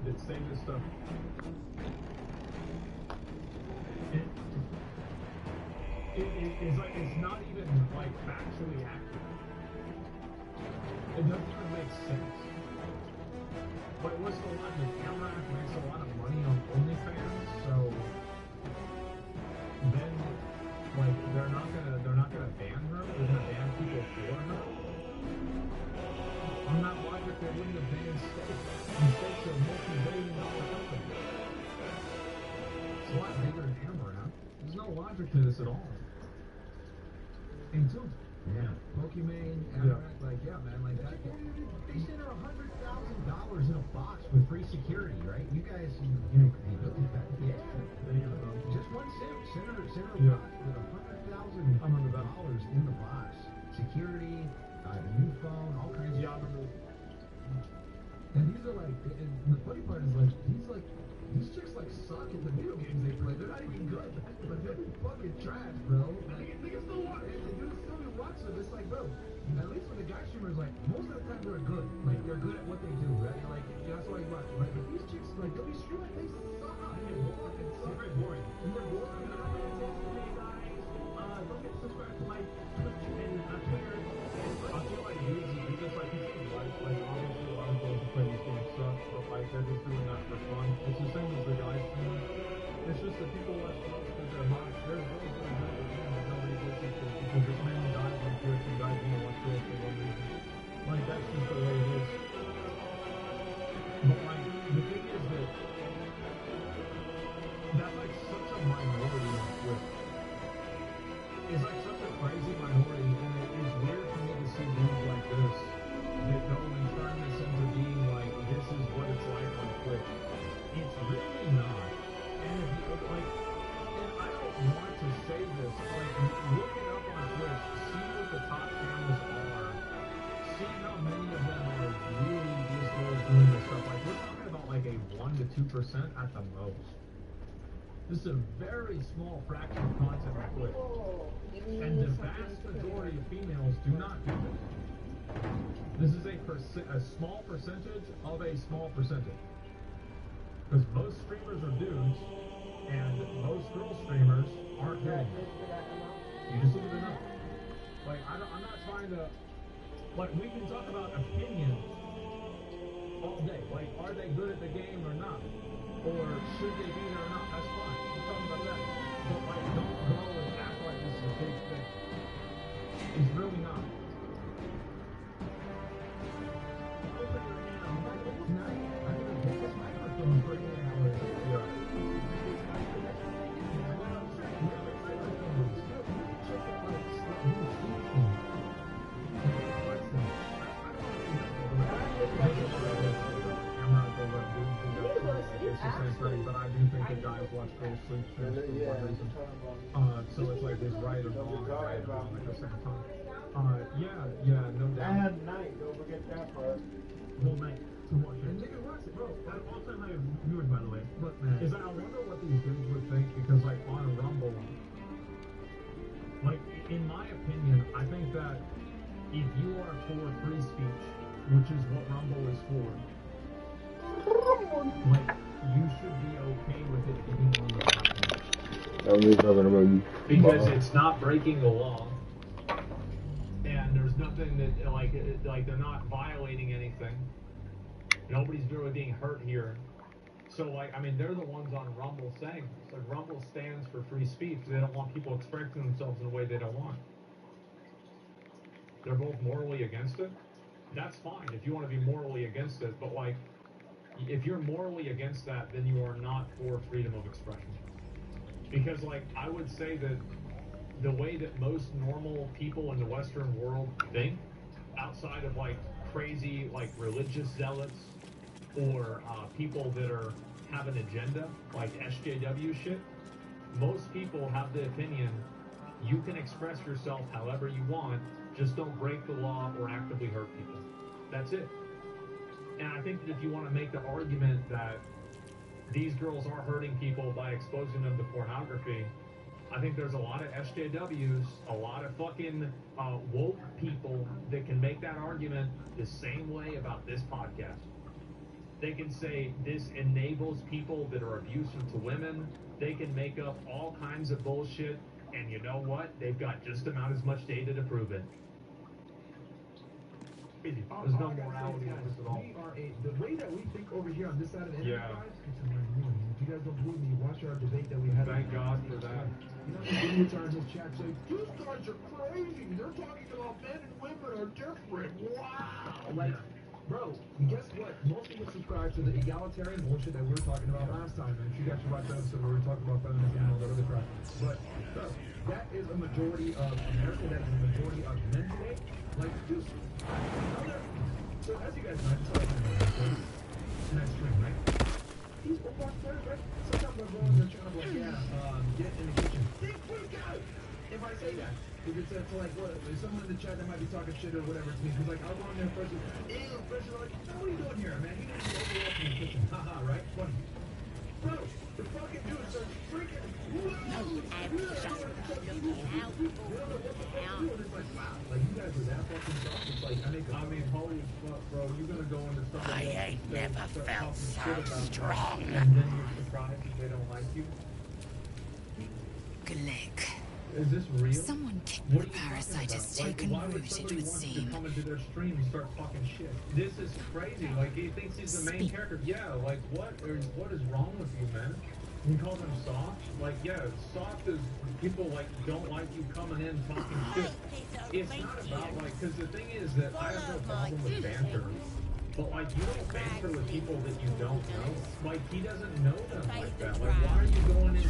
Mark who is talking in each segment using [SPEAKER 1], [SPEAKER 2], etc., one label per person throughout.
[SPEAKER 1] that say this stuff. It's like it's not even like factually accurate. It doesn't even make sense. But what's the line? The camera makes a lot of money on OnlyFans, so then like they're not gonna ban her. They're gonna ban people for her. On that logic, they wouldn't have banned Steak. And Steak's a multi-billion-dollar company. It's a lot bigger than Amaranth. There's no logic to this at all. And two, Pokimane, Amaranth, like, yeah, man, like that. They sent her $100,000 in a box with free security, right? You guys, you really fat. Yeah. Just one sim. Send her a box with $100,000 in the box. Security, new phone, all kinds of stuff. And these are like, and the funny part is like, these chicks like suck at the video games they play. They're not even good. Like they're fucking trash, bro. Like, niggas still watch it. They still watch it. It's like, bro, at least when the guy streamers, like, most of the time they're good. Like, they're good at what they do, right? Like, that's why you watch it, right? But these chicks, like, they'll be streaming, they suck. They're fucking suck. They're very boring. And they're boring. Look at subscribe to my Twitch and Twitter. I feel like you just like you said, like obviously a lot of those who play these games suck, but like they're just doing that for fun. It's the same as the guys doing. It's just that people let suck because they're hot. They're really good at the game that nobody listens to because there's mainly guys on Twitch and guys want to watch girls for one reason. Like that's just the way it is. But like the thing is that that's like such a minority on Twitch. It's like such a crazy minority, and it is weird for me to see dudes like this that go and turn this into being like, this is what it's like on Twitch. It's really not. And if you like, and I don't want to say this, like, look it up on Twitch, see what the top channels are, see how many of them are really just girls doing this stuff. Like, we're talking about like a 1 to 2% at the most. This is a very small fraction of content on Twitch. And the vast majority of females do not do this. This is a small percentage of a small percentage. Because most streamers are dudes, and most girl streamers aren't doing it. You just look at the number. Like, I'm not trying to... Like, we can talk about opinions all day. Like, are they good at the game or not? Or should they be there or not? That's fine. We're talking about that. But like, don't go and act like this is a big thing. It's really not. Open your hand. I'm like, it's nice. I'm gonna get this microphone for 8 hours. Yeah. But I do think that guys watch girls sleep streams for one reason. So it's like this right or wrong, right or wrong at the same time. Yeah, no doubt.
[SPEAKER 2] And night, don't forget that part.
[SPEAKER 1] Whole night to watch it. And nigga watch it, bro. That's all-time high viewers, by the way. Look, man, is that I wonder what these dudes would think because, like, on Rumble, like, in my opinion, I think that if you are for free speech, which is what Rumble is for, like, you should be okay with it being on the platform. Because it's not breaking the law, and there's nothing that, like they're not violating anything. Nobody's really being hurt here. So, like, I mean, they're the ones on Rumble saying this. Like, Rumble stands for free speech. They don't want people expressing themselves in a way they don't want. They're both morally against it. That's fine if you want to be morally against it, but, like, if you're morally against that, then you are not for freedom of expression. Because, like, I would say that the way that most normal people in the Western world think, outside of, like, crazy, like, religious zealots or people that have an agenda, like SJW shit, most people have the opinion you can express yourself however you want, just don't break the law or actively hurt people. That's it. And I think that if you want to make the argument that these girls are hurting people by exposing them to pornography, I think there's a lot of SJWs, a lot of fucking woke people that can make that argument the same way about this podcast. They can say this enables people that are abusive to women. They can make up all kinds of bullshit. And you know what? They've got just about as much data to prove it. There's no morality in this at all.
[SPEAKER 3] The way that we think over here on this side of the enterprise, if you guys don't believe me, watch our debate that we had.
[SPEAKER 1] Thank God for that.
[SPEAKER 3] You know, the idiots are in this chat saying, these guys are crazy. They're talking about men and women are different. Wow. Like, bro, guess what? Most people subscribe to the egalitarian bullshit that we were talking about last time. And you guys should watch that episode where we were talking about feminism and all that other crap. But, bro, that is a majority of America. That is a majority of men today. Like, dude, so as you guys know, I just like tonight's stream, right? These football players, right? Sometimes my bros are trying to like, get in the kitchen. They freak out if I say that. If it's to like, what? There's someone in the chat that might be talking shit or whatever to me. Because like, I'll go in there first and, ew, first and like, what are you doing here, man? You need to overwalk in the kitchen. Haha, right? Funny. Bro, the fucking dude starts freaking. Like, you guys are that fucking soft. It's like, I mean, holy fuck, bro. You're gonna go into something.
[SPEAKER 4] I ain't never felt so strong.
[SPEAKER 1] And then you're surprised if they don't like you.
[SPEAKER 4] Glick.
[SPEAKER 1] Is this real?
[SPEAKER 4] Someone kicked the parasite has taken root, it would seem.
[SPEAKER 1] To come into their stream and start talking shit. This is crazy. Like, he thinks he's the main character. Yeah, like, what is wrong with you, man? You call them soft? Like, yeah, soft is people, like, don't like you coming in talking shit. It's not about, like, because the thing is that I have no problem with banter. But, like, you don't banter with people that you don't know. Like, he doesn't know them like that. Like, why are you going in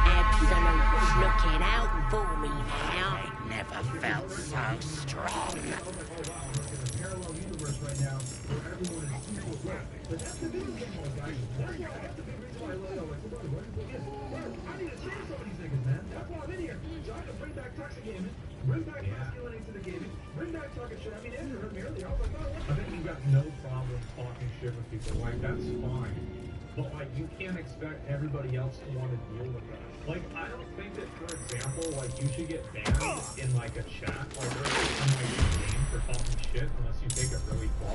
[SPEAKER 4] Absolute, look it out for me now. I never felt so strong.
[SPEAKER 3] Parallel universe right now where everyone is equal. But that's the big thing, guys. That's the big reason why I love I need to change some of these niggas, man. That's why I'm in here. So I can bring back toxic gaming, bring back masculinity to the gaming, bring back talking shit. I mean, Andrew heard me earlier. I was like, oh,
[SPEAKER 1] I think you got no problem talking shit with people. Like, that's fine. But, like, you can't expect everybody else to want to deal with that. Like, I don't think that, for example, like, you should get banned in, like, a chat, like, or in, like, a game for talking shit unless you take it really far.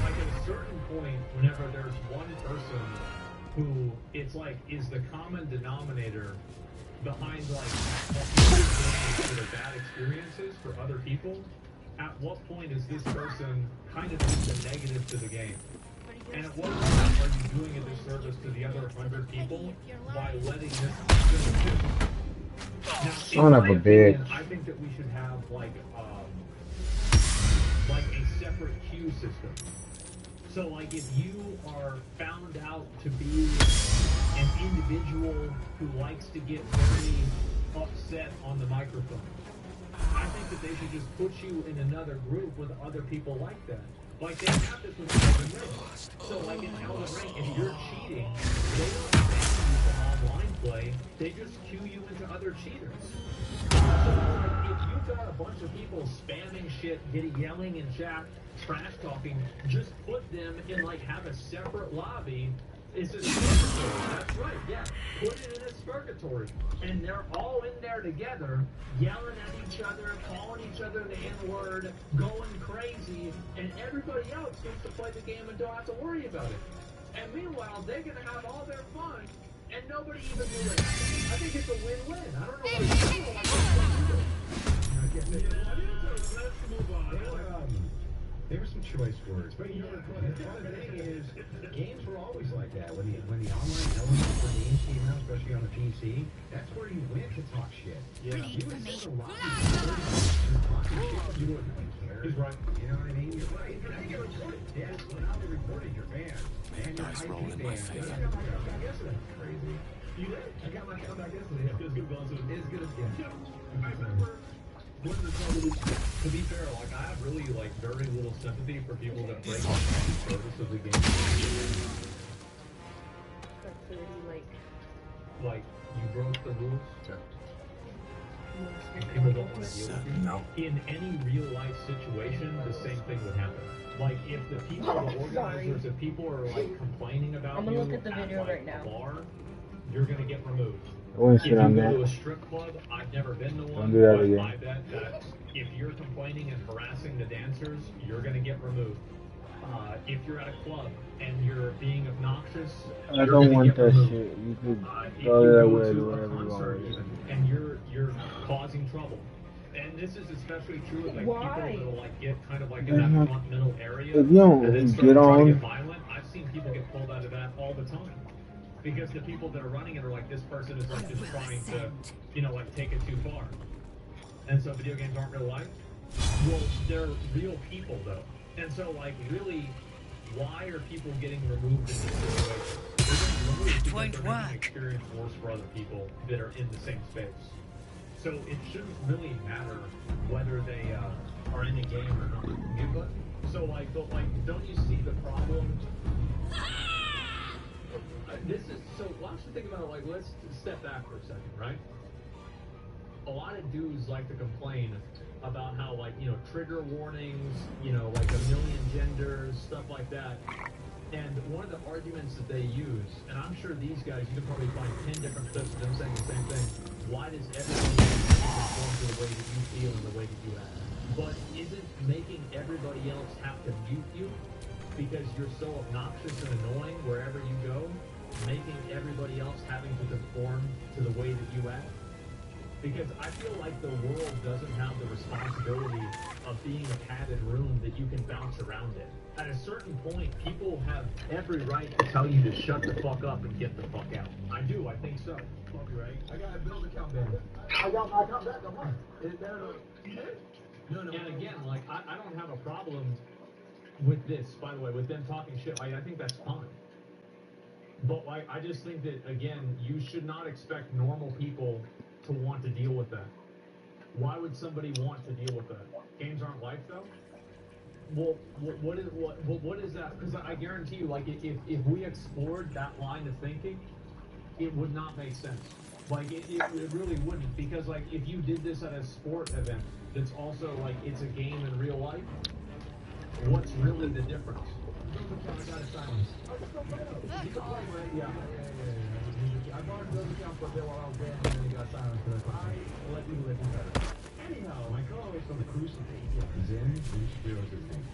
[SPEAKER 1] Like, at a certain point, whenever there's one person who, it's like, is the common denominator behind, like, sort of bad experiences for other people, at what point is this person kind of just a negative to the game? And at what point are you doing a disservice to the other 100 people by letting this exist? Now,
[SPEAKER 5] Son of a bitch.
[SPEAKER 1] I think that we should have like a separate queue system. So like if you are found out to be an individual who likes to get very upset on the microphone, I think that they should just put you in another group with other people like that. Like, they have this with Elden Ring. So, like, in Elden Ring, if you're cheating, they don't ban you from online play. They just queue you into other cheaters. So, like, if you've got a bunch of people spamming shit, yelling in chat, trash talking, just put them in, like, have a separate lobby. It's a spurgatory. That's right, yeah. Put it in a spurgatory. And they're all in there together, yelling at each other, calling each other the N-word, going crazy, and everybody else gets to play the game and don't have to worry about it. And meanwhile, they're going to have all their fun, and nobody even knew it. I think it's a win-win. I don't know what people like. Let's move on.
[SPEAKER 6] There were some choice words, but you know, the thing is, games were always like that. When the online elements for games came out, especially on the PC, that's where you went to talk shit. Yeah. You would sit in the lobby and talk shit. You wouldn't care.
[SPEAKER 1] He's right.
[SPEAKER 6] You know what I mean? You're right. And I get recorded. Yeah. Well, now they recorded your band. Man, your
[SPEAKER 4] Dice
[SPEAKER 6] IP
[SPEAKER 4] roll in
[SPEAKER 6] band.
[SPEAKER 4] my favor.
[SPEAKER 6] I got my comeback yesterday. Crazy.
[SPEAKER 1] You did?
[SPEAKER 6] I got my comeback yesterday.
[SPEAKER 1] As good as
[SPEAKER 6] As good as
[SPEAKER 1] I remember when the to be fair, like I have really like very little sympathy for people that break the service of the game. Like you broke the rules. And people don't want to deal with you.
[SPEAKER 4] No.
[SPEAKER 1] In any real life situation, the same thing would happen. Like if the people, the organizers, if people are like complaining about
[SPEAKER 7] I'm gonna look at the video
[SPEAKER 1] like,
[SPEAKER 7] right now.
[SPEAKER 1] a bar, you're gonna get removed.
[SPEAKER 5] I wouldn't
[SPEAKER 1] If
[SPEAKER 5] sit
[SPEAKER 1] you
[SPEAKER 5] on
[SPEAKER 1] go
[SPEAKER 5] that.
[SPEAKER 1] to a strip club, I've never been to one,
[SPEAKER 5] do that
[SPEAKER 1] but
[SPEAKER 5] again.
[SPEAKER 1] I bet that if you're complaining and harassing the dancers, you're going to get removed. if you're at a club and you're being obnoxious,
[SPEAKER 5] I don't want that shit. You could go that way to wherever you want.
[SPEAKER 1] And you're causing trouble. And this is especially true with like people that will like get kind of like in that front middle area.
[SPEAKER 5] If you don't
[SPEAKER 1] and then
[SPEAKER 5] get on,
[SPEAKER 1] get violent. I've seen people get pulled out of that all the time. Because the people that are running it are like, this person is like just trying to, you know, like take it too far. And so video games aren't real life. Well, they're real people though. And so like really, why are people getting removed in this situation? They're getting removed because they're making experience worse for other people that are in the same space. So it shouldn't really matter whether they are in the game or not. But so like, but like, don't you see the problem? This is so. Why don't you think about it? Like, let's step back for a second, right? A lot of dudes like to complain about how, like, you know, trigger warnings, you know, like a million genders, stuff like that. And one of the arguments that they use, and I'm sure these guys, you can probably find 10 different clips of them saying the same thing. Why does everybody conform to the way that you feel and the way that you act? But isn't making everybody else have to mute you because you're so obnoxious and annoying wherever you go, making everybody else having to conform to the way that you act? Because I feel like the world doesn't have the responsibility of being a padded room that you can bounce around in. At a certain point, people have every right to tell you to shut the fuck up and get the fuck out. I do, I think so. Fuck you, right?
[SPEAKER 3] I got a build account back. I got my account back. I'm like, no.
[SPEAKER 1] And again, like, I don't have a problem with this, by the way, with them talking shit. I think that's fine. But like, I just think that, again, you should not expect normal people to want to deal with that. Why would somebody want to deal with that? Games aren't life, though? Well, what is that? Because I guarantee you, like, if we explored that line of thinking, it would not make sense. Like, it really wouldn't. Because, like, if you did this at a sport event that's also, like, it's a game in real life, what's really the difference?
[SPEAKER 3] I got a silence. You can play, right? Yeah. I bought a build account for a bit while I was there, and then he got silence. I'll let you live better. Anyhow, my co-host on the Crucible,
[SPEAKER 6] Zen Bruce his name.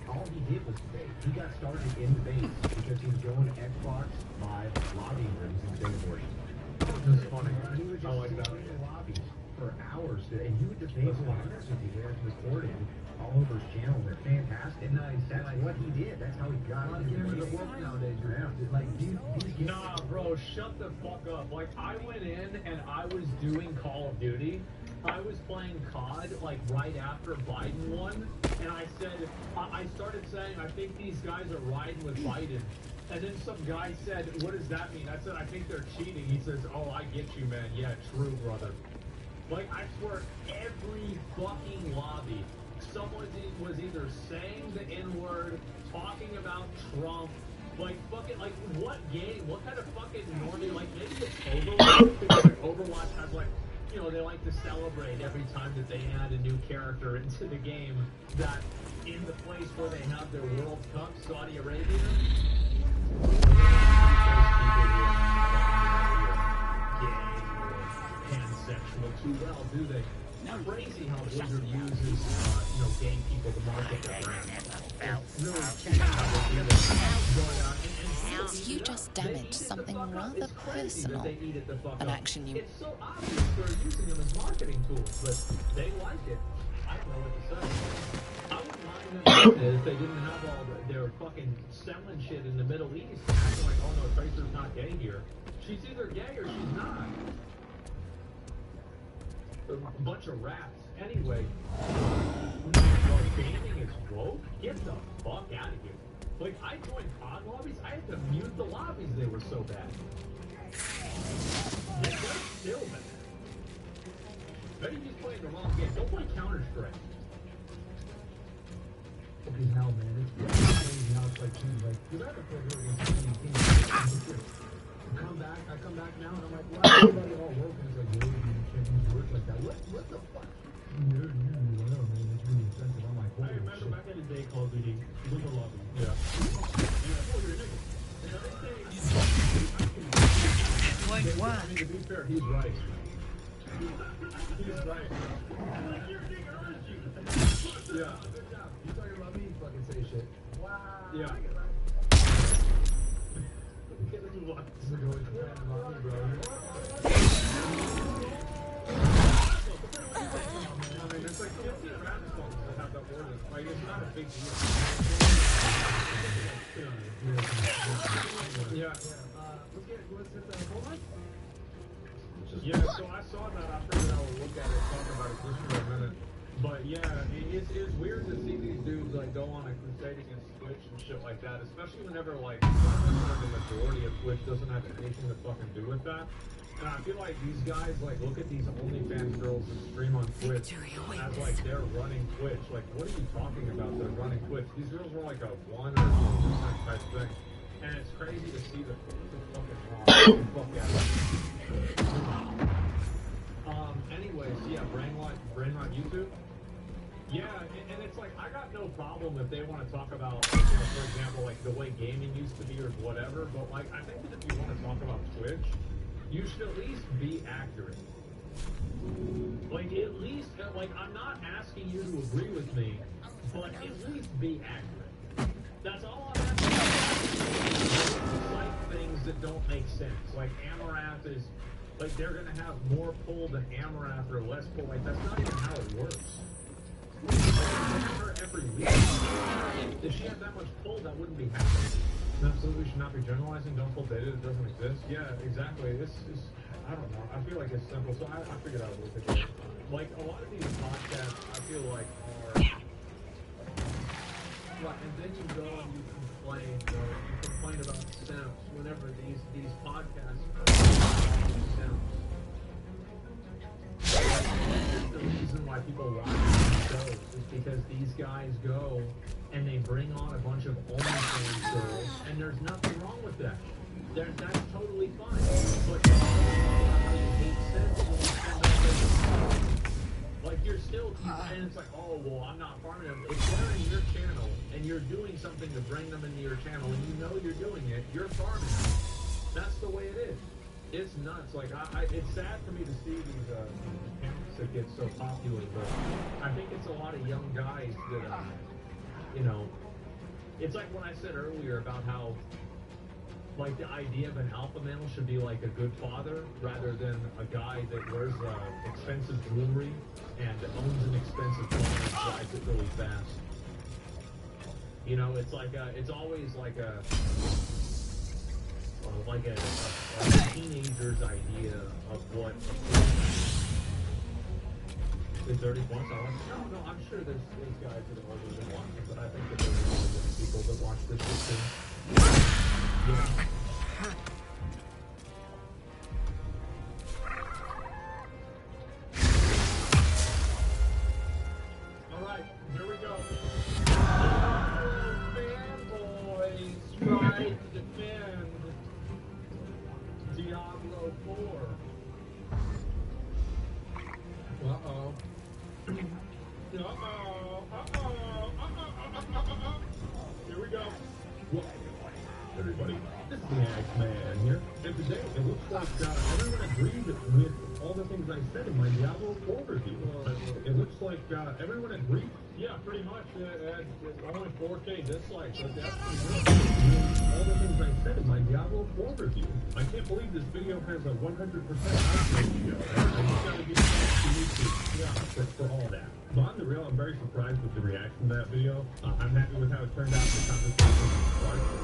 [SPEAKER 6] All he did was bait. He got started in the base because he was going to Xbox Live lobbying rooms and debate abortion.
[SPEAKER 1] That's funny.
[SPEAKER 6] He would just sit in the lobbies for hours, and he would debate with hundreds of people that recorded all over his channel. They're fantastic. That's what he did. That's how he got into the work nowadays. Like,
[SPEAKER 1] nah, bro, shut the fuck up. Like, I went in and I was doing Call of Duty. I was playing COD, like, right after Biden won, and I said, I started saying, I think these guys are riding with Biden. And then some guy said, what does that mean? I said, I think they're cheating. He says, oh, I get you, man. Yeah, true, brother. Like, I swear, every fucking lobby, someone was either saying the N-word, talking about Trump, like, fucking, like, what game, what kind of fucking normie, like, maybe it's Overwatch, because like, Overwatch has, like, you know, they like to celebrate every time that they add a new character into the game, that in the place where they have their World Cup, Saudi Arabia, pansexual too well, do they? Now, crazy how Blizzard uses, you know, gay people to market their brand.
[SPEAKER 7] You just damaged something rather personal. An action you...
[SPEAKER 1] It's so obvious they're using them as marketing tools, but they like it. I don't know what to say. I wouldn't mind them if they didn't have all their fucking selling shit in the Middle East. Acting like, oh no, Tracer's not gay here. She's either gay or she's not. A bunch of rats. Anyway, gaming is woke? Get the fuck out of here. Like, I joined COD lobbies, I had to mute the lobbies, they were so bad. They're still bad. Maybe he's playing the wrong game. Don't play Counter-Strike.
[SPEAKER 3] Okay, hell, man. It's crazy how it's like, you better play against I come back now, and I'm like, why is everybody all woke? And it's like, yo, you can't use words like that. What the fuck? Whatever, man. It's really offensive. I'm like,
[SPEAKER 1] I remember back in the day, Call of Duty, Winter Lobby. Yeah.
[SPEAKER 4] Point one.
[SPEAKER 1] I mean, to be fair, he's right. He's right.
[SPEAKER 3] yeah. You talking about me? fucking say shit.
[SPEAKER 1] Yeah. What?
[SPEAKER 3] This is going to depend on me, bro.
[SPEAKER 1] I mean, it's like 50 rounds that have that word. Like, it's not a big deal. Yeah.
[SPEAKER 3] Let's hit the whole line.
[SPEAKER 1] Yeah, so I saw that. I figured I would look at it, talk about it just for a minute. But yeah, it's weird to see these dudes like go on a crusade against Twitch and shit like that, especially whenever like the majority of Twitch doesn't have anything to fucking do with that. And I feel like these guys like look at these OnlyFans girls that stream on Twitch as like they're running Twitch. Like, what are you talking about? They're running Twitch. These girls were like a 1 or 2% type thing, and it's crazy to see the fucking fuck out of it. Anyways, yeah, brain rot YouTube. Yeah, and it's like I got no problem if they want to talk about, you know, for example, like the way gaming used to be or whatever. But like, I think that if you want to talk about Twitch, you should at least be accurate. Like at least, like I'm not asking you to agree with me, but at least be accurate. That's all I'm asking. Like things that don't make sense. Like Amaranth is. Like, they're gonna have more pull than Amaranth or less pull. Like, that's not even how it works. Her every week. If she had that much pull, that wouldn't be happening. Absolutely should not be generalizing. Don't pull data that doesn't exist. Yeah, exactly. This is, I don't know. I feel like it's simple. So I figured out what to do. Like, a lot of these podcasts, I feel like, are... Right, and then you go and you complain, though. You complain about simps whenever these podcasts are simps. The reason why people watch these shows is because these guys go and they bring on a bunch of OnlyFans girls, and there's nothing wrong with that. That's totally fine. But you hate simps. Like, you're still, and it's like, oh, well, I'm not farming them. If they're in your channel, and you're doing something to bring them into your channel, and you know you're doing it, you're farming them. That's the way it is. It's nuts. Like, it's sad for me to see these accounts that get so popular, but I think it's a lot of young guys that, you know, it's like when I said earlier about how, like, the idea of an alpha male should be like a good father rather than a guy that wears expensive jewelry and owns an expensive car and drives it really fast. You know, it's like it's always like a teenager's idea of what is 30 plus. No, I'm sure there's guys that are older than watching, but I think that there's people that watch this too. Yeah. All right, here we go. Fanboys try to defend Diablo 4. Uh-oh. Here we go. Well, everybody, this is the Axeman here, and today it looks like everyone agreed with all the things I said in my Diablo 4 review. It looks like everyone agreed. Yeah, pretty much. Only 4K dislikes, but that's all the things I said in my Diablo 4 review. I can't believe this video has a 100% like ratio. I just gotta give thanks to YouTube for all that. But on the real, I'm very surprised with the reaction to that video. I'm happy with how it turned out in the conversation.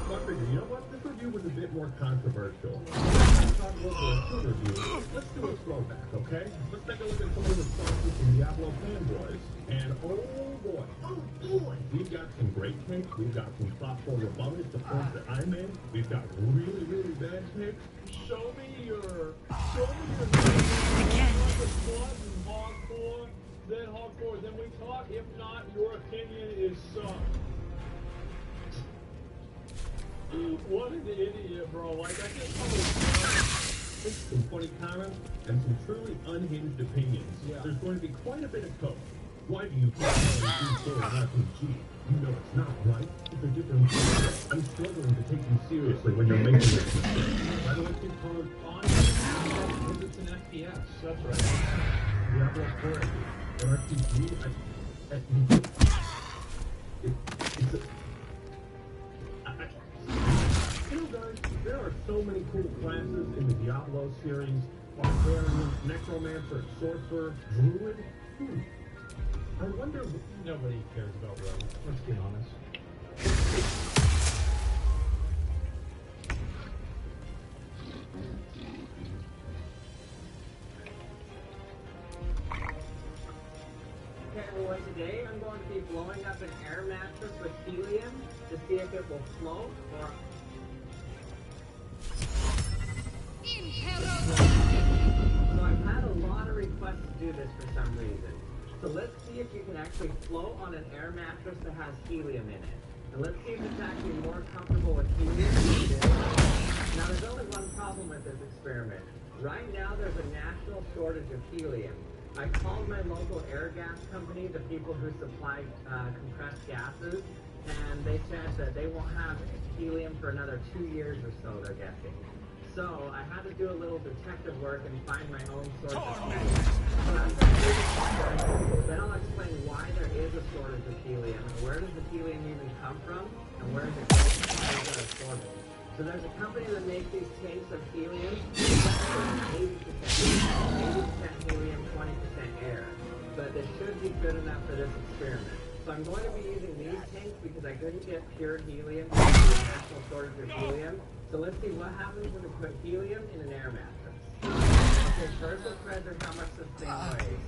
[SPEAKER 1] So I figured, you know what? This review was a bit more controversial. Let's talk about the review. Let's do a throwback, okay? Let's take a look at some of the responses from Diablo fanboys. And oh boy, we've got some great takes. We've got some thoughtful rebuttals to points that I made. We've got really, really bad takes. Show me your hardcore. Then hardcore, then we talk. If not, your opinion is sucked. What an idiot, bro. Like, I just some funny comments and some truly unhinged opinions. Yeah. There's going to be quite a bit of code. Why do you call it an RPG? You know it's not, right? It's a different game. I'm struggling to take you seriously when you're making this mistake. Why do I keep calling it on? Because it's an FPS. That's right. Diablo 4 RPG. You know, guys, there are so many cool classes in the Diablo series. Barbarian, Necromancer, Sorcerer, Druid. I wonder... Nobody cares about rogues, let's be honest.
[SPEAKER 8] Okay, everyone, today I'm going to be blowing up an air mattress with helium to see if it will float or... So I've had a lot of requests to do this for some reason. So let's see if you can actually float on an air mattress that has helium in it. And let's see if it's actually more comfortable with helium than it is. Now there's only one problem with this experiment. Right now there's a national shortage of helium. I called my local air gas company, the people who supply compressed gases, and they said that they won't have helium for another 2 years or so, they're guessing. So I had to do a little detective work and find my own source of helium. So I'm going to do this experiment. Then I'll explain why there is a shortage of helium, and where does the helium even come from, and where does it go? Why is there a shortage? So there's a company that makes these tanks of helium, 80% helium, 20% air. But this should be good enough for this experiment. So I'm going to be using these tanks because I couldn't get pure helium due to the national shortage of helium. So let's see what happens when we put helium in an air mattress. Okay, first let's measure how much this thing weighs.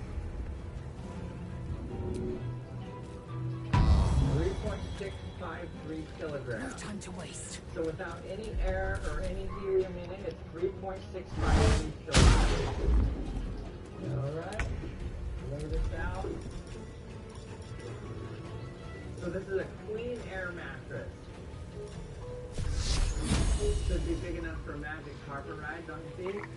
[SPEAKER 8] 3.653 kilograms.
[SPEAKER 4] No time to waste.
[SPEAKER 8] So without any air or any helium in it, it's 3.653 kilograms. Alright, lay this out. So this is a clean air mattress. Should be big enough for a magic carpet ride, don't you think?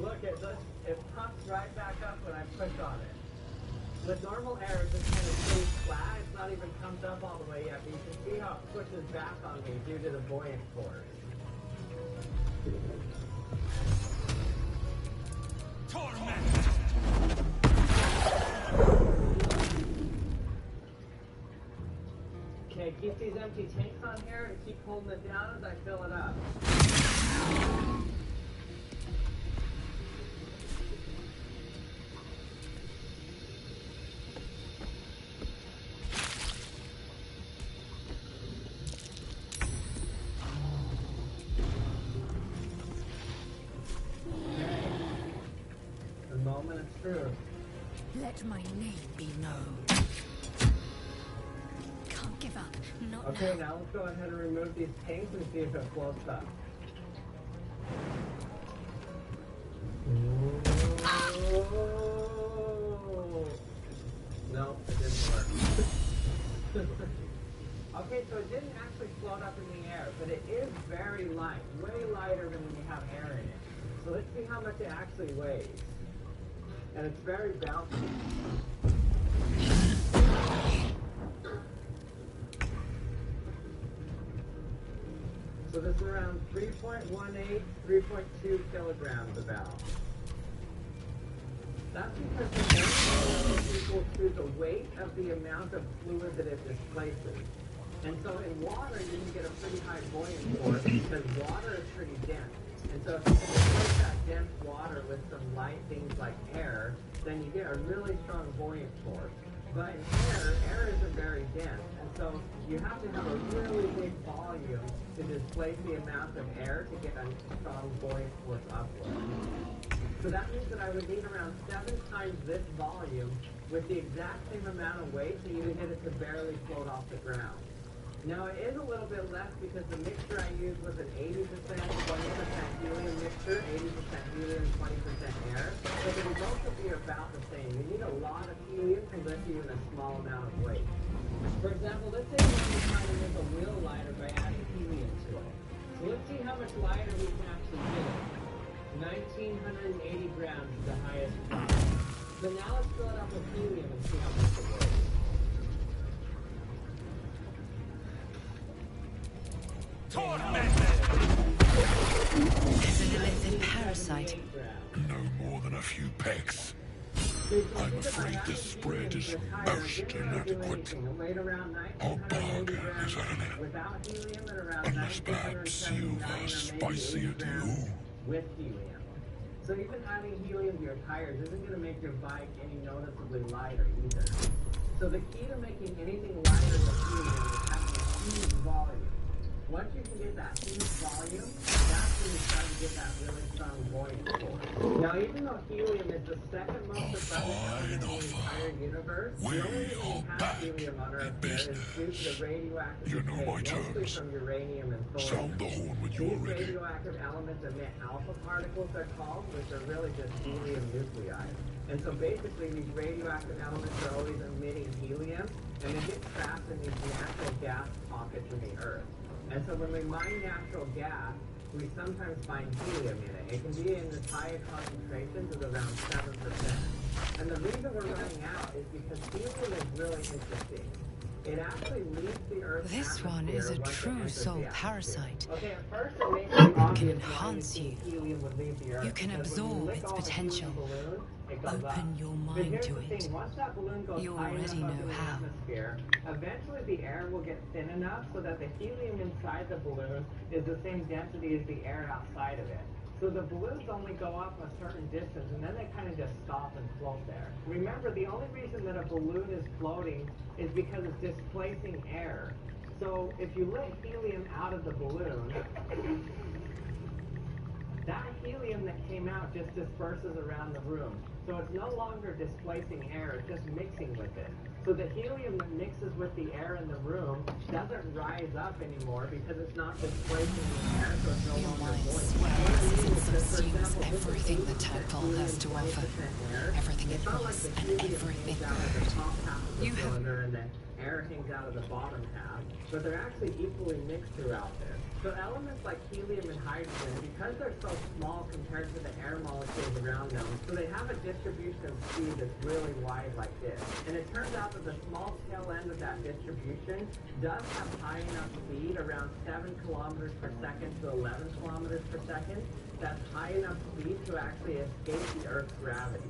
[SPEAKER 8] Look, it puffs right back up when I push on it. With normal air, it just kind of stays flat. It's not even pumped up all the way yet, but you can see how it pushes back on me due to the buoyant force. Okay, keep these empty tanks on here and keep holding it down as I fill it up. Moment of truth.
[SPEAKER 4] Let my name be known. Can't give up. Not
[SPEAKER 8] Okay,
[SPEAKER 4] now.
[SPEAKER 8] now let's go ahead and remove these tanks and see if it floats up. Oh. No, it didn't work. Okay, so it didn't actually float up in the air, but it is very light, way lighter than when you have air in it. So let's see how much it actually weighs. And it's very bouncy. So this is around 3.18, 3.2 kilograms about. That's because the air is equal to the weight of the amount of fluid that it displaces. And so in water, you can get a pretty high buoyant force because water is pretty dense. And so if you can replace that dense water with some light things like air, then you get a really strong buoyant force. But in air isn't very dense. And so you have to have a really big volume to displace the amount of air to get a strong buoyant force upward. So that means that I would need around 7 times this volume with the exact same amount of weight to even get it to barely float off the ground. Now it is a little bit less because the mixture I used was an 80%, 20% helium mixture, 80% helium, 20% air. So the results will be about the same. You need a lot of helium to lift even a small amount of weight. For example, let's say we're trying to make a wheel lighter by adding helium to it. So let's see how much lighter we can actually get it. 1,980 grams is the highest power. So now let's fill it up with helium and see how much it weighs.
[SPEAKER 7] Is it parasite?
[SPEAKER 9] No more than a few pecks. I'm afraid this spread is most inadequate. Our burger is at an end. Unless perhaps you've a spicier deal.
[SPEAKER 8] With helium. So even adding helium to your tires isn't going to make your bike any noticeably lighter either. So the key to making anything lighter with helium is having a huge volume. Once you can get that huge volume, that's when you start to get that really strong buoyant force. Now, even though helium is the second most abundant element in the entire universe, the only reason we have helium on Earth here is due to the radioactive decay, mostly from uranium and thorium.
[SPEAKER 9] Sound the horn when you're
[SPEAKER 8] These
[SPEAKER 9] ready.
[SPEAKER 8] radioactive elements emit alpha particles, they're called, which are really just helium nuclei. And so basically these radioactive elements are always emitting helium, and they get trapped in these natural gas pockets in the Earth. And so when we mine natural gas, we sometimes find helium in it. It can be in as high concentrations as around 7%. And the reason we're running out is because helium is really interesting. It actually leaves the Earth's
[SPEAKER 7] This one is a true soul parasite.
[SPEAKER 8] Okay, at first it makes it
[SPEAKER 7] It can enhance you.
[SPEAKER 8] Helium would leave the Earth.
[SPEAKER 7] You can absorb its potential. Open your mind to it.
[SPEAKER 8] Once that balloon goes
[SPEAKER 7] You
[SPEAKER 8] high
[SPEAKER 7] already
[SPEAKER 8] enough up
[SPEAKER 7] know
[SPEAKER 8] in the
[SPEAKER 7] how.
[SPEAKER 8] atmosphere, eventually the air will get thin enough so that the helium inside the balloon is the same density as the air outside of it. So the balloons only go up a certain distance, and then they kind of just stop and float there. Remember, the only reason that a balloon is floating is because it's displacing air. So if you let helium out of the balloon, that helium that came out just disperses around the room. So it's no longer displacing air, it's just mixing with it. So the helium that mixes with the air in the room doesn't rise up anymore because it's not displacing the air, so it's no
[SPEAKER 7] Your
[SPEAKER 8] longer
[SPEAKER 7] mind
[SPEAKER 8] buoyant.
[SPEAKER 7] swells and subsumes everything the tadpole has to offer. Everything it was and everything good. You have...
[SPEAKER 8] And then air hangs out of the bottom half, but they're actually equally mixed throughout there. So elements like helium and hydrogen, because they're so small compared to the air molecules around them, so they have a distribution speed that's really wide like this. And it turns out that the small tail end of that distribution does have high enough speed, around 7 kilometers per second to 11 kilometers per second. That's high enough speed to actually escape the Earth's gravity.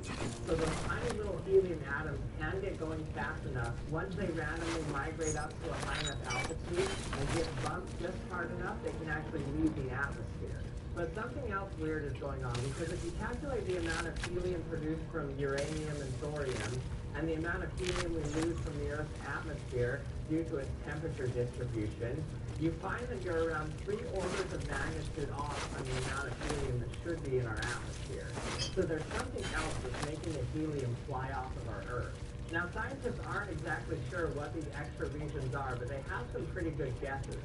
[SPEAKER 8] So those tiny little helium atoms can get going fast enough. Once they randomly migrate up to a high enough altitude and get bumped just hard enough, they can actually leave the atmosphere. But something else weird is going on, because if you calculate the amount of helium produced from uranium and thorium, and the amount of helium we lose from the Earth's atmosphere due to its temperature distribution, you find that you're around 3 orders of magnitude off on the amount of helium that should be in our atmosphere. So there's something else that's making the helium fly off of our Earth. Now, scientists aren't exactly sure what these extra reasons are, but they have some pretty good guesses.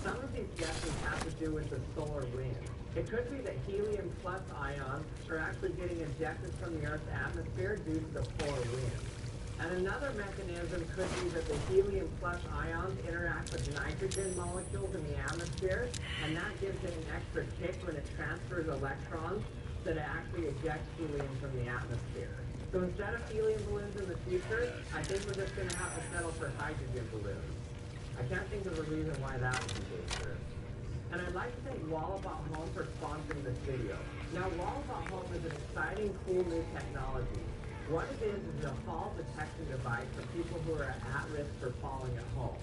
[SPEAKER 8] Some of these guesses have to do with the solar wind. It could be that helium plus ions are actually getting ejected from the Earth's atmosphere due to the polar wind. And another mechanism could be that the helium plus ions interact with nitrogen molecules in the atmosphere, and that gives it an extra kick when it transfers electrons that it actually ejects helium from the atmosphere. So instead of helium balloons in the future, I think we're just going to have to settle for hydrogen balloons. I can't think of a reason why that would be dangerous. And I'd like to thank Wallabout Home for sponsoring this video. Now, Wallabout Home is an exciting, cool new technology. What it is a fall detection device for people who are at risk for falling at home.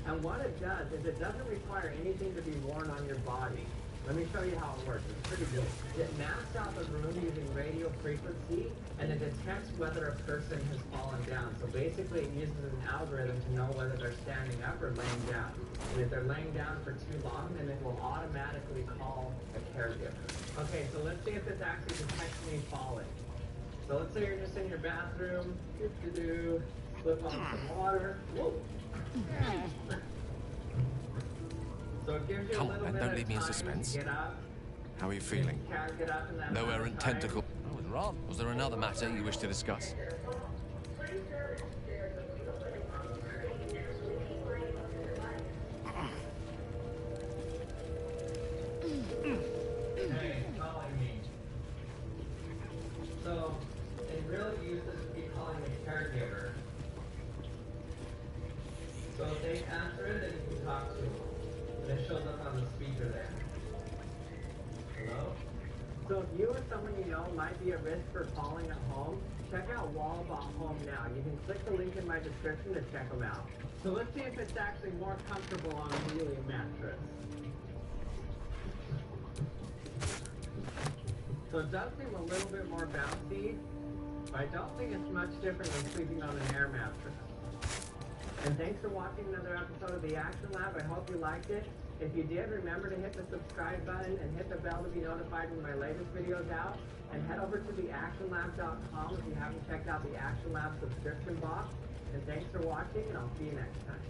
[SPEAKER 8] And what it does is it doesn't require anything to be worn on your body. Let me show you how it works. It's pretty good. It maps out the room using radio frequency, and it detects whether a person has fallen down. So basically it uses an algorithm to know whether they're standing up or laying down. And if they're laying down for too long, then it will automatically call a caregiver. Okay, so let's see if this actually detects me falling. So let's say you're just in your bathroom, slip on some water. Whoa. So it gives you a little bit
[SPEAKER 10] don't
[SPEAKER 8] of
[SPEAKER 10] leave me in
[SPEAKER 8] time
[SPEAKER 10] suspense.
[SPEAKER 8] to get up.
[SPEAKER 10] How are you feeling?
[SPEAKER 8] Get up in that
[SPEAKER 10] No
[SPEAKER 8] amount of
[SPEAKER 10] errant
[SPEAKER 8] time.
[SPEAKER 10] tentacle. Was there another matter you wish to discuss?
[SPEAKER 8] Hey, calling me. So it really uses to be calling a caregiver. So if they answer it, then you can talk to them. And it shows up on the speaker there. Hello? So if you or someone you know might be at risk for falling at home, check out Wallabot Home now. You can click the link in my description to check them out. So let's see if it's actually more comfortable on a helium mattress. So it does seem a little bit more bouncy, but I don't think it's much different than sleeping on an air mattress. And thanks for watching another episode of The Action Lab. I hope you liked it. If you did, remember to hit the subscribe button and hit the bell to be notified when my latest video's out. And head over to theactionlab.com if you haven't checked out the Action Lab subscription box. And thanks for watching, and I'll see you next time.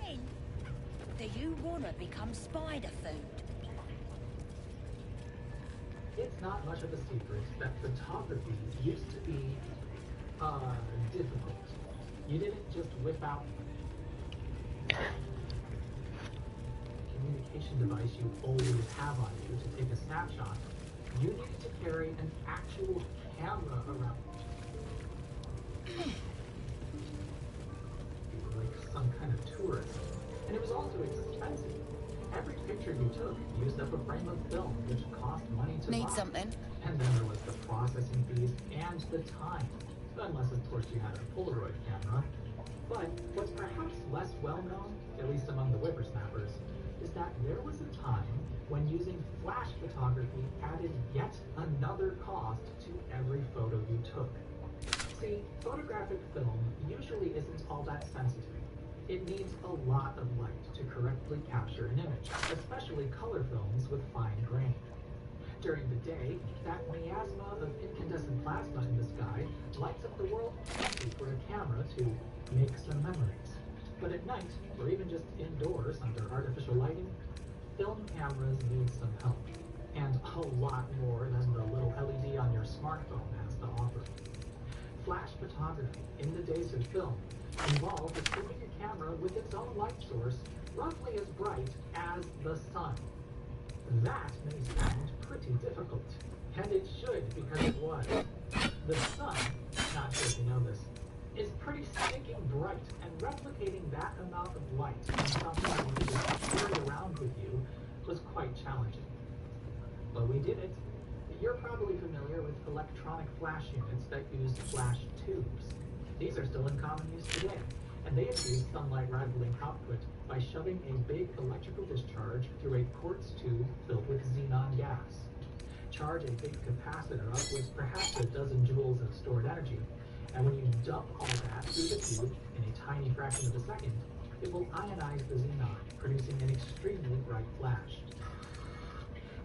[SPEAKER 4] Then, do you want to become spider food?
[SPEAKER 3] It's not much of a secret that photography used to be difficult. You didn't just whip out communication device you always have on you to take a snapshot. You needed to carry an actual camera around. You were like some kind of tourist. And it was also expensive. Every picture you took used up a frame of film, which cost money to buy.
[SPEAKER 7] Need something?
[SPEAKER 3] And then there was the processing fees and the time. Unless, of course, you had a Polaroid camera. But what's perhaps less well known, at least among the whippersnappers, is that there was a time when using flash photography added yet another cost to every photo you took. See, photographic film usually isn't all that sensitive. It needs a lot of light to correctly capture an image, especially color films with fine grain. During the day, that miasma of incandescent plasma in the sky lights up the world plenty for a camera to make some memories. But at night, or even just indoors under artificial lighting, film cameras need some help. And a lot more than the little LED on your smartphone has to offer. Flash photography in the days of film involved equipping a camera with its own light source roughly as bright as the sun. That may sound pretty difficult, and it should because it was. The sun, not sure if you know this, is pretty stinking bright, and replicating that amount of light on something you just carry around with you was quite challenging. But we did it. You're probably familiar with electronic flash units that use flash tubes. These are still in common use today, and they achieve sunlight rivaling output by shoving a big electrical discharge through a quartz tube filled with xenon gas. Charge a big capacitor up with perhaps a dozen joules of stored energy, and when you dump all that through the tube in a tiny fraction of a second, it will ionize the xenon, producing an extremely bright flash.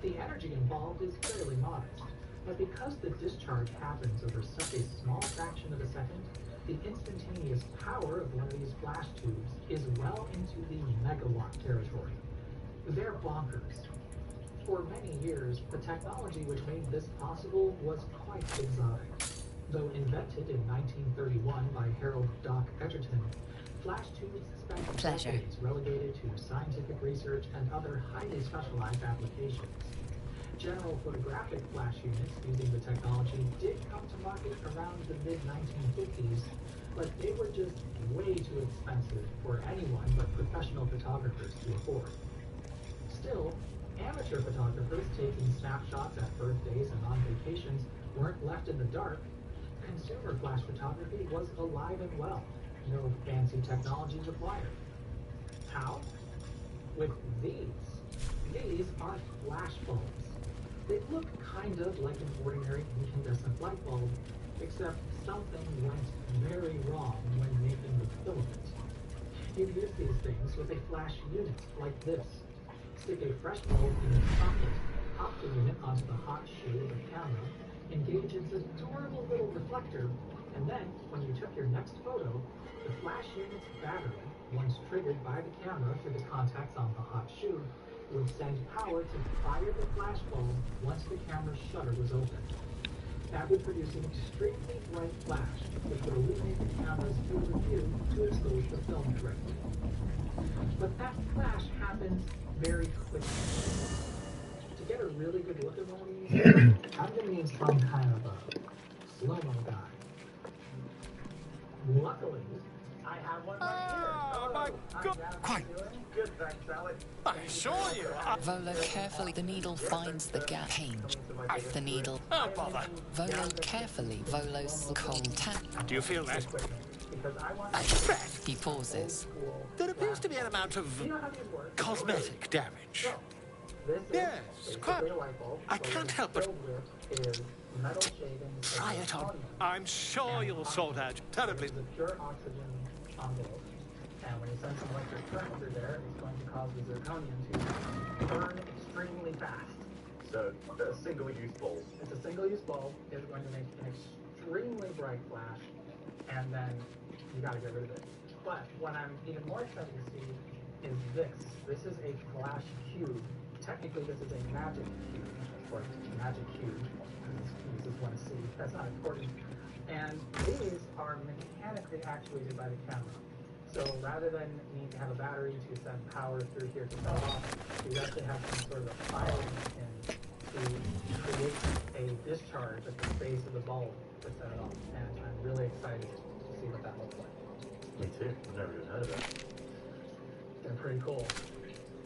[SPEAKER 3] The energy involved is fairly modest, but because the discharge happens over such a small fraction of a second, the instantaneous power of one of these flash tubes is well into the megawatt territory. They're bonkers. For many years, the technology which made this possible was quite exotic. Though invented in 1931 by Harold Doc Edgerton, flash tubes spent decades relegated to scientific research and other highly specialized applications. General photographic flash units using the technology did come to market around the mid-1950s, but they were just way too expensive for anyone but professional photographers to afford. Still, amateur photographers taking snapshots at birthdays and on vacations weren't left in the dark. Consumer flash photography was alive and well. No fancy technology required. How? With these. These are flash bulbs. They look kind of like an ordinary incandescent light bulb, except something went very wrong when making the filament. You'd use these things with a flash unit like this. Stick a fresh bulb in its socket, pop the unit onto the hot shoe of the camera, engage its adorable little reflector, and then, when you took your next photo, the flash unit's battery, once triggered by the camera through the contacts on the hot shoe, would send power to fire the flash bulb once the camera's shutter was open. That would produce an extremely bright flash, which would illuminate the camera's field of view to expose the film correctly. But that flash happens very quickly. To get a really good look at one of these, I'm going to need some kind of a slow-mo guy. Luckily,
[SPEAKER 8] I have one right here.
[SPEAKER 10] Oh, my God. Quite.
[SPEAKER 2] Good, thanks, Alex.
[SPEAKER 10] I assure you.
[SPEAKER 7] Volo carefully, the needle finds the gap. Change. The needle.
[SPEAKER 10] Oh, bother.
[SPEAKER 7] Volo carefully, Volo's cold tap.
[SPEAKER 10] Do you feel that?
[SPEAKER 8] I
[SPEAKER 10] bet.
[SPEAKER 7] He pauses.
[SPEAKER 10] There appears to be an amount of cosmetic damage. Yes, quite. I can't help but try it on. I'm sure you'll sort out terribly.
[SPEAKER 8] The pure oxygen envelope. And when you send some electric current through there, it's going to cause the zirconium to burn extremely fast.
[SPEAKER 2] So, a single-use bulb.
[SPEAKER 8] It's a single-use bulb. It's going to make an extremely bright flash, and then you got to get rid of it. But what I'm even more excited to see is this. This is a flash cube. Technically, this is a magic cube. Of course, magic cube. This is one C. That's not important. And these are mechanically actuated by the camera. So rather than need to have a battery to send power through here to set off, you actually have some sort of a firing pin to create a discharge at the base of the bulb to set it off. And I'm really excited to see what that looks like.
[SPEAKER 2] Me too. I've never even heard of it.
[SPEAKER 8] They're pretty cool.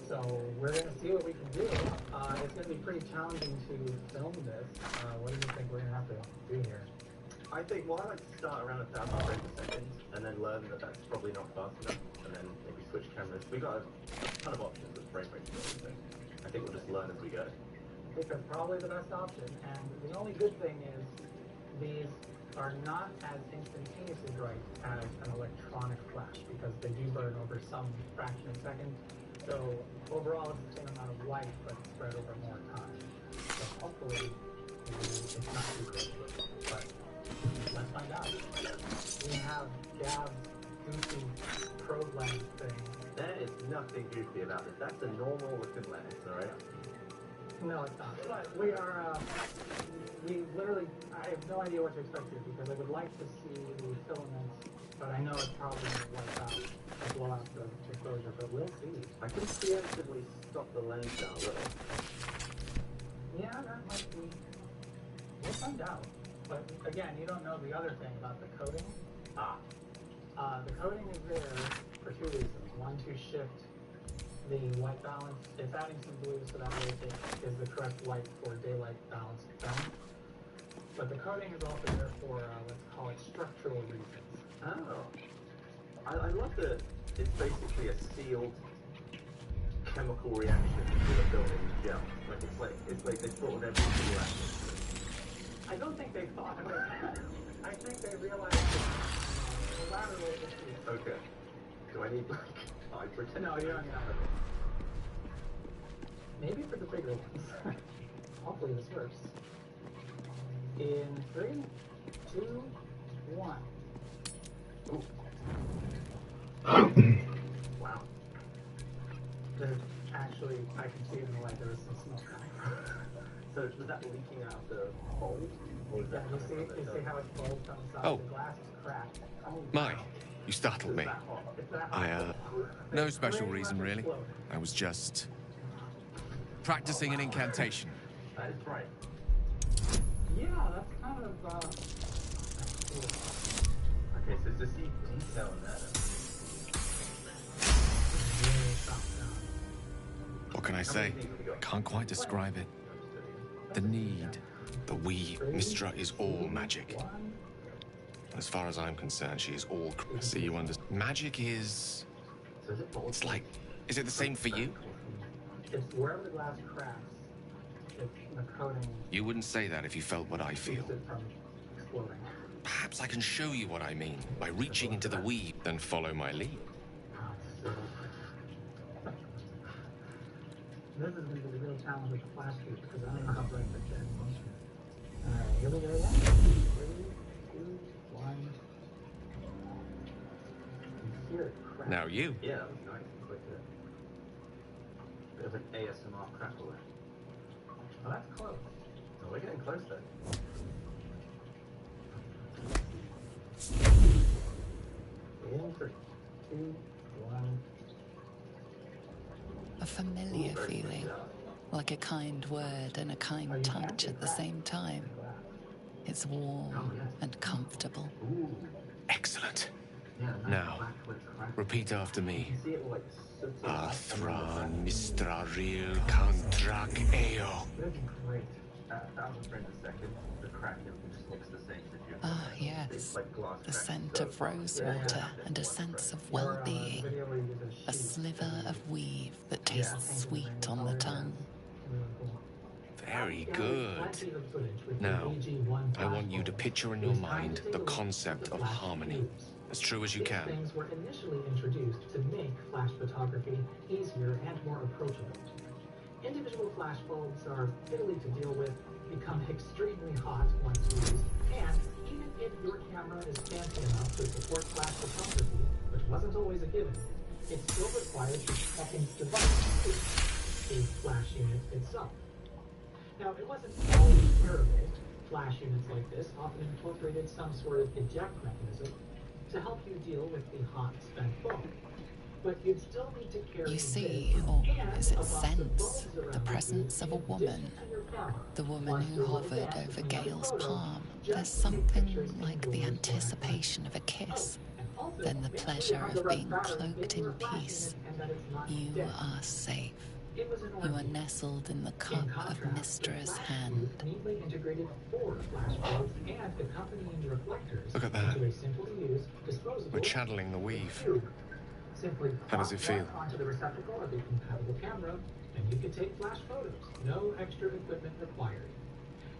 [SPEAKER 8] So we're going to see what we can do. It's going to be pretty challenging to film this. What do you think we're going to have to do here?
[SPEAKER 2] I think, well, I like to start around 1,000 frames a second and then learn that that's probably not fast enough, and then maybe switch cameras. We got a ton of options with frame rates, so I think we'll just learn as we go.
[SPEAKER 8] I think that's probably the best option, and the only good thing is these are not as instantaneously bright as an electronic flash, because they do burn over some fraction of a second. So overall, it's the same amount of light, but spread over more time. So hopefully, it's not too crazy. But let's find out. We have Gav's goofy probe lens thing.
[SPEAKER 2] There is nothing goofy about this. That's a normal looking lens, alright?
[SPEAKER 8] No, it's not. But we are, we literally, I have no idea what to expect here, because I would like to see the filaments, but I know it's probably going to wipe out or blow out the exposure, but we'll see.
[SPEAKER 2] I can preemptively stop the lens down a little.
[SPEAKER 8] Yeah, that might be. We'll find out. But again, you don't know the other thing about the coating. The coating is there for two reasons. One, to shift the white balance. It's adding some blue so that way it is the correct white for daylight balance film. But the coating is also there for, let's call it structural reasons.
[SPEAKER 2] Oh. I love that it's basically a sealed chemical reaction with a built-in gel. It's like they thought of every single reaction.
[SPEAKER 8] I don't think they thought of it. I think they realized the lateral issue.
[SPEAKER 2] Okay. Do I need like eye protection?
[SPEAKER 8] No, you don't need that. Maybe for the bigger ones. Hopefully this works. In 3, 2, 1. Ooh. Wow. There's actually, I can see it in the light, there was some smoke coming.
[SPEAKER 2] So was that leaking out of the hole? Or was that
[SPEAKER 8] you see how it's bulged on the side?
[SPEAKER 10] Oh.
[SPEAKER 8] The glass is cracked. Oh,
[SPEAKER 10] My, you startled me.
[SPEAKER 8] It's that hot.
[SPEAKER 10] No special reason, really. I was just practicing an incantation.
[SPEAKER 2] That is right.
[SPEAKER 8] Yeah, that's kind of,
[SPEAKER 2] Okay, so to see detail in that.
[SPEAKER 10] What can I say? Can't quite describe it. The need, the we, Mistra is all magic. As far as I'm concerned, she is all. See, you understand? Magic is. It's like. Is it the same for you?
[SPEAKER 8] It's wherever the glass cracks, it's the coating.
[SPEAKER 10] You wouldn't say that if you felt what I feel.
[SPEAKER 8] Keeps it from exploding.
[SPEAKER 10] Perhaps I can show you what I mean by reaching into the we, then follow my lead.
[SPEAKER 8] This is going to be the real challenge with the flash cube, because I don't know how bright the jet is. Alright, here we go again. 3, 2, 1. You hear it crack.
[SPEAKER 10] Now you.
[SPEAKER 2] Yeah, that was nice. It's like a bit of an ASMR crackle there.
[SPEAKER 8] Oh, that's close.
[SPEAKER 2] Oh, we're getting close then.
[SPEAKER 8] In 3, 2, 1.
[SPEAKER 7] A familiar feeling, like a kind word and a kind touch at the same time. It's warm and comfortable.
[SPEAKER 10] Excellent. Now, repeat after me. Athran Mistraril Kantrak Eo.
[SPEAKER 2] That'd be great. 1,000 frames a second, the crack just looks the same as you.
[SPEAKER 7] Ah, yes. The scent of rosewater and a sense of well-being. A sliver of weave that tastes sweet on the tongue.
[SPEAKER 10] Very good. Now, I want you to picture in your mind the concept of harmony, as true as you can.
[SPEAKER 3] Things were initially introduced to make flash photography easier and more approachable. Individual flash bulbs are fiddly to deal with, become extremely hot once used, and even if your camera is fancy enough to support flash photography, which wasn't always a given, it still required the second device, the flash unit itself. Now, it wasn't always terrible. Flash units like this often incorporated some sort of eject mechanism to help you deal with the hot spent bulb. But you'd still need to carry
[SPEAKER 7] You see, or is it sense, the presence of a woman. The woman who hovered over Gale's palm. There's something like the anticipation of a kiss, then the pleasure of being cloaked in peace. You are safe. You are nestled in the cup of Mystra's hand.
[SPEAKER 10] Look at that. We're channeling the weave. How does it feel?
[SPEAKER 3] Onto the receptacle of a compatible camera, and you can take flash photos. No extra equipment required.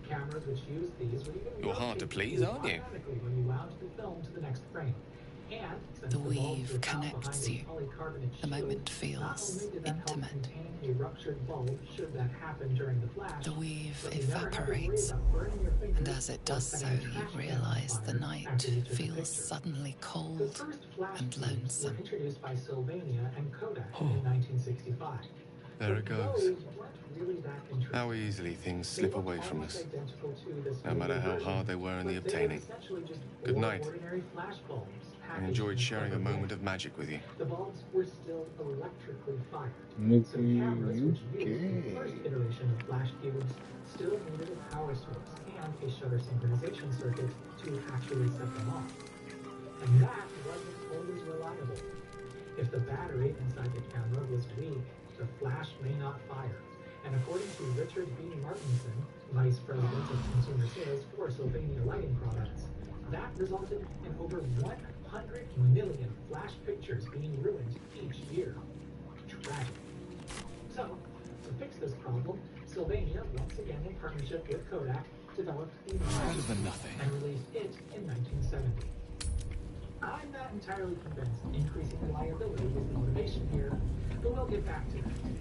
[SPEAKER 3] Cameras which use these would even
[SPEAKER 10] You're hard to please, aren't you?
[SPEAKER 3] when you wound the film to the next frame. And
[SPEAKER 7] The weave connects you. The moment feels intimate.
[SPEAKER 3] A ruptured bulb, should that happen during the flash,
[SPEAKER 7] The weave evaporates, and as it does so, you realize the night feels suddenly cold and lonesome.
[SPEAKER 3] Introduced by Sylvania and Kodak in 1965.
[SPEAKER 10] There it goes. How easily things slip away from us, no matter how hard they were in the obtaining. Good night. I enjoyed sharing a moment of magic with you.
[SPEAKER 3] The bulbs were still electrically fired.
[SPEAKER 5] Nigga,
[SPEAKER 3] So cameras
[SPEAKER 5] you
[SPEAKER 3] which used the first iteration of flash cubes still needed a power source and a shutter synchronization circuit to actually set them off. And that wasn't always reliable. If the battery inside the camera was weak, the flash may not fire. And according to Richard B. Martinson, Vice President of Consumer Sales for Sylvania Lighting Products, that resulted in over 100 million flash pictures being ruined each year. Tragic. So, to fix this problem, Sylvania, once again in partnership with Kodak, developed the
[SPEAKER 10] nothing
[SPEAKER 3] and released it in 1970. I'm not entirely convinced increasing reliability is the motivation here, but we'll get back to that.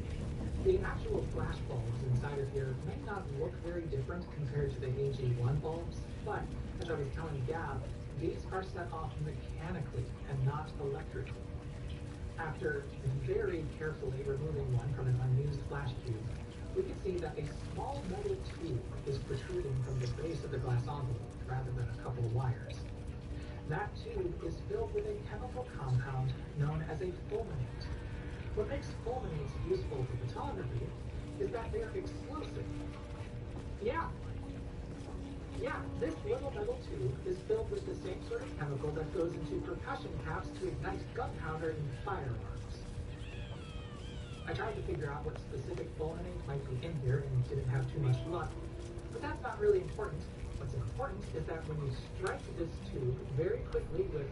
[SPEAKER 3] The actual flash bulbs inside of here may not look very different compared to the AG1 bulbs, but as I was telling Gab, these are set off mechanically and not electrically. After very carefully removing one from an unused flash cube, we can see that a small metal tube is protruding from the base of the glass envelope rather than a couple of wires. That tube is filled with a chemical compound known as a fulminate. What makes fulminates useful for photography is that they are explosive. Yeah, this little metal tube is filled with the same sort of chemical that goes into percussion caps to ignite gunpowder in firearms. I tried to figure out what specific fulminate might be in here and didn't have too much luck, but that's not really important. What's important is that when you strike this tube very quickly with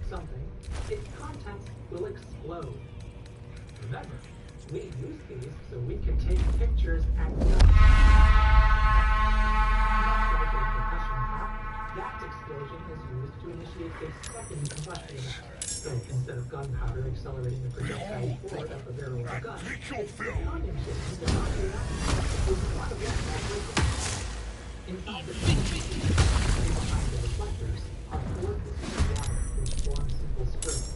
[SPEAKER 3] something, its contents will explode. Remember, we use these so we can take pictures at night. Like a percussion cap, that explosion is used to initiate a second combustion. So instead of gunpowder accelerating the projectile forward up the barrel of a gun, it's condensation to not react with a lot of that. Inside the behind the reflectors are 4 pieces of wire which form simple springs.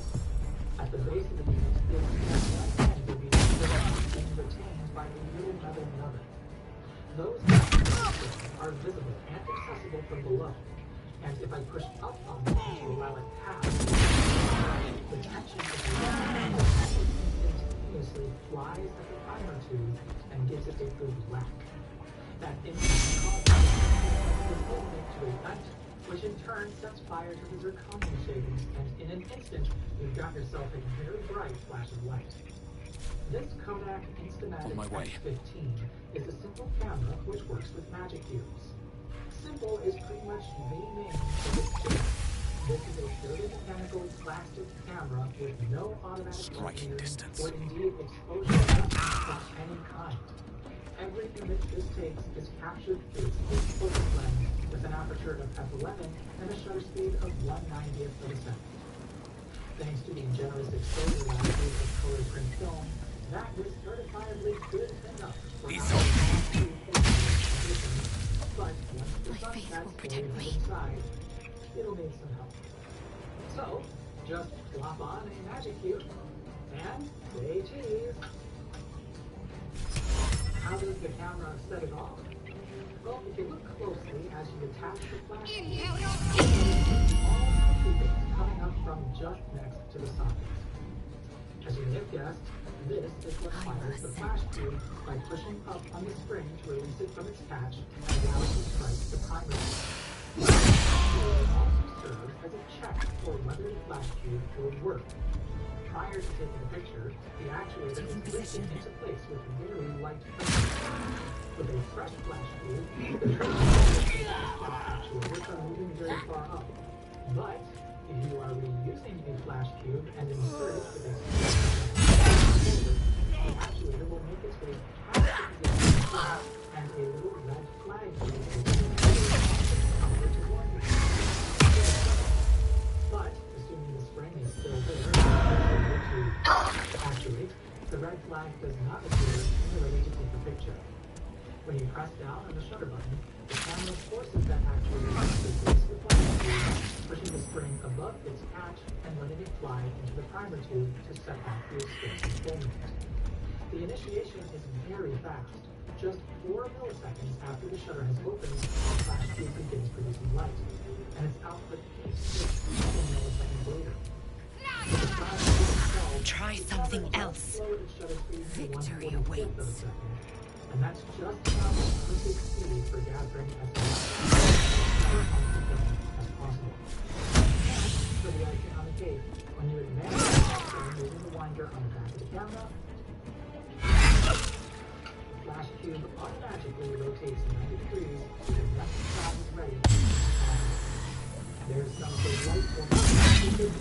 [SPEAKER 3] At the base of the unit, this end will be and retained by a little metal nubbin. Those are visible and accessible from below, and if I push up on them to allow it pass, the tension of the instantaneously flies at the primer tube and gives it a good whack. That instant causes the fulminate to ignite
[SPEAKER 8] which in turn sets fire to the zirconium shavings, and in an instant, you've got yourself a very bright flash of light. This Kodak Instamatic X15 is a simple camera which works with magic cubes. Simple is pretty much the name of this chip. This is a purely mechanical plastic camera with no automatic
[SPEAKER 10] striking distance
[SPEAKER 8] or indeed exposure of any kind. Every image this takes is captured through its focus lens with an aperture of f11 and a shutter speed of 1/90th of a second. Thanks to the generous exposure latitude of color print film, that is certifiably good enough for but once the sun sets inside, it'll need some help. So, just flop on a magic cube and say cheese. How does the camera set it off? Well, if you look closely as you attach the flash cube, you see all the bits coming up from just next to the sockets. As you may have guessed, this is what fires the flash cube by pushing up on the spring to release it from its catch and allow it to strike the primary. It also serves as a check for whether the flash cube will work. Prior to taking the picture, the actuator is lifted into place with very light pressure. With a fresh flash cube, the actuators are moving very far up. But if you are reusing a flash cube and insert it with a the actuator will make its way past the position and a little red flag will But assuming the spring is still there to actuate, the red flag does not appear when you're ready to take the picture. When you press down on the shutter button, the camera forces that actuator to release the flash tube, pushing the spring above its catch and letting it fly into the primer tube to set off the explosive fulminant. The initiation is very fast. Just 4 milliseconds after the shutter has opened, the flash tube begins producing light, and its output peaks just 7 milliseconds later.
[SPEAKER 4] Try something else. Victory awaits.
[SPEAKER 8] And that's just about the perfect speed for gathering as much as possible. And for the icing on the cake, when you advance the film using the winder on the back of the camera, the flash cube automatically rotates 90 degrees so the next shot is ready. There's some delightful actually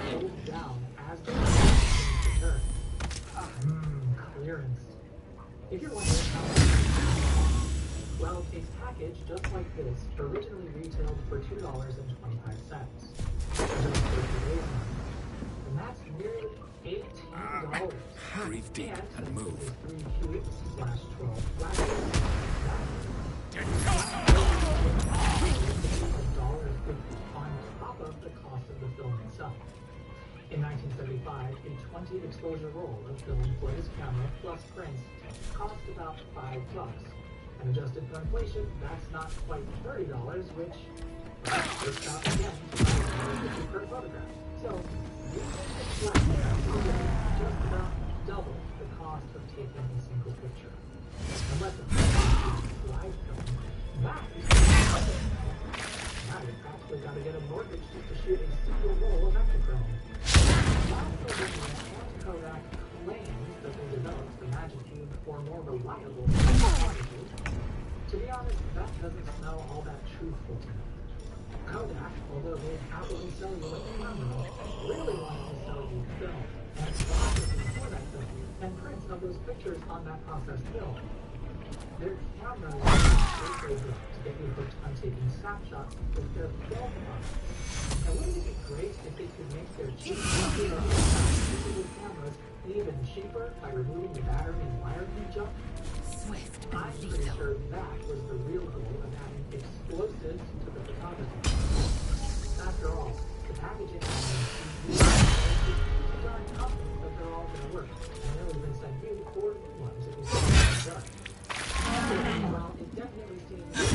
[SPEAKER 8] hold down as the flash begins to turn. Clearance. If you're wondering how well, a package just like this originally retailed for $2.25. Just for today's money. And that's nearly $18.
[SPEAKER 10] Breathe deep and move.
[SPEAKER 8] 3 cubes / 12 flashes. $1.50 on top of the cost of the film itself. In 1975, a 20 exposure roll of film for this camera plus prints cost about $5. And adjusted for inflation, that's not quite $30, which works out again to $5 per photograph. So, these just about double the cost of taking a single picture. Unless it's live film, that is now you've practically got to get a mortgage just to shoot a single roll of Ektachrome. And Kodak claims that they developed the Magic Cube for more reliable photography. To be honest, that doesn't smell all that truthful to me. Kodak, although they happily sell you a camera, really wanted to sell you film and processing for that film and prints of those pictures on that processed film. Their cameras are so good to get you hooked on taking snapshots with their film on. And wouldn't it be great if they could make their cheap digital cameras even cheaper by removing the battery and wiring junk?
[SPEAKER 4] Swift
[SPEAKER 8] I'm
[SPEAKER 4] and
[SPEAKER 8] pretty
[SPEAKER 4] lethal.
[SPEAKER 8] sure that was the real goal of adding explosives to the photography. After all, the packaging on these darn confident that they're all going to work, and they'll even send you 4 new ones if you say it's done. Well, it definitely seems in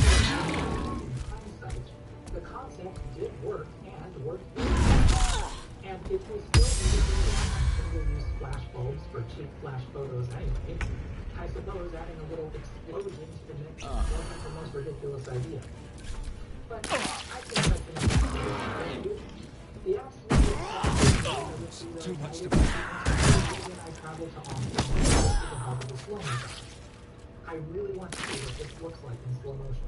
[SPEAKER 8] hindsight, the concept did work and worked well. And it was still easy on single-use flash bulbs for cheap flash photos anyway. I suppose adding a little explosion to the mix wasn't the most ridiculous idea. But I think that's the absolute
[SPEAKER 10] Too much to
[SPEAKER 8] I travel to Austin with the help of the slow motion. I really want to see what this looks like in slow motion.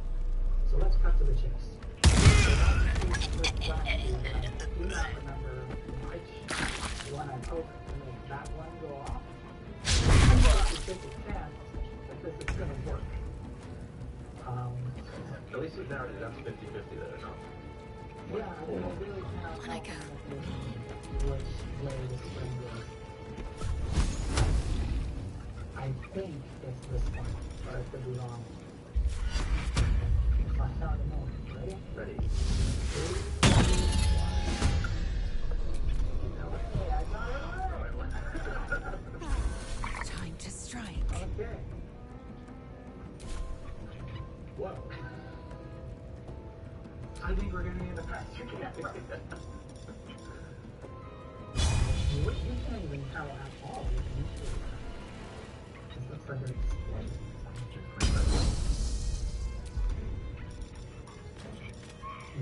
[SPEAKER 8] So let's cut to the chase. So that's the flash I do not remember which one I opened to make that one go off. I think it's chance that this is going to work.
[SPEAKER 2] At least you've narrowed it down to 50-50 though, not?
[SPEAKER 8] Yeah, I mean, I really cannot
[SPEAKER 7] On I go.
[SPEAKER 8] which way the spring goes. I think it's this one, but I could be wrong. Find out in a moment. Ready?
[SPEAKER 2] Ready.
[SPEAKER 8] 3, 2, 1. Okay, I got it right.
[SPEAKER 7] Time to strike.
[SPEAKER 8] Okay. Whoa. I think we're gonna need the faster camera. You can't even tell at all what you should. This looks like an explosion.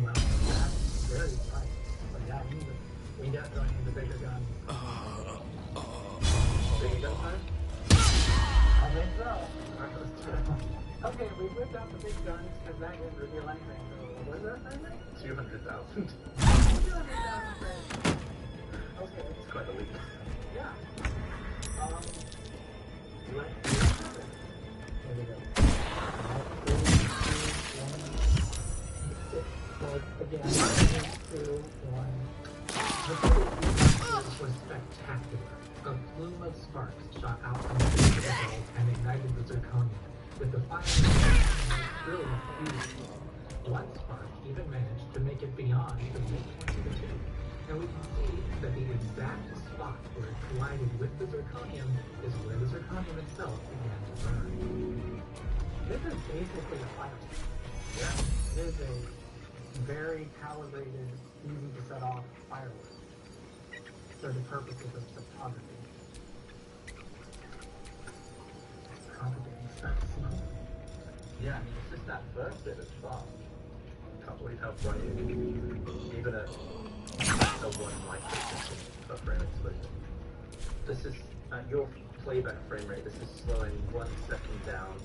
[SPEAKER 8] Well, that's very tight. But yeah, we definitely need the bigger gun.
[SPEAKER 2] Bigger gun time?
[SPEAKER 8] I think so. Okay, we whipped out the big guns because that didn't reveal anything. So what is our frame rate?
[SPEAKER 2] 200,000.
[SPEAKER 8] 200,000 frames. Okay.
[SPEAKER 2] It's quite a leap.
[SPEAKER 8] Yeah. Here we go. So again, 3, 2, 1. The first was spectacular. A plume of sparks shot out from the gold and ignited the zirconium, with the fire really beautiful. One spark even managed to make it beyond the midpoint of the tube. And we can see that the exact spot where it collided with the zirconium is where the zirconium itself began to burn. This is basically a fire. Yeah. It is a very calibrated, easy to set off firework for the purposes of photography. It's complicated stuff.
[SPEAKER 2] Yeah, I mean, it's just that first bit of spark. Can't believe how bright it is. Even at a 1 microsecond of frame explosion. This is, at your playback frame rate, this is slowing 1 second down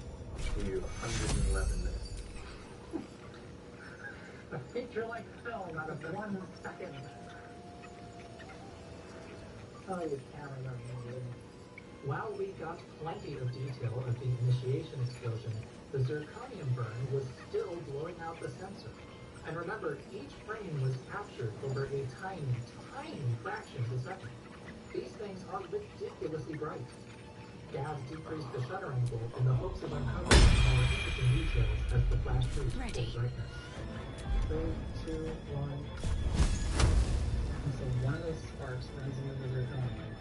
[SPEAKER 2] to 111 minutes.
[SPEAKER 8] A feature-like film out of 1 second. Oh, you camera good. While we got plenty of detail of the initiation explosion, the zirconium burn was still blowing out the sensor. And remember, each frame was captured over a tiny, tiny fraction of a second. These things are ridiculously bright. Gaz decreased the shutter angle in the hopes of uncovering more interesting details as the flash reached full brightness. 3, 2, 1. And so one of those sparks runs into the zirconium.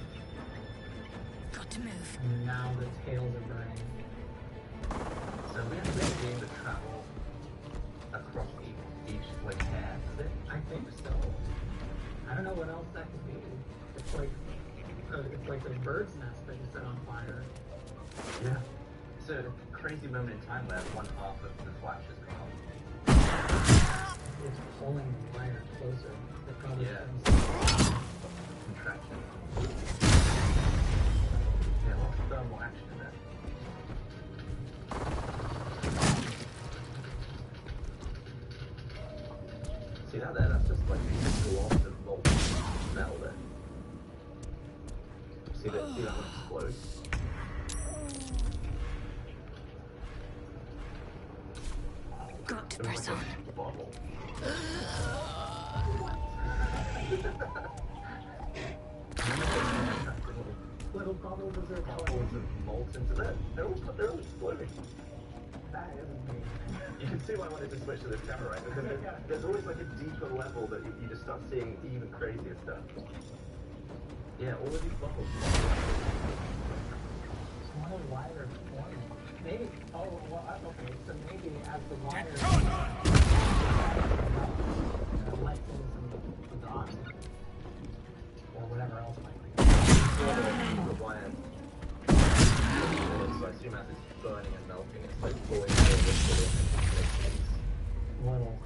[SPEAKER 7] Got to move.
[SPEAKER 8] And now the tails are burning.
[SPEAKER 2] So we have to be able to travel across each like hair, is it?
[SPEAKER 8] I think so. I don't know what else that could be. It's like a bird's nest that you set on fire.
[SPEAKER 2] Yeah. It's a crazy moment in time where 1/2 of the flash is gone.
[SPEAKER 8] It's pulling the wire closer. It probably
[SPEAKER 2] Contraction. Yeah, lots of thermal action in there. See that there? That's just like globs of molten metal there. See that one explode?
[SPEAKER 7] Got to press on.
[SPEAKER 2] Bubble.
[SPEAKER 8] little bubbles of their
[SPEAKER 2] Bubbles of molten. So they're all exploding.
[SPEAKER 8] That is amazing.
[SPEAKER 2] You can see why I wanted to switch to this camera, right? Because there's always like a deeper level that you just start seeing even crazier stuff. Yeah, all of these bubbles.
[SPEAKER 8] Just wonder why they're forming. Maybe, okay, so maybe as the wire lets in some of the oxygen, or whatever else might be.
[SPEAKER 2] The wire. So I assume as it's burning and melting, it's like blowing more liquid in and making these
[SPEAKER 8] Little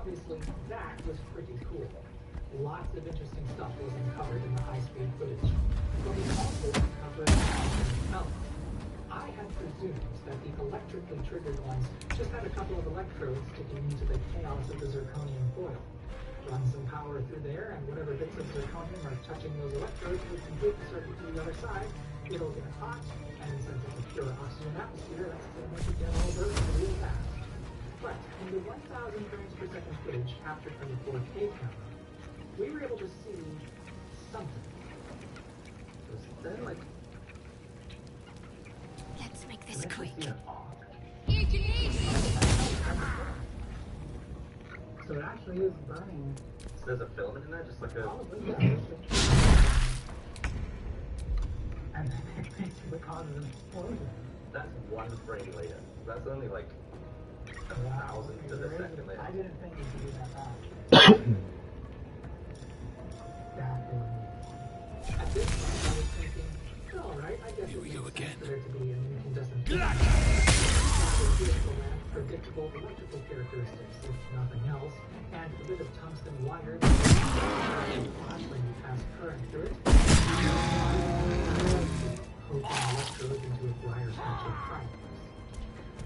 [SPEAKER 8] obviously, that was pretty cool. Lots of interesting stuff was uncovered in the high-speed footage. But we also uncovered something else. I had presumed that the electrically triggered ones just had a couple of electrodes sticking into the chaos of the zirconium foil. Run some power through there, and whatever bits of zirconium are touching those electrodes will complete the circuit to the other side. It'll get hot, and since it's a pure oxygen atmosphere, that's going to make it get all burning real fast. But in the 1,000 frames per second footage captured from the 4K camera, we were able to see something.
[SPEAKER 2] Was there like...
[SPEAKER 4] Let's make this quick.
[SPEAKER 8] So it actually is burning.
[SPEAKER 2] So there's a filament in there, just like a...
[SPEAKER 8] And then it basically causes an explosion.
[SPEAKER 2] That's one frame later. That's only like 1,000 to the second later.
[SPEAKER 8] I didn't think it could be that fast. At this point, I was thinking, alright, I guess
[SPEAKER 9] Here we go again.
[SPEAKER 8] for there to be an incandescent predictable electrical characteristics, if nothing else, and a bit of tungsten wire when you pass current through it. Hoping electrodes into a briar patch of fibers.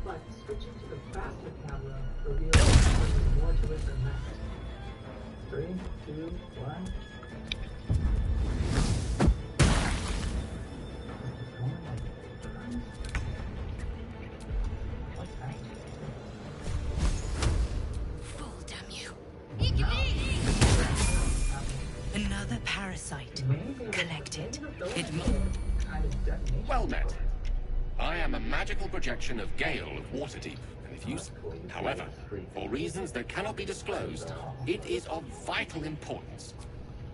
[SPEAKER 8] But switching to the faster camera reveals there's more to it than that. 3, 2, 1.
[SPEAKER 4] Another parasite. Collected.
[SPEAKER 10] Well met. I am a magical projection of Gale of Waterdeep, and if you... However, for reasons that cannot be disclosed, it is of vital importance.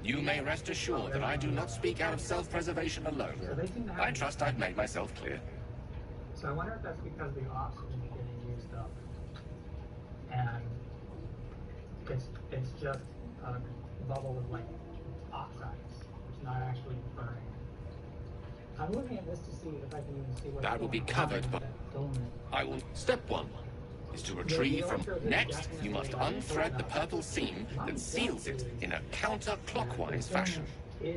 [SPEAKER 10] You may rest assured that I do not speak out of self-preservation alone. I trust I've made myself clear.
[SPEAKER 8] So I wonder if that's because the oxygen is getting used up. And it's just a bubble of like oxides. It's not actually burning. I'm looking at this to see if I can even see what
[SPEAKER 10] That will be covered by... I will... Step 1 is to retrieve from... Next, you must unthread the purple seam that seals it in a counterclockwise fashion.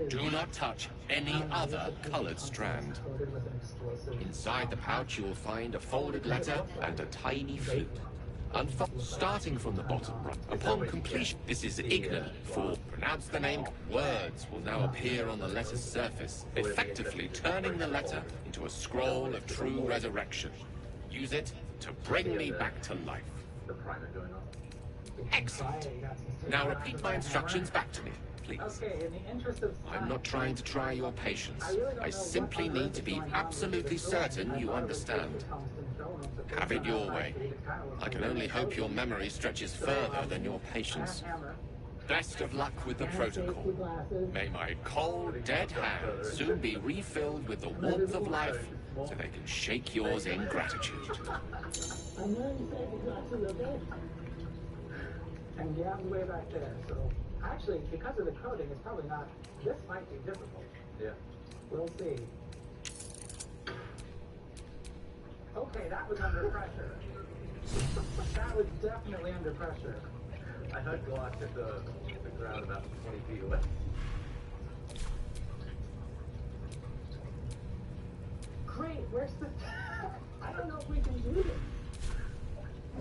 [SPEAKER 10] Do not touch any other colored strand. Inside the pouch, you will find a folded letter and a tiny flute. Starting from the bottom right. Upon completion, this is ignorant, for pronounce the name, words will now appear on the letter's surface, effectively turning the letter into a scroll of true resurrection. Use it to bring me back to life.
[SPEAKER 2] The primer going on.
[SPEAKER 10] Excellent. Now repeat my instructions back to me, please.
[SPEAKER 8] Okay, in the interest of
[SPEAKER 10] I'm not trying to try your patience. I simply need to be absolutely certain you understand. Have it your way. I can only hope your memory stretches further than your patience. Best of luck with the protocol. May my cold, dead hands soon be refilled with the warmth of life so they can shake yours in gratitude.
[SPEAKER 8] And the arm's way back there, so actually, because of the coding, it's probably not. This might be difficult.
[SPEAKER 2] Yeah.
[SPEAKER 8] We'll see. Okay, that was under pressure. That was definitely under pressure.
[SPEAKER 2] I heard glass hit the ground about 20 feet away.
[SPEAKER 8] Great, where's the... I don't know if we can do this.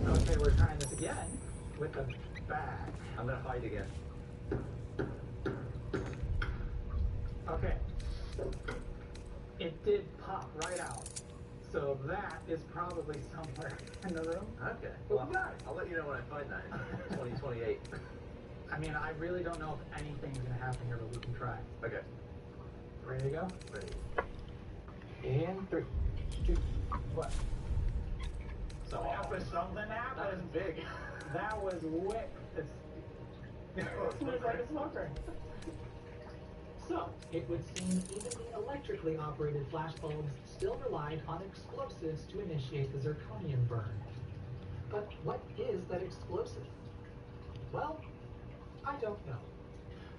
[SPEAKER 8] Okay, we're trying this again with the bag.
[SPEAKER 2] I'm gonna hide again.
[SPEAKER 8] Okay. It did pop right out. So that is probably somewhere in the room.
[SPEAKER 2] Okay.
[SPEAKER 8] Well,
[SPEAKER 2] I'll let you know when I find that in 2028.
[SPEAKER 8] I mean, I really don't know if anything's going to happen here, but we can try.
[SPEAKER 2] Okay.
[SPEAKER 8] Ready to go?
[SPEAKER 2] Ready.
[SPEAKER 8] In 3, 2, 1.
[SPEAKER 3] So after something happened.
[SPEAKER 2] That was big.
[SPEAKER 8] That was wick. It looks like a smoker. So, it would seem even the electrically operated flashbulbs still relied on explosives to initiate the zirconium burn. But what is that explosive? Well, I don't know.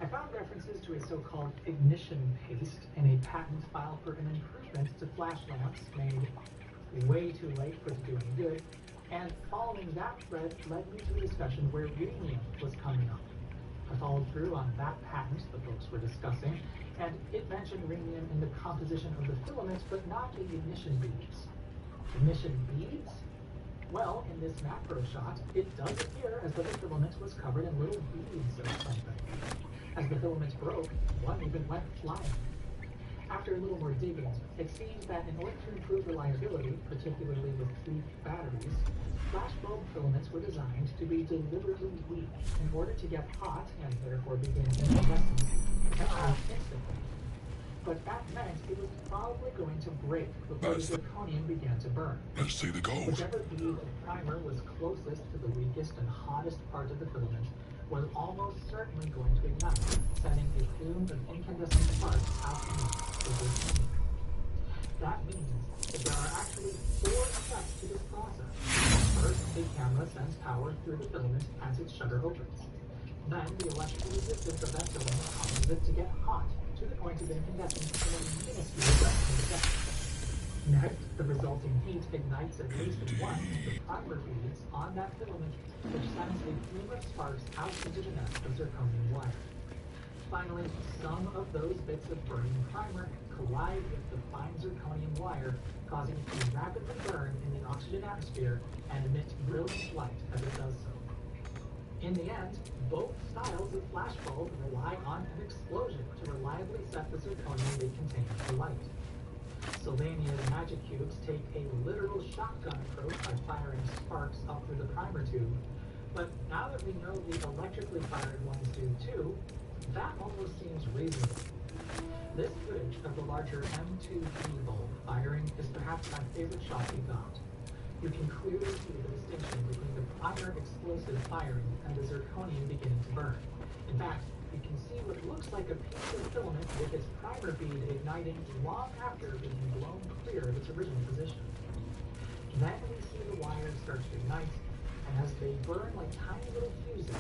[SPEAKER 8] I found references to a so-called ignition paste in a patent file for an improvement to flash lamps made way too late for it to do any good,
[SPEAKER 11] And following that thread led me to a discussion where rhenium was coming up. I followed through on that patent the folks were discussing, and it mentioned rhenium in the composition of the filaments, but not the emission beads. Emission beads? Well, in this macro shot, it does appear as though the filament was covered in little beads of something. As the filaments broke, one even went flying. After a little more digging, it seems that in order to improve reliability, particularly with fleet batteries, flashbulb filaments were designed to be deliberately weak in order to get hot and therefore begin incandescent instantly. But that meant it was probably going to break before the zirconium began to burn.
[SPEAKER 9] Let's see the gold.
[SPEAKER 11] Whichever bead of primer was closest to the weakest and hottest part of the filament was almost certainly going to ignite, sending a plume of incandescent sparks out into the zirconium. That means that there are actually 4 steps to this process. First, a camera sends power through the filament as its shutter opens. Then, the electrical resistance of that filament causes it to get hot to the point of incandescence in a minuscule fraction of a second. Next, the resulting heat ignites at least one of the primer beads on that filament, which sends a plume of sparks out into the net of zirconium wire. Finally, some of those bits of burning primer collide with the fine zirconium wire, causing it to rapidly burn in the oxygen atmosphere and emit brilliant light as it does so. In the end, both styles of flashbulb rely on an explosion to reliably set the zirconium they contain to light. Sylvania's magic cubes take a literal shotgun approach by firing sparks up through the primer tube, but now that we know the electrically fired ones do too, that almost seems reasonable. This footage of the larger M2B bulb firing is perhaps my favorite shot we got. You can clearly see the distinction between the primer explosive firing and the zirconium beginning to burn. In fact, you can see what looks like a piece of filament with its primer bead igniting long after being blown clear of its original position. Then we see the wires start to ignite, and as they burn like tiny little fuses,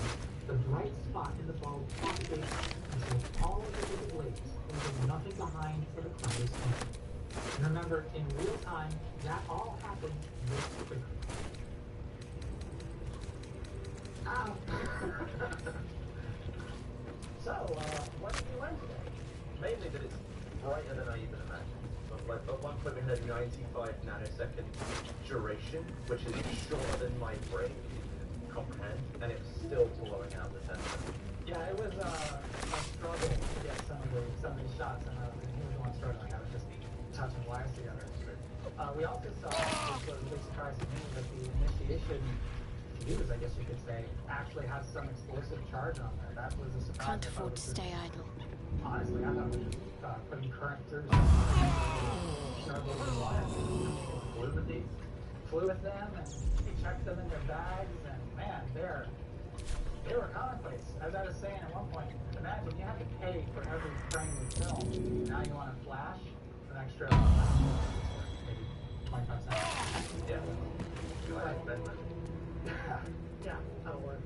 [SPEAKER 11] the bright spot in the bulb propagates until all of the little blades leaving nothing behind for the cloud smoke. And remember, in real time, that all happened this quickly. Ow!
[SPEAKER 2] So, what did you learn today? Mainly that it's brighter than I even imagined. But like, at one point we had 95 nanosecond duration, which is shorter than my brain can comprehend, and it's still blowing out the sensor.
[SPEAKER 11] Yeah, it was a struggle to get some of these shots, and he was the one struggling. I was just touching wires together. We also saw, which was a big surprise to me, that the initiation fuse, I guess you could say, actually has some explosive charge on there. That was a surprise.
[SPEAKER 12] Can't afford to stay idle.
[SPEAKER 11] Honestly, I thought it was just putting current through flew with them, and he checked them in their bags, and man, they were commonplace. As I was saying at one point, imagine you have to pay for every frame you film. Now you want to flash an extra maybe 25 cents.
[SPEAKER 2] Yeah.
[SPEAKER 11] Yeah, that'll work.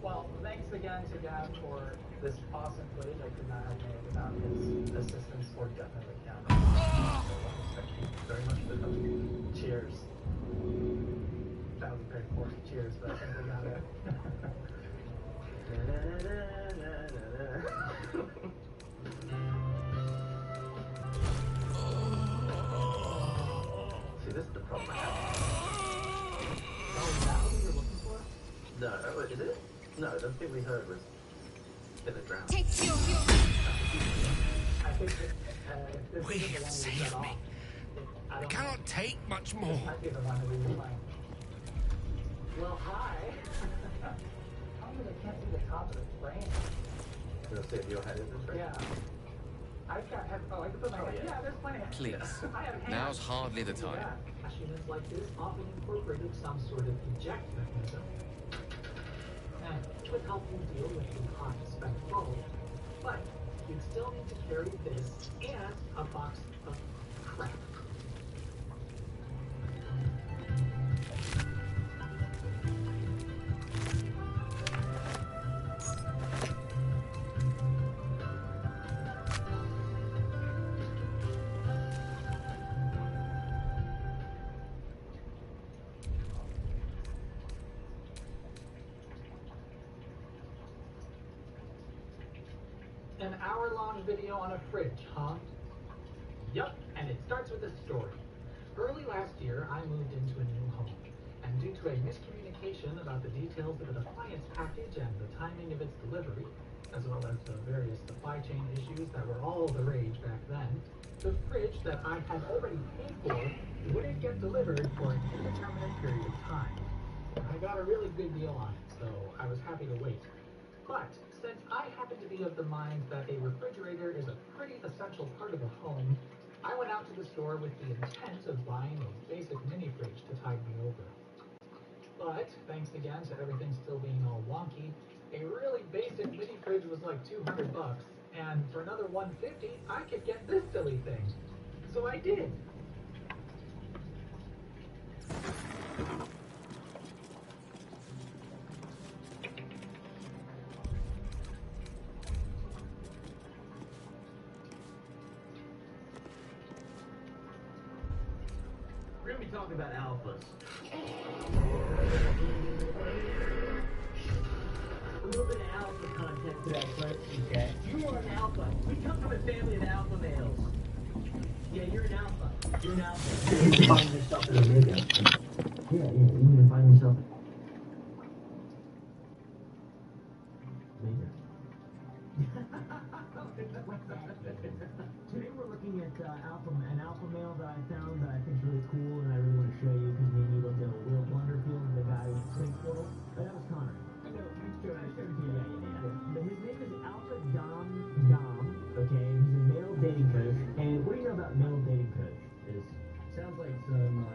[SPEAKER 11] Well, thanks again to Gab for this awesome footage. I could not have made it without his assistance or definitely camera.
[SPEAKER 2] Thank you very much for that.
[SPEAKER 11] Cheers. That was a great force of cheers, but I think we got it.
[SPEAKER 2] See, this is the problem I have.
[SPEAKER 11] Oh, is that what you were looking for?
[SPEAKER 2] No, is it? No, the thing we heard was in the ground.
[SPEAKER 12] Take your...
[SPEAKER 11] I think that, if this is the one we
[SPEAKER 10] Save
[SPEAKER 11] set
[SPEAKER 10] me.
[SPEAKER 11] off,
[SPEAKER 10] I cannot take much more.
[SPEAKER 11] this might be the one that we were playing. Well, hi. How come I can't see the top of the frame?
[SPEAKER 2] You'll see if your head is in frame.
[SPEAKER 11] Yeah. I've got head. Oh, I can put my head. Yeah, there's plenty of head.
[SPEAKER 10] Please.
[SPEAKER 11] I have hands.
[SPEAKER 10] Now's hardly the time.
[SPEAKER 11] Yeah. Machines like this often incorporated some sort of eject mechanism. And it would help you deal with the hot spec bulb, but you'd still need to carry this and a box of crap. An hour-long video on a fridge, huh? Yup, and it starts with a story. Early last year, I moved into a new home, and due to a miscommunication about the details of an appliance package and the timing of its delivery, as well as the various supply chain issues that were all the rage back then, the fridge that I had already paid for wouldn't get delivered for an indeterminate period of time. I got a really good deal on it, so I was happy to wait. But since I happen to be of the mind that a refrigerator is a pretty essential part of a home, I went out to the store with the intent of buying a basic mini fridge to tide me over. But thanks again to everything still being all wonky, a really basic mini fridge was like $200, and for another $150, I could get this silly thing. So I did.
[SPEAKER 12] We're gonna be talking about alphas. A little bit of alpha content today, folks. Okay. You are an alpha. We come from a family of alpha males. Yeah, you're an alpha. You're an alpha. You can find yourself in a omega. Yeah, you can find yourself. Omega. Today we're looking at an alpha male that I found that I think is really cool, and I really want to show you because me and you looked at a Will Blunderfield and the guy with the space portal. But that was Connor. I know. I showed it to you. Yeah. But his name is Alpha Dom. Okay, he's a male dating coach. And what do you know about male dating coach? Sounds like some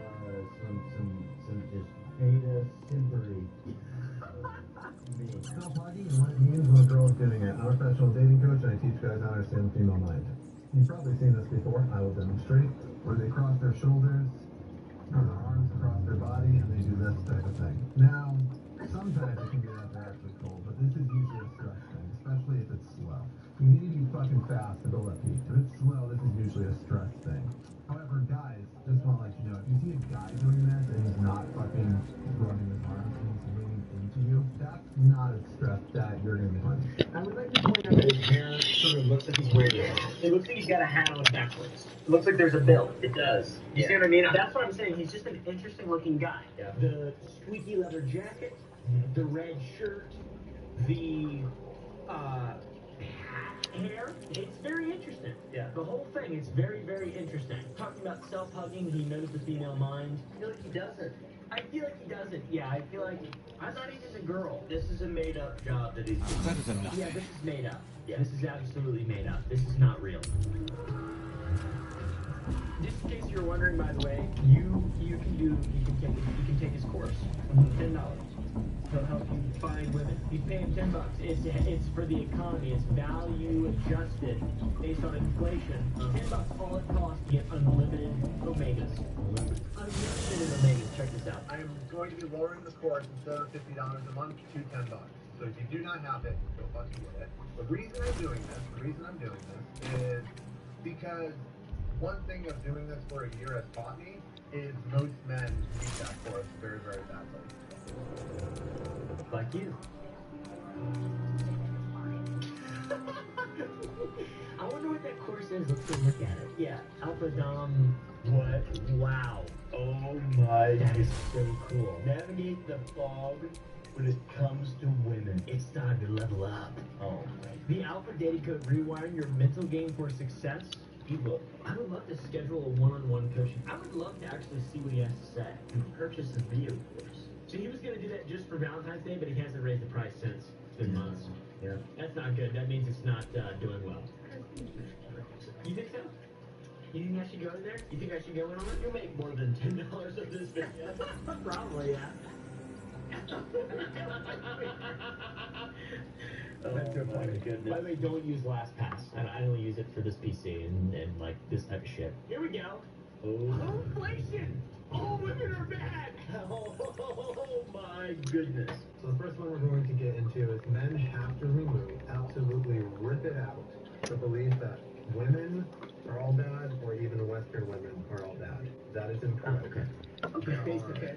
[SPEAKER 12] just beta simpery.
[SPEAKER 6] Self-hugging and what it means when a girl is doing it. I'm a professional dating coach and I teach guys how to understand the female mind. You've probably seen this before. I will demonstrate. Where they cross their shoulders, or their arms across their body, and they do this type of thing. Now, sometimes it can be that they're actually cold, but this is usually a stress thing, especially if it's slow. You need to be fucking fast to build up heat. If it's slow, this is usually a stress thing. However, guys, just want to let you know, if you see a guy doing this and he's not fucking running his arms and he's leaning into you, that's not a stress that you're going to be punished.
[SPEAKER 12] I would like to point out that his hair sort of looks like he's wearing it. It looks like he's got a hat on backwards. It looks like there's a bill. It does. You see what I mean? That's what I'm saying. He's just an interesting looking guy. Yeah. The squeaky leather jacket, the red shirt, the hair. It's very interesting. Yeah. The whole thing is very, very interesting. Talking about self-hugging, he knows the female mind. I feel like he doesn't. I feel like he doesn't. Yeah, I feel like I'm not even a girl. This is a made-up job that he's doing.
[SPEAKER 10] Better than nothing.
[SPEAKER 12] Yeah, this is made up. Yeah, this is absolutely made up. This is not real. Just in case you're wondering, by the way, you can take his course. $10. He'll help you find women. He's paying $10. It's for the economy. It's value adjusted based on inflation. $10 all it costs to get unlimited omegas. Unlimited omegas. Check this out.
[SPEAKER 6] I am going to be lowering the course instead of $50 a month to $10. So if you do not have it, go fucking get it. The reason I'm doing this is because one thing of doing this for a year has taught me is most men need that course very, very badly.
[SPEAKER 12] Like you. I wonder what that course is. Let's go look at it. Yeah, Alpha Dom. What? Wow. Oh my. That is so cool. Navigate the fog when it comes to women. It's time to level up. Oh. The Alpha Dating Code Rewiring Your Mental Game for Success. Ebook. I would love to schedule a one-on-one coaching. I would love to actually see what he has to say and purchase a video course. So he was going to do that just for Valentine's Day, but he hasn't raised the price since. It's been months. Yeah. That's not good. That means it's not doing well. You think so? You think I should go in there? You think I should go in on it? You'll make more than $10 of this video. Probably, yeah. That's so funny. Goodness. By the way, don't use LastPass. I only use it for this PC and like this type of shit. Here we go. Oh, inflation! All women are bad! Oh my goodness.
[SPEAKER 6] So the first one we're going to get into is men have to remove, absolutely rip it out, the belief that women are all bad or even Western women are all bad. That is incorrect.
[SPEAKER 12] Okay. Okay.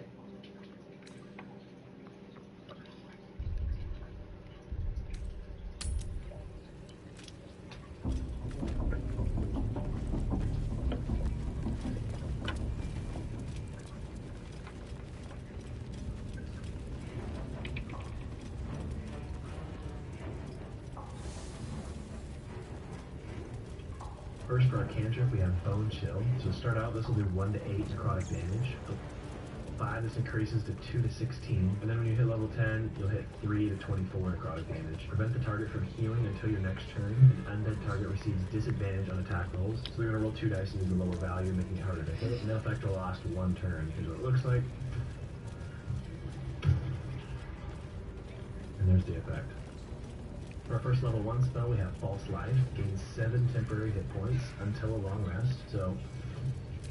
[SPEAKER 6] First for our cantrip, we have Bone Chill. So to start out, this will do 1 to 8 necrotic damage. 5, this increases to 2 to 16. And then when you hit level 10, you'll hit 3 to 24 necrotic damage. Prevent the target from healing until your next turn. An undead target receives disadvantage on attack rolls. So they're going to roll 2 dice and use a lower value, making it harder to hit. And that effect will last 1 turn. Here's what it looks like. And there's the effect. For our first level 1 spell, we have False Life. Gains 7 temporary hit points until a long rest. So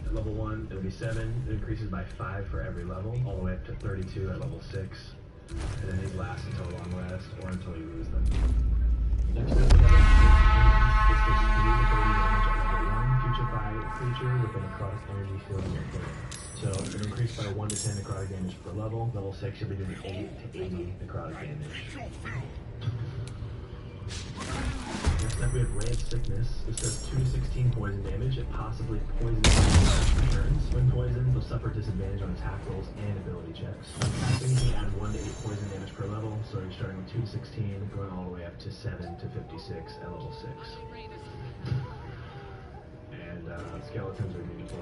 [SPEAKER 6] at level 1, it'll be 7. It increases by 5 for every level, all the way up to 32 at level 6. And then these last until a long rest or until you lose them. Next up, we have this does 3 to 30 damage at level 1. Putrefy a creature with a necrotic energy field in your area. So it'll increase by 1 to 10 necrotic damage per level. Level 6, you'll be doing 8 to 80 necrotic damage. Next up we have Ray of Sickness. This does 2 to 16 poison damage. It possibly poisons turns. When poisoned, they'll suffer disadvantage on attack rolls and ability checks. Casting, you can add 1 to 8 poison damage per level, so you're starting with 2 to 16, going all the way up to 7 to 56 at level 6. And skeletons are new to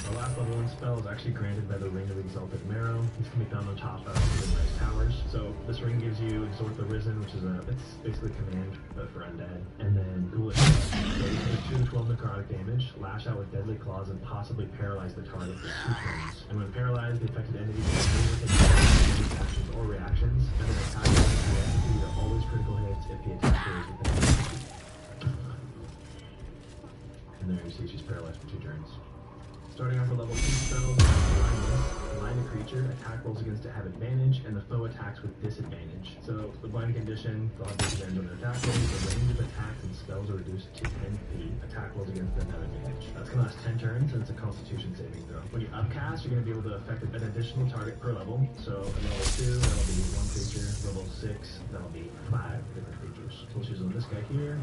[SPEAKER 6] Our last level 1 spell is actually granted by the Ring of Exalted Marrow. This can be found on top of Midrise Towers. So this ring gives you Exhort the Risen, which is it's basically command, but for undead. And then Ghoulish. So you take 2 to 12 necrotic damage, lash out with deadly claws, and possibly paralyze the target for 2 turns. And when paralyzed, the affected entity can take actions or reactions, and then attack the entity to always critical hits if the attacker is within the entity. And there you see she's paralyzed for 2 turns. Starting off with level 2 spells, blind a creature, attack rolls against it have advantage, and the foe attacks with disadvantage. So the blind condition, they'll have disadvantage on their attack rolls, the range of attacks and spells are reduced to 10 feet. Attack rolls against them have advantage. That's going to last 10 turns, and it's a constitution saving throw. When you upcast, you're going to be able to affect an additional target per level. So in level 2, that'll be 1 creature. Level 6, that'll be 5 different creatures. So we'll choose on this guy here.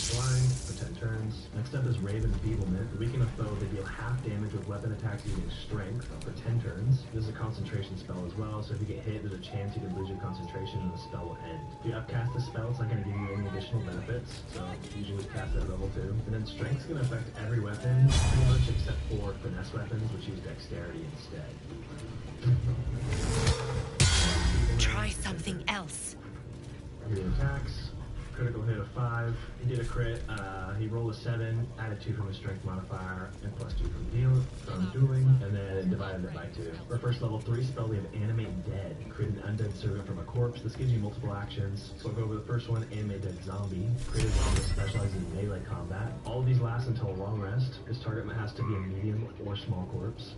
[SPEAKER 6] Blind for 10 turns. Next up is Raven Feeblement. Weaken a foe, they deal half damage with weapon attacks using strength for 10 turns. This is a concentration spell as well, so if you get hit, there's a chance you can lose your concentration and the spell will end. If you upcast the spell, it's not going to give you any additional benefits, so usually cast it at level 2. And then strength's going to affect every weapon, pretty much except for finesse weapons, which use dexterity instead.
[SPEAKER 4] Try something else.
[SPEAKER 6] Your attacks. Critical hit of 5. He did a crit. He rolled a 7, added 2 from his strength modifier, and plus 2 from dueling, and then divided it by 2. For our first level 3 spell, we have Animate Dead. Create an undead servant from a corpse. This gives you multiple actions. So I'll go over the first one, Animate Dead Zombie. Create a zombie that specializes in melee combat. All of these last until a long rest. This target has to be a medium or small corpse.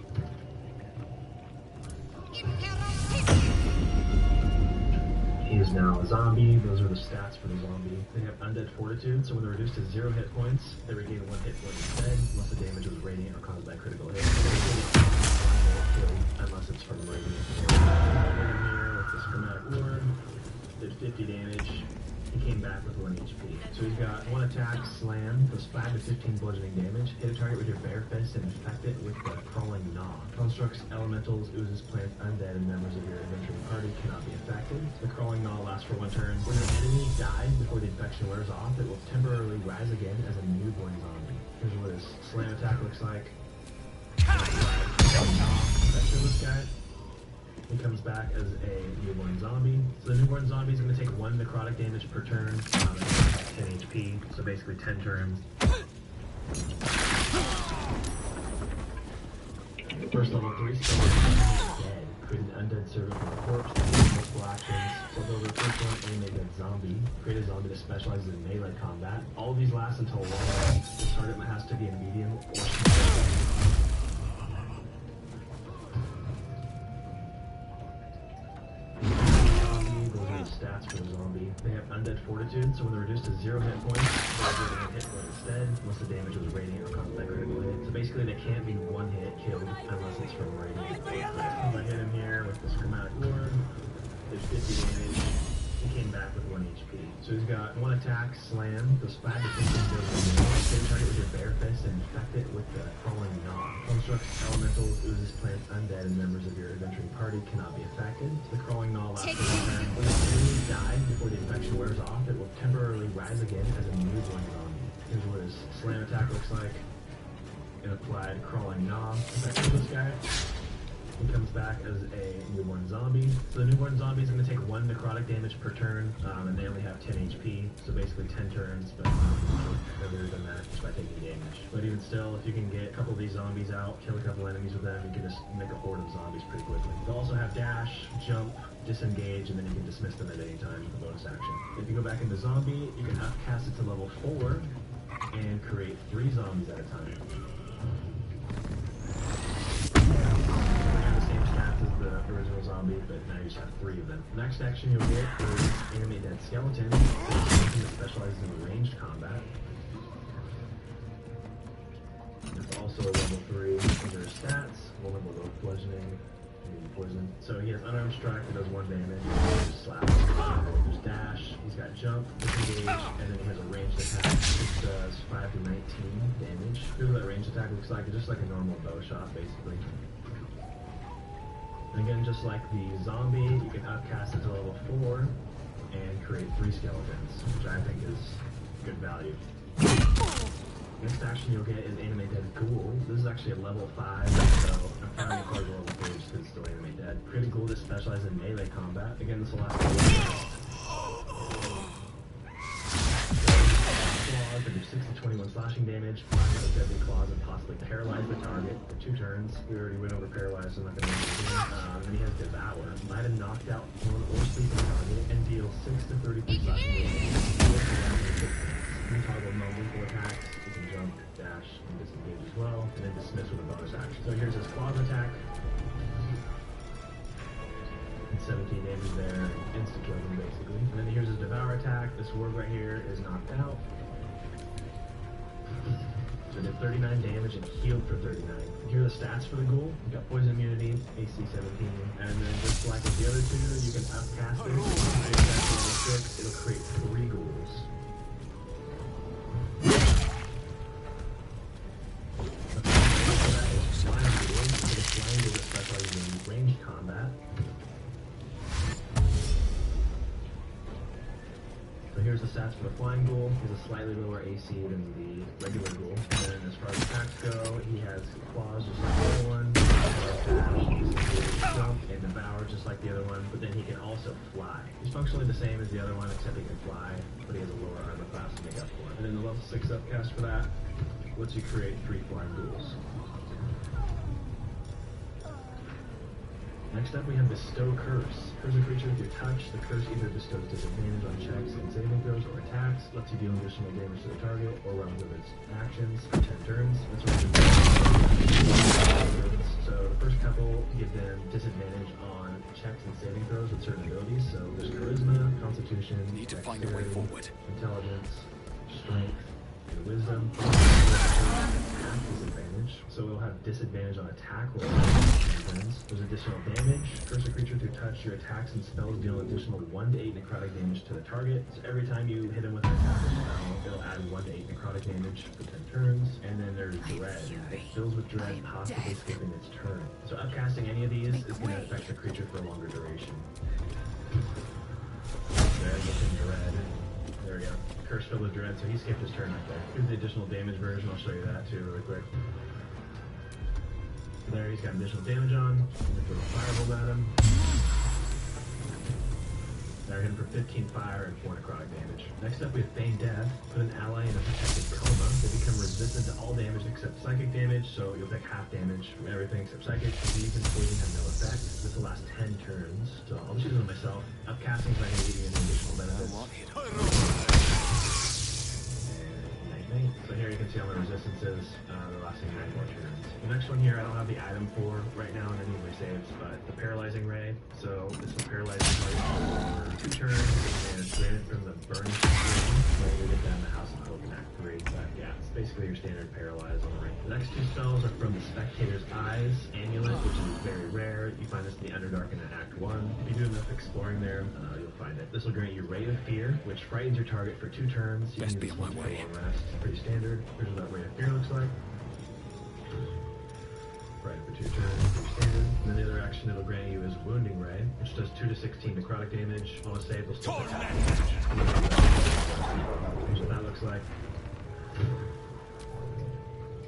[SPEAKER 6] He is now a zombie. Those are the stats for the zombie. They have undead fortitude, so when they're reduced to 0 hit points, they regain 1 hit point instead, unless the damage was radiant or caused by critical hit. Unless it's from radiant. Here with this chromatic orb, did 50 damage. He came back with 1 HP. So he's got 1 attack, slam, does 5 to 15 bludgeoning damage. Hit a target with your bare fist and infect it with the crawling gnaw. Constructs, elementals, oozes, plants, undead, and members of your adventuring party cannot be affected. The crawling gnaw lasts for 1 turn. When an enemy dies before the infection wears off, it will temporarily rise again as a newborn zombie. Here's what his slam attack looks like. Infection this guy. He comes back as a newborn zombie. So the newborn zombie is going to take 1 necrotic damage per turn, 10 HP, so basically 10 turns. First level 3 spell is Dead. Create an undead servant from a corpse that has multiple actions. So go over the first one, Animate Dead Zombie. Create a zombie that specializes in melee combat. All of these last until a long rest. The target has to be a medium or small. Stats for the zombie. They have undead fortitude, so when they're reduced to 0 hit points, they're given a hit point instead, unless the damage was radiant or caused by critical hit. So basically they can't be 1 hit killed unless it's from radiant. I hit him here with this chromatic orb. There's 50 damage. He came back with 1 HP. So So he's got one attack, slam, does 5 to 15 damage. Hit target with your bare fist and infect it with the crawling gnaw. Constructs, elementals, oozes, plants, undead, and members of your adventuring party cannot be affected. The crawling gnaw lasts for a turn. When the enemy dies before the infection wears off, it will temporarily rise again as a newborn zombie. Here's what his slam attack looks like. An applied crawling gnaw. Affecting this guy. He comes back as a newborn zombie. So the newborn zombie is going to take 1 necrotic damage per turn, and they only have 10 HP, so basically 10 turns, but further than that just by taking damage. But even still, if you can get a couple of these zombies out, kill a couple enemies with them, you can just make a horde of zombies pretty quickly. They also have dash, jump, disengage, and then you can dismiss them at any time with a bonus action. If you go back into zombie, you can upcast it to level 4 and create 3 zombies at a time. The original zombie, but now you just have 3 of them. Next action you'll get is animate dead skeleton. That specializes in ranged combat. It's also a level 3 under stats, vulnerable to bludgeoning, and poison. So he has unarmed strike that does 1 damage, just slap. There's dash, he's got jump, disengage, and then he has a ranged attack. This does 5 to 19 damage. Here's what that ranged attack looks like. It's just like a normal bow shot, basically. And again, just like the zombie, you can upcast it to level 4 and create 3 skeletons, which I think is good value. Next action you'll get is Animate Dead Ghoul. This is actually a level 5, so I'm counting it for level 3 just because it's still Animate Dead. Create a ghoul that specializes in melee combat. Again, this will last claws that do 6 to 21 slashing damage, flash with deadly claws, and possibly paralyze the target for 2 turns. We already went over paralyze, so I'm not going to mention it. Then he has Devour. Might have knocked out one or sleeping target and deal 6 to 33 slashing damage. You can toggle non-lethal attacks. You can jump, dash, and disengage as well, and then dismiss with a bonus action. So here's his claws attack. 17 damage there, insta-kill him basically. And then here's his Devour attack. This ward right here is knocked out. So it did 39 damage and healed for 39. Here are the stats for the ghoul. You got poison immunity, AC 17, and then just like with the other 2, you can upcast it. It'll create 3 ghouls. Flying ghoul specializes in ranged combat. So here's the stats for the flying ghoul. He has a slightly lower AC than the regular ghoul. And then as far as attacks go, he has claws just like the other one. Dash, jump, and devour just like the other one. But then he can also fly. He's functionally the same as the other one, except he can fly, but he has a lower armor class to make up for it. And then the level 6 upcast for that lets you create 3 flying ghouls. Next up, we have Bestow Curse. Curse a creature with your touch. The curse either bestows disadvantage on checks and saving throws or attacks, lets you deal additional damage to the target, or runs of its actions for 10 turns. That's what So the first couple give them disadvantage on checks and saving throws with certain abilities. So there's Charisma, Constitution,
[SPEAKER 10] Need to find a way forward.
[SPEAKER 6] Intelligence, Strength, and Wisdom. Disadvantage. So it'll have disadvantage on attack rolls. There's additional damage. Curse a creature through touch. Your attacks and spells deal an additional 1 to 8 necrotic damage to the target. So every time you hit him with an attack or spell, it'll add 1 to 8 necrotic damage for 10 turns. And then there's Dread. It fills with dread, possibly skipping its turn. So upcasting any of these is going to affect the creature for a longer duration. Dread. There we go. Curse filled with dread, so he skipped his turn right there. Here's the additional damage version. I'll show you that too really quick. There, he's got additional damage on. They throw a firebolt at him. There, hit him for 15 fire and 4 necrotic damage. Next up, we have Feign Death. Put an ally in a protected coma. They become resistant to all damage except psychic damage, so you'll take half damage from everything except psychic. Disease and poison have no effect. This will last 10 turns, so I'll just use it myself. Upcasting is not going to give you any additional benefits. And 19 checkmate. So here you can see all the resistances, they're lasting 9 more turns. The next one here I don't have the item for right now in any of my saves, but the paralyzing ray. So this will paralyze the place for 2 turns, and it's granted from the burning situation when you get down the House of Hope in Act 3. But yeah, it's basically your standard paralyze on the ring. The next 2 spells are from the Spectator's Eyes Amulet, which is very rare. You find this in the Underdark in Act 1. If you do enough exploring there, you'll find it. This will grant you Ray of Fear, which frightens your target for 2 turns. You
[SPEAKER 10] Best
[SPEAKER 6] can
[SPEAKER 10] be
[SPEAKER 6] use
[SPEAKER 10] on my
[SPEAKER 6] this
[SPEAKER 10] way.
[SPEAKER 6] for 1 rest. Pretty standard. Here's what that Ray of Fear looks like. Frighten for 2 turns, pretty standard. And then the other action it'll grant you is Wounding Ray, which does 2 to 16 necrotic damage. On a save, will still take half damage. Here's what that looks like.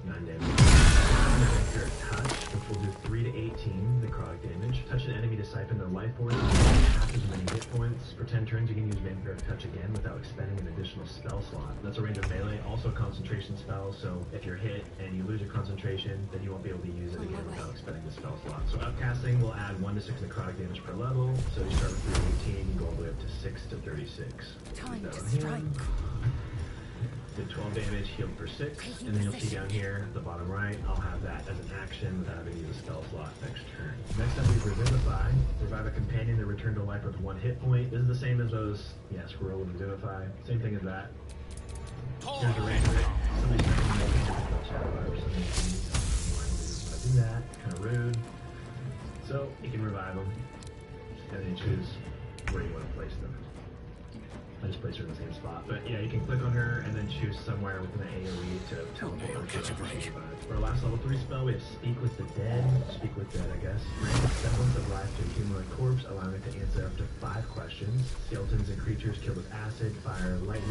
[SPEAKER 6] 9 damage. Touch, which will do 3 to 18 necrotic damage. Touch an enemy to siphon their life force, half as many hit points. For 10 turns, you can use Vampiric Touch again without expending an additional spell slot. That's a range of melee, also a concentration spell, so if you're hit and you lose your concentration, then you won't be able to use it again without expending the spell slot. So upcasting will add 1 to 6 necrotic damage per level, so you start with 3 to 18, you go all the way up to 6 to 36.
[SPEAKER 7] Time to strike.
[SPEAKER 6] Did 12 damage, healed for 6, and then you'll see down here, the bottom right, I'll have that as an action without having to use a spell slot next turn. Next up we have Revivify. Revive a companion to return to life with 1 hit point. This is the same as those, Scroll and Revivify. Same thing as that. Here's a range of it. Somebody's trying to make a chat bar or something. I do that, kind of rude. So, you can revive them, and then you choose where you want to place them. I just placed her in the same spot. But yeah, you can click on her and then choose somewhere within the AoE to teleport her to For our last level 3 spell, we have Speak with the Dead. Speak with Dead, I guess. Grant a semblance of life to a humanoid corpse, allowing it to answer up to 5 questions. Skeletons and creatures killed with acid, fire, lightning,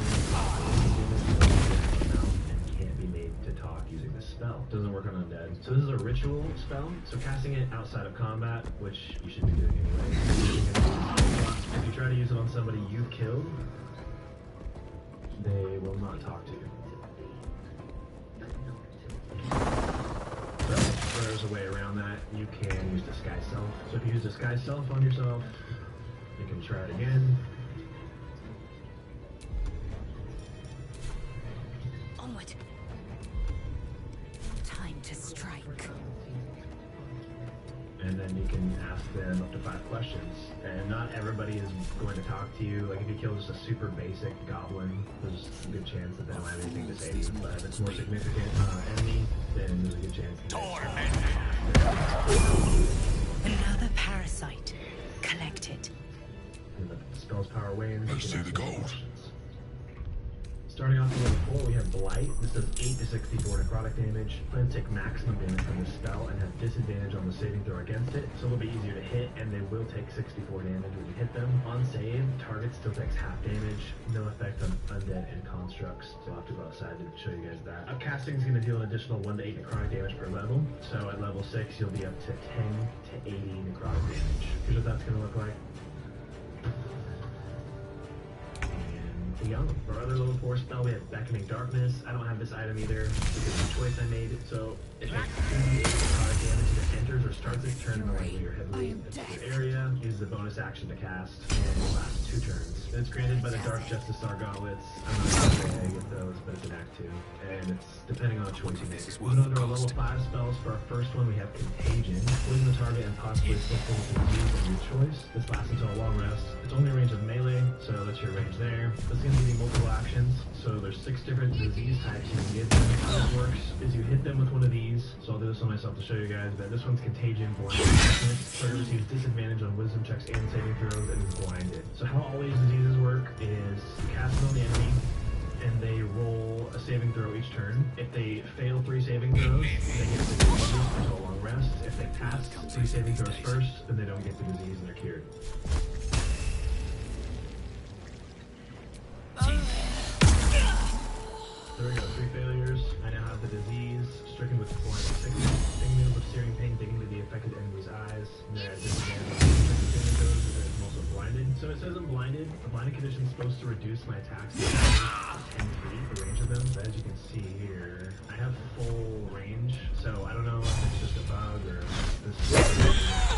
[SPEAKER 6] and can't be made to talk using this spell. Doesn't work on undead. So this is a ritual spell, so casting it outside of combat, which you should be doing anyway. If you try to use it on somebody you've killed, they will not talk to you. So, there's a way around that. You can use Disguise Self. So if you use Disguise Self on yourself, you can try it again.
[SPEAKER 7] Onward. Time to strike.
[SPEAKER 6] And then you can ask them up to 5 questions. And not everybody is going to talk to you. Like if you kill just a super basic goblin, there's a good chance that they don't have anything to say to you. But if it's more significant enemy, then there's a good chance that
[SPEAKER 7] Another parasite. Collected.
[SPEAKER 6] and the spell's power wanes.
[SPEAKER 9] I see the gold.
[SPEAKER 6] Starting off at level 4, we have Blight. This does 8 to 64 necrotic damage. Plants take maximum damage from this spell and have disadvantage on the saving throw against it, so it'll be easier to hit, and they will take 64 damage when you hit them. On save, target still takes half damage. No effect on undead and constructs, so I'll have to go outside to show you guys that. Upcasting is going to deal an additional 1 to 8 necrotic damage per level, so at level 6, you'll be up to 10 to 80 necrotic damage. Here's what that's going to look like. For our other level 4 spell, we have Beckoning Darkness. I don't have this item either because of the choice I made. So it takes 2d8 necrotic damage if it enters or starts its turn in a way you're heavily into your area. Uses the bonus action to cast and will last 2 turns. It's granted by the Dark Justice Star Gauntlets. I'm not going to say how you get those, but it's an Act 2. And it's depending on the choice you make. Moving on to our level 5 spells. For our first one, we have Contagion. Poison the target and possibly symptoms of disease of your choice. This lasts until a long rest. It's only a range of melee, so that's your range there. This is going to give you multiple actions. So there's 6 different disease types you can give them. How this works is you hit them with one of these. So I'll do this on myself to show you guys. But this one's Contagion, Blind. Target receives disadvantage on wisdom checks and saving throws and is blinded. So how all these diseases work is you cast it on the enemy, and they roll a saving throw each turn. If they fail 3 saving throws, they get the disease until a long rest. If they pass 3 saving throws first, then they don't get the disease and they're cured. There we go, 3 failures. I now have the disease, stricken with blinding sickness, stinging of searing pain digging to the affected enemy's eyes. And then I'm also blinded. So it says I'm blinded. The blinded condition is supposed to reduce my attacks to 10 feet, the range of them. But as you can see here, I have full range. So I don't know if it's just a bug or this.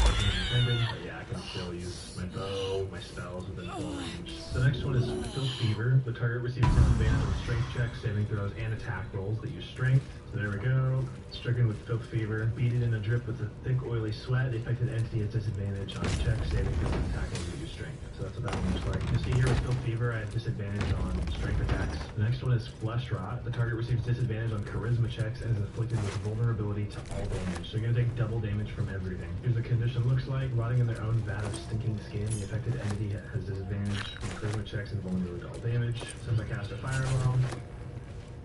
[SPEAKER 13] wasn't intended, but yeah, I can still use my bow, my spells within full range. The next one is Filth Fever. The target receives disadvantage on strength checks, saving throws, and attack rolls that use strength. So there we go. Stricken with Filth Fever. Beat it in a drip with a thick, oily sweat. The affected entity has disadvantage on checks, saving throws, and attack rolls that use strength. So that's what that one looks like. You see here with Filth Fever, I have disadvantage on strength attacks. The next one is Flesh Rot. The target receives disadvantage on charisma checks and is afflicted with vulnerability to all damage. So you're going to take double damage from everything. Here's the condition looks like. Rotting in their own vat of stinking skin. The affected entity has disadvantage on charisma checks and vulnerability to all damage. Since I cast a Fireball,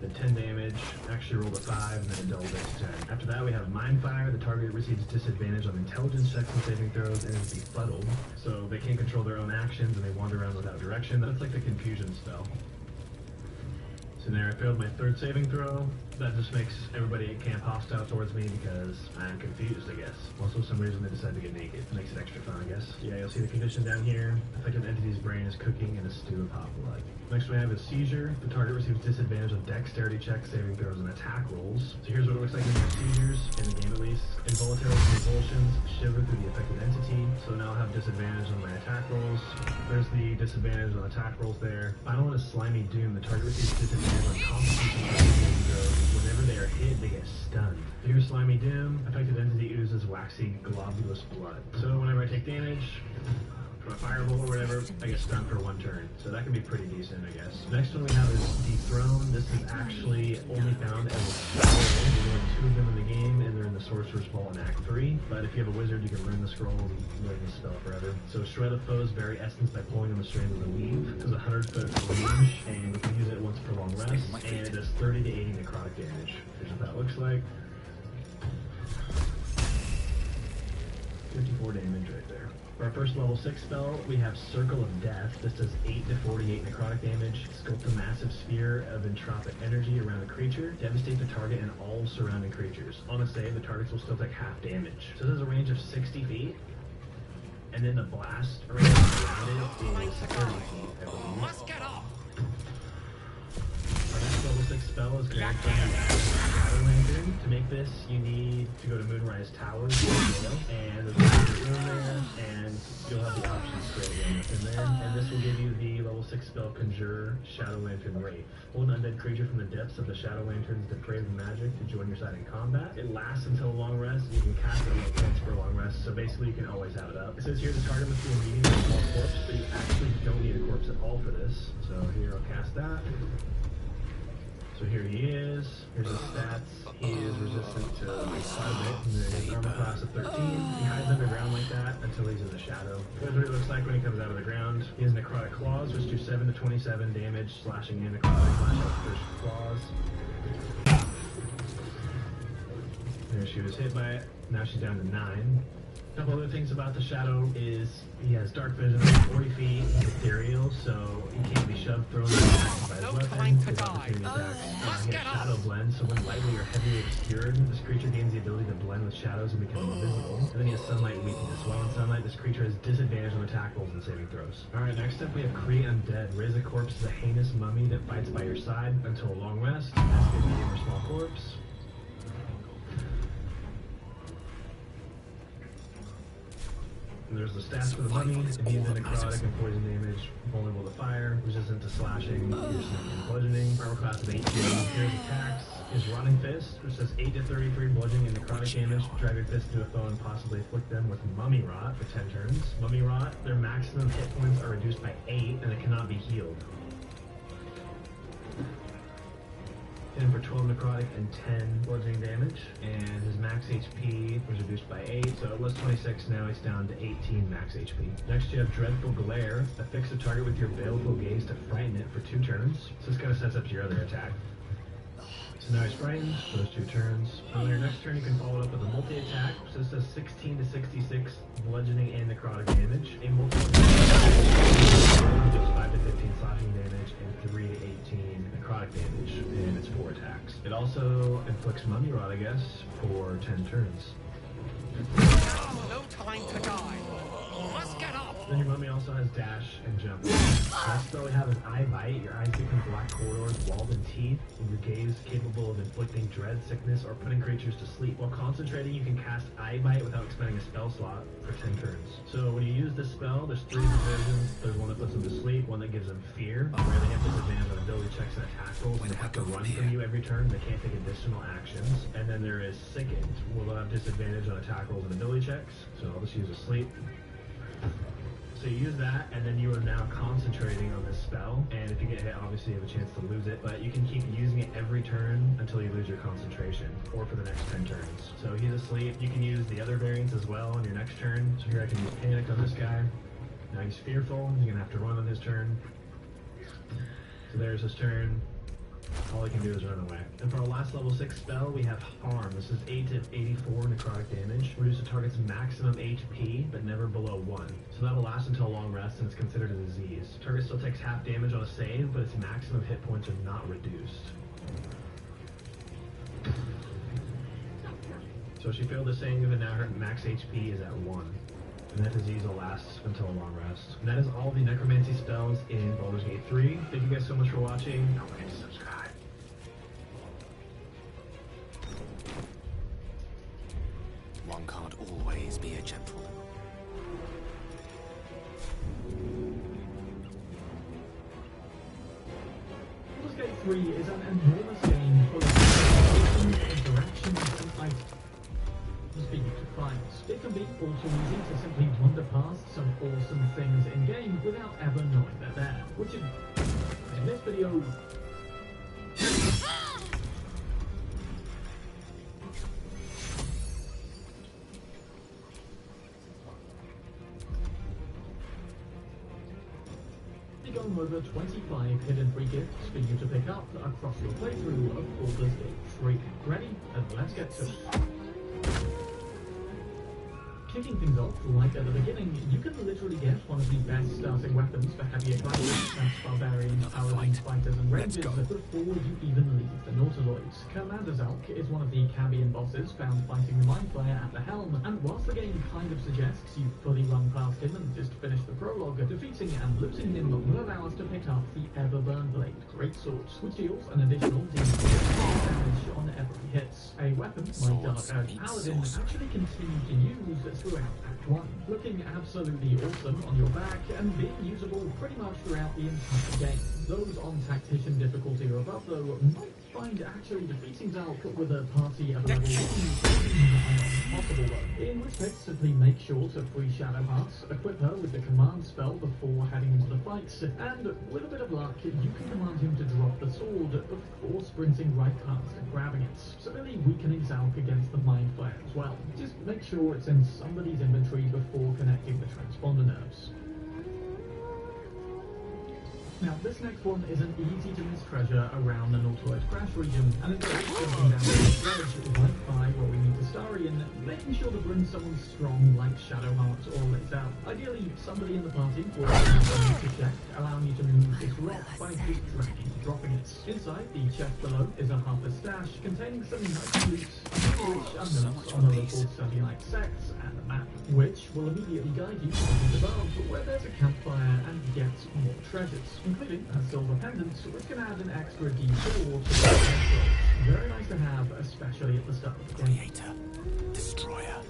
[SPEAKER 13] then 10 damage, actually rolled a 5, and then a double dex 10. After that, we have Mind Fire. The target receives disadvantage on intelligence checks and saving throws and is befuddled. So they can't control their own actions and they wander around without direction. That's like the confusion spell. So there, I failed my third saving throw. That just makes everybody at camp hostile towards me because I'm confused, I guess. Also, for some reason, they decided to get naked. It makes it extra fun, I guess. Yeah, you'll see the condition down here. Affected entity's brain is cooking in a stew of hot blood. Next we have is Seizure. The target receives disadvantage on dexterity checks, saving throws, and attack rolls. So here's what it looks like when you have seizures, in the game at least. Involuntary convulsions shiver through the affected entity, so now I have disadvantage on my attack rolls. There's the disadvantage on attack rolls there. Final one is Slimy Doom. The target receives disadvantage on constitution saving throws. Whenever they are hit, they get stunned. Here's Slimy Doom. Affected entity oozes waxy, globulous blood. So whenever I take damage from a fireball or whatever, I get stunned for 1 turn. So that can be pretty decent, I guess. Next one we have is Dethrone. This is actually only found as a spell. There's only 2 of them in the game, and they're in the Sorcerer's Ball in Act 3. But if you have a wizard, you can learn the scroll and learn the spell forever. So Shred of Foes, very essence by pulling on the strand of the weave. It has a 100-foot range, and you can use it once per long rest, and it does 30 to 80 necrotic damage. Here's what that looks like. 54 damage right there. For our first level 6 spell, we have Circle of Death. This does 8 to 48 necrotic damage. Sculpt a massive sphere of entropic energy around the creature. Devastate the target and all surrounding creatures. On a save, the targets will still take half damage. So this has a range of 60 feet. And then the blast range around it is 30 feet, I believe.
[SPEAKER 4] Must get off.
[SPEAKER 13] Our next level 6 spell is Grand Shadow Lantern. To make this, you need to go to Moonrise Towers and there's a room there, and you'll have the options for it in there. And this will give you the level 6 spell Conjure Shadow Lantern Wraith. Hold an undead creature from the depths of the Shadow Lantern's depraved magic to join your side in combat. It lasts until a long rest, and you can cast it once for a long rest, so basically you can always have it up. It says here the target must be a medium or small corpse, but you actually don't need a corpse at all for this. So here I'll cast that. So here he is. Here's his stats. He is resistant to quite a bit. And then his armor class of 13. He hides underground like that until he's in the shadow. Here's what he looks like when he comes out of the ground. He has necrotic claws, which do 7 to 27 damage, slashing and necrotic. Slash out first claws. There she was hit by it. Now she's down to 9. A couple other things about the Shadow is he has dark vision, 40 feet, he's ethereal, so he can't be shoved, thrown, by his weapon, his opportunity attacks. He has Shadow Blend, so when lightly or heavily obscured, this creature gains the ability to blend with shadows and become invisible. And then he has Sunlight Weakness. While in sunlight, this creature has disadvantage on attack rolls and saving throws. Alright, next up we have Kree Undead. Raise a corpse is a heinous mummy that fights by your side until a long rest. Ask a medium or small corpse. And there's the stats for the mummy, immune to necrotic and poison damage, vulnerable to fire, resistant to slashing, piercing, and bludgeoning. Armor class of 18. Here's attacks. His Rotting Fist, which does 8 to 33 bludgeoning and necrotic damage. Drag your fist to a foe and possibly afflict them with Mummy Rot for 10 turns. Mummy Rot, their maximum hit points are reduced by 8 and it cannot be healed. Hit him for 12 necrotic and 10 bludgeoning damage, and his max HP was reduced by 8, so it was 26, now he's down to 18 max HP. Next you have Dreadful Glare. Affix a target with your baleful gaze to frighten it for 2 turns. So this kind of sets up your other attack. So now he's frightened for those 2 turns. On your next turn you can follow it up with a multi-attack, so this does 16 to 66 bludgeoning and necrotic damage. A multi-attack does 5 to 15 slashing damage and 3 to 18 necrotic damage, and it's 4 attacks. It also inflicts Mummy Rot, I guess, for 10 turns.
[SPEAKER 4] No time to die. Must get up.
[SPEAKER 13] Then your mummy also has is dash and jump. Last spell we have is Eye Bite. Your eyes become black corridors, walled in teeth, and your gaze capable of inflicting dread, sickness, or putting creatures to sleep. While concentrating, you can cast Eye Bite without expending a spell slot for 10 turns. So when you use this spell, there's 3 versions. There's one that puts them to sleep, one that gives them fear, where they have disadvantage on ability checks and attack rolls, and they have to run from you every turn. They can't take additional actions. And then there is Sickened, where they'll have disadvantage on attack rolls and ability checks. So I'll just use a sleep. So you use that, and then you are now concentrating on this spell, and if you get hit, obviously you have a chance to lose it, but you can keep using it every turn until you lose your concentration, or for the next 10 turns. So he's asleep. You can use the other variants as well on your next turn. So here I can use Panic on this guy. Now he's fearful. He's going to have to run on his turn. So there's his turn. All he can do is run away. And for our last level 6 spell, we have Harm. This is 8 to 84 necrotic damage. Reduce the target's maximum HP, but never below 1. So that'll last until a long rest, and it's considered a disease. Target still takes half damage on a save, but its maximum hit points are not reduced. So she failed the save, and now her max HP is at 1. And that disease will last until a long rest. And that is all the necromancy spells in Baldur's Gate 3. Thank you guys so much for watching. Don't forget to subscribe.
[SPEAKER 10] One can't always be a gentleman.
[SPEAKER 1] Baldur's Gate 3 is an enormous game full of interactions and items. Speaking to fights, it can be all too easy to simply wander past some awesome things in-game without ever knowing they're there, which is, in this video, going over 25 hidden free gifts for you to pick up across your playthrough of Baldur's Gate 3. Ready? And let's get to it. Kicking things off, right at the beginning, you can literally get one of the best starting weapons for heavier classes, that's barbarians, paladins, fighters, and rangers before you even leave the Nautiloids. Commander Zalk is one of the Cabian bosses found fighting the Mind Flayer at the helm, and whilst the game kind of suggests you fully run past him and just finish the prologue, defeating and losing him will allow us to pick up the Everburn Blade Greatsword, which deals an additional D4 damage on every hit. A weapon my Dark Urge Paladin actually continued to use throughout Act 1, looking absolutely awesome on your back and being usable pretty much throughout the entire game. Those on Tactician difficulty or above, though, might find actually defeating Zalk with a party of level 1 possible, though. In which case, simply make sure to free Shadow Hearts, equip her with the command spell before heading into the fights, and with a bit of luck, you can command him to drop the sword before sprinting right past and grabbing it, severely weakening Zalk against the Mind Flayer as well. Just make sure it's in somebody's inventory before connecting the transponder nerves. Now, this next one is an easy-to-miss treasure around the Nautiloid Crash region, and it goes jumping down the bridge right by where we meet Astarion, making sure to bring someone strong like Shadowheart or Lights Out. Ideally, somebody in the party will have to check, allowing you to move this rock by just dragging and dropping it. Inside, the chest below is a Harper stash containing some nice loot, which unlocks on a local study-like sects and a map, which will immediately guide you to the above, where there's a campfire and you get more treasures, including a silver pendant, which can add an extra D4 to the rolls. Very nice to have, especially at the start of the game.
[SPEAKER 10] Creator, destroyer.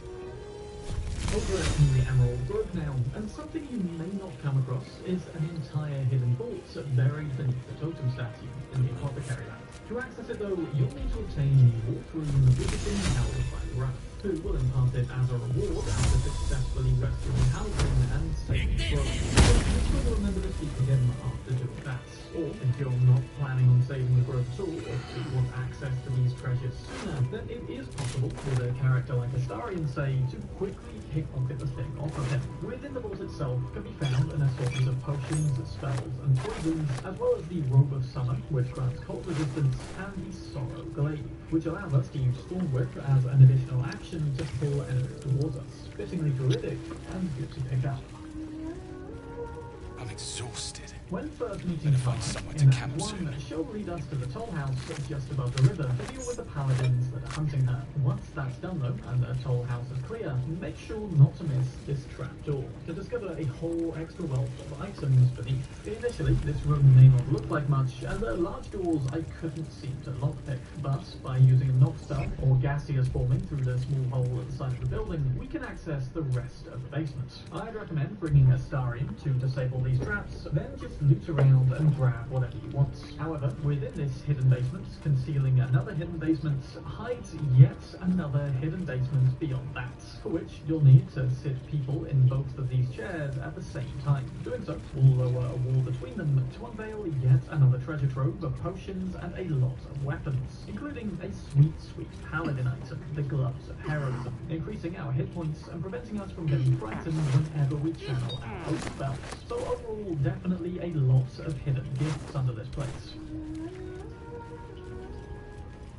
[SPEAKER 1] Over in the Emerald Grove now, and something you may not come across is an entire hidden vault buried beneath the totem statue in the Apothecary Land. To access it though, you'll need to obtain the walkthrough visiting Howard by Wrath, who will impart it as a reward after successfully rescuing Halvin and saving Grove. So you'll remember to speak to him after doing that. Or if you're not planning on saving the Grove at all, or if you want access to these treasures sooner, then it is possible with a character like Astarion, say, to quickly pickpocket the thing off of him. Within the vault itself can be found an assortment of potions, spells, and poisons, as well as the Robe of Summer, which grants cold resistance, and the Sorrow Glaive, which allows us to use Storm Whip as an additional action to pull enemies towards us. Fittingly druidic and good to pick up.
[SPEAKER 10] I'm exhausted.
[SPEAKER 11] When first meeting
[SPEAKER 10] find
[SPEAKER 11] Tom
[SPEAKER 10] someone
[SPEAKER 11] in
[SPEAKER 10] to
[SPEAKER 11] Act
[SPEAKER 10] camp
[SPEAKER 11] 1,
[SPEAKER 10] soon.
[SPEAKER 11] she'll lead us to the toll house just above the river to deal with the paladins that are hunting her. Once that's done though, and the toll house is clear, make sure not to miss this trapdoor to discover a whole extra wealth of items beneath. Initially, this room may not look like much, and the large doors I couldn't seem to lockpick, but by using a knock spell or gaseous forming through the small hole at the side of the building, we can access the rest of the basement. I'd recommend bringing a Starium to disable these traps, then just loot around and grab whatever you want. However, within this hidden basement, concealing another hidden basement, hides yet another hidden basement beyond that, for which you'll need to sit people in both of these chairs at the same time. Doing so will lower a wall between them to unveil yet another treasure trove of potions and a lot of weapons, including a sweet paladin item, the Gloves of Heroism, increasing our hit points and preventing us from getting frightened whenever we channel our host spells. So overall, definitely a lot of hidden gifts under this place.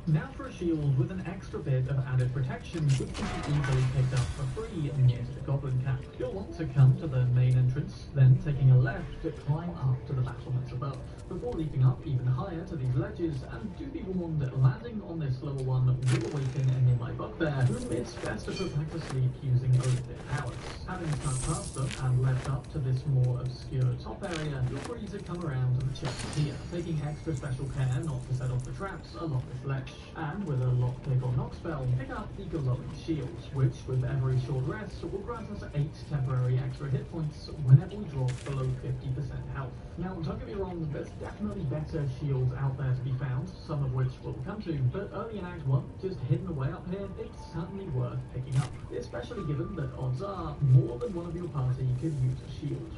[SPEAKER 11] Now for a shield with an extra bit of added protection, which can be easily picked up for free near to the Goblin Camp. You'll want to come to the main entrance, then taking a left to climb up to the battlements above, before leaping up even higher to these ledges, and do be warned that landing on this level 1 will awaken a nearby bugbear, whom it's best to put back to sleep using Olympic powers. Having snuck past them and left up to this more obscure top area, you're free to come around to the chest here, taking extra special care not to set off the traps along this ledge. And with a lockpick or knock spell, pick up the glowing shields, which with every short rest will grant us 8 temporary extra hit points whenever we drop below 50% health. Now don't get me wrong, there's definitely better shields out there to be found, some of which we'll come to, but early in Act 1, just hidden away up here, it's certainly worth picking up, especially given that odds are more than one of your party could use a shield.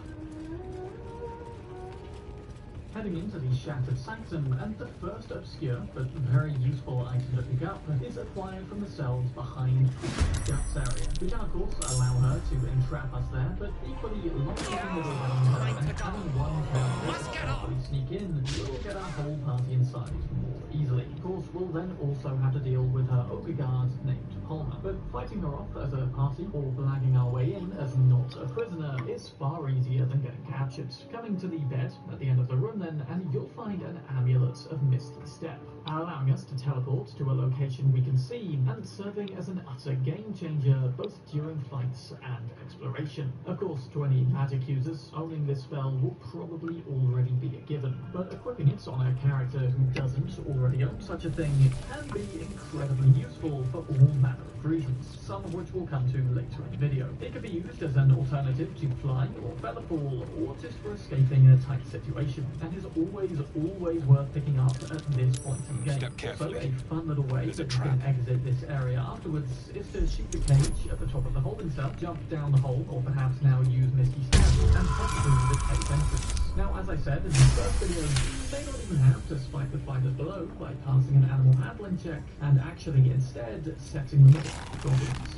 [SPEAKER 11] Heading into the Shattered Sanctum, and the first obscure but very useful item to pick up is acquired from the cells behind the guts area. We can of course allow her to entrap us there, but equally locking the door behind her and having one character carefully sneak in will get our whole party inside more easily. Of course, we'll then also have to deal with her ogre guard named Palmer, but fighting her off as a party or blagging our way in as not a prisoner is far easier than getting captured. Coming to the bed at the end of the room and you'll find an amulet of Misty Step, allowing us to teleport to a location we can see, and serving as an utter game changer both during fights and exploration. Of course, to any magic users, owning this spell will probably already be a given, but equipping it on a character who doesn't already own such a thing can be incredibly useful for all manner of reasons, some of which we'll come to later in the video. It can be used as an alternative to flying or featherfall, or just for escaping a tight situation, and is always worth picking up at this point in the game. Also, a fun little way that you can exit this area afterwards is to shoot the cage at the top of the holding cell, jump down the hole, or perhaps now use Misty Step and head through the cave entrance. Now, as I said in the first video, you may not even have to spike the fighters below by passing an animal handling check, and actually instead setting them off goblins.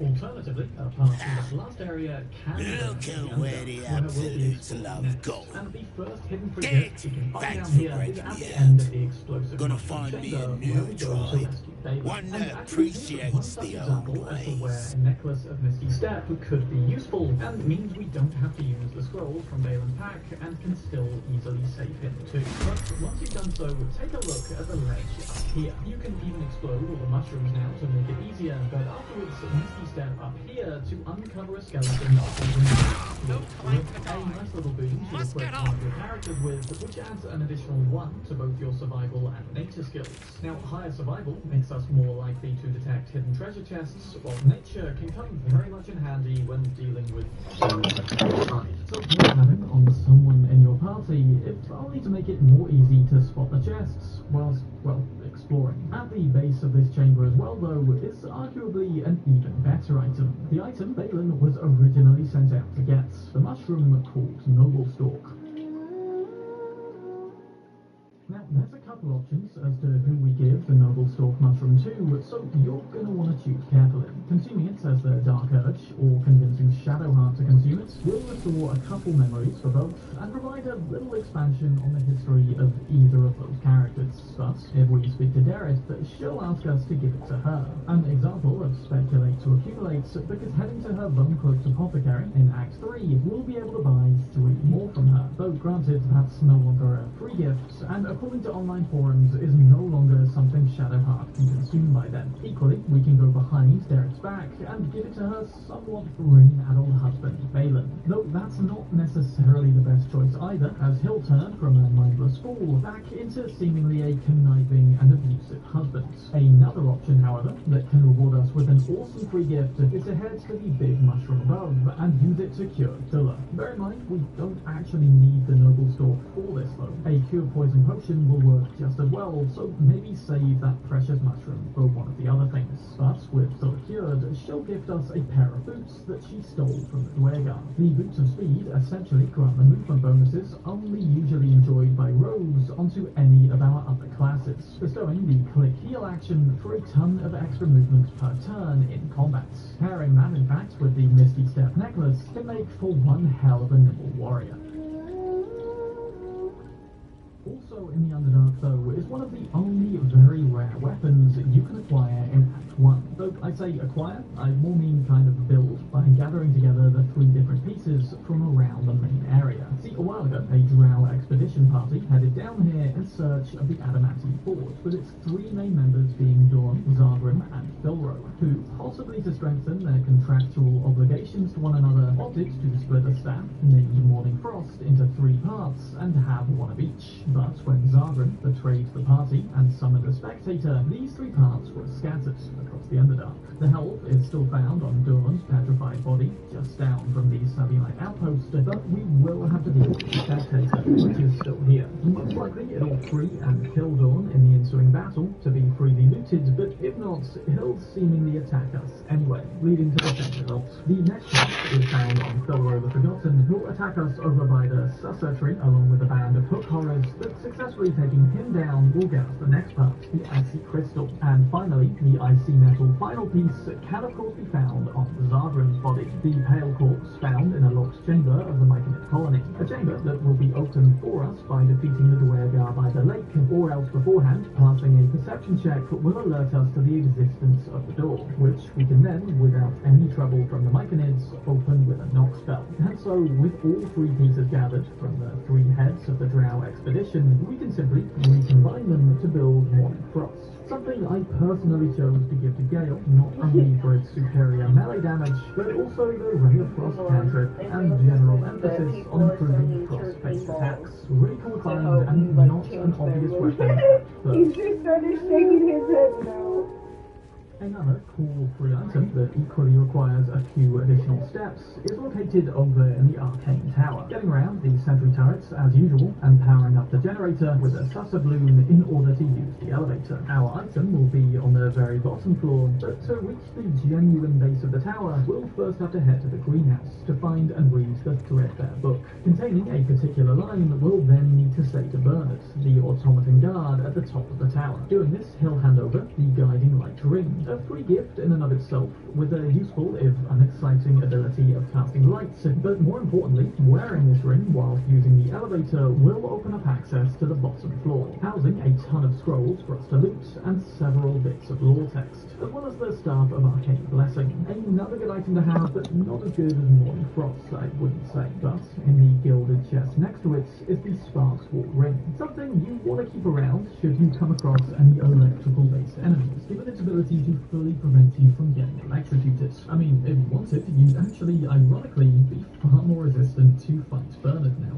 [SPEAKER 11] Alternatively, a path to this last area can
[SPEAKER 4] Look at where the
[SPEAKER 11] and the first hidden creature you can find down here is at the end of the explosive
[SPEAKER 4] Gonna find me a new tribe, one that appreciates the old ways.
[SPEAKER 11] Where a necklace of Misty Step could be useful, and means we don't have to use the scrolls from Balin's pack and can still easily save him too. But once you've done so, take a look at the ledge up here. You can even explode all the mushrooms now to make it easier, but afterwards, Misty Step up here to uncover a skeleton a nice little boon to equip one of your characters with, which adds an additional 1 to both your survival and nature skills. Now, higher survival makes us more likely to detect hidden treasure chests, while nature can come very much in handy when dealing with so having on someone in your party, if only to make it more easy to spot the chests whilst, well, exploring. At the base of this chamber as well, though, is arguably an even better item. The item Balin was originally sent out to get, the mushroom called Noble Stalk. Now, there's a couple options as to who we give the Noble Stalk mushroom to, so you're going to want to choose carefully. Consuming it as the Dark Urge, or convincing Shadowheart to consume it, will restore a couple memories for both, and provide a little expansion on the history of either of those characters. but if we speak to Derek, she'll ask us to give it to her. An example of speculate to accumulate, because heading to her Bone-Cloaked apothecary in Act 3, we'll be able to buy 3 more from her. Though granted, that's no longer a free gift, and according to online forums, is no longer something Shadowheart can consume by then. Equally, we can go behind Derek's back and give it to her somewhat green adult husband, Balin. Though that's not necessarily the best choice either, as he'll turn from a mindless fool back into seemingly a conniving and abusive husband. Another option, however, that can reward us with an awesome free gift is to head to the big mushroom above and use it to cure Tula. Bear in mind, we don't actually need the noble stalk for this though. A cure poison potion will work just as well, so maybe save that precious mushroom for one of the other things. But with Tula cured, she'll gift us a pair of boots that she stole from the Dwergar. The Boots of Speed essentially grant the movement bonuses only usually enjoyed by rogues onto any of our other classes, bestowing the click heal action for a ton of extra movement per turn in combat. Pairing that, in fact, with the Misty Step necklace can make for one hell of a nimble warrior. Also in the Underdark, though, is one of the only very rare weapons you can acquire in Act 1. Though I say acquire, I more mean kind of build by gathering together the 3 different pieces from around the main area. See, a while ago, a Drow expedition party headed down here in search of the Adamantine Forge, with its 3 main members being Dawn, Zagrim, and Filro, who, possibly to strengthen their contractual obligations to one another, opted to split a staff named Morning Frost into 3 parts and have one of each. But when Zagrim betrayed the party and summoned a spectator, these 3 parts were scattered across the Underdark. The help is still found on Dawn's petrified body, just down from the Sabinite outpost, but we will have to deal with the spectator, which is still here. Most likely it'll free and kill Dawn in the ensuing battle to be freely looted, but if not, he'll seemingly attack us anyway, leading to the same result. The next part is found on Filro the Forgotten, who'll attack us over by the Susser tree, along with a band of hook horrors, but successfully taking him down will get us the next part, the Icy Crystal. And finally, the Icy Metal final piece can of course be found on Zagrim's body, the pale corpse found in a locked chamber of the Myconid colony, a chamber that will be opened for us by defeating the Dwergar by the lake, or else beforehand, passing a perception check will alert us to the existence of the door, which we can then, without any trouble from the Myconids, open with a knock spell. And so, with all 3 pieces gathered from the 3 heads of the Drow expedition, we can simply recombine them to build Morning Frost. Something I personally chose to give to Gale, not only for its superior melee damage, but also the Ray of Frost cantrip and general emphasis on improving frost-based attacks. Really cool find and not an obvious weapon.
[SPEAKER 14] He just started shaking his head now.
[SPEAKER 11] Another cool free item that equally requires a few additional steps is located over in the Arcane Tower. Getting around the sentry turrets as usual and powering up the generator with a Susser Bloom in order to use the elevator. Our item will be on the very bottom floor, but to reach the genuine base of the tower, we'll first have to head to the greenhouse to find and read the threadbare book. Containing a particular line, we'll then need to say to Bernard, the automaton guard at the top of the tower. Doing this, he'll hand over the guiding light ring, a free gift in and of itself, with a useful if unexciting ability of casting lights, but more importantly, wearing this ring whilst using the elevator will open up access to the bottom floor, housing a ton of scrolls for us to loot and several bits of lore text, as well as the Staff of Arcane Blessing. Another good item to have, but not as good as Morning Frost, I wouldn't say. But in the gilded chest next to it is the Sparks Wall ring, something you want to keep around should you come across any electrical-based enemies, given its ability to fully prevent you from getting electrocuted. I mean, if you wanted, you'd actually, ironically, be far more resistant to fight Bernard now.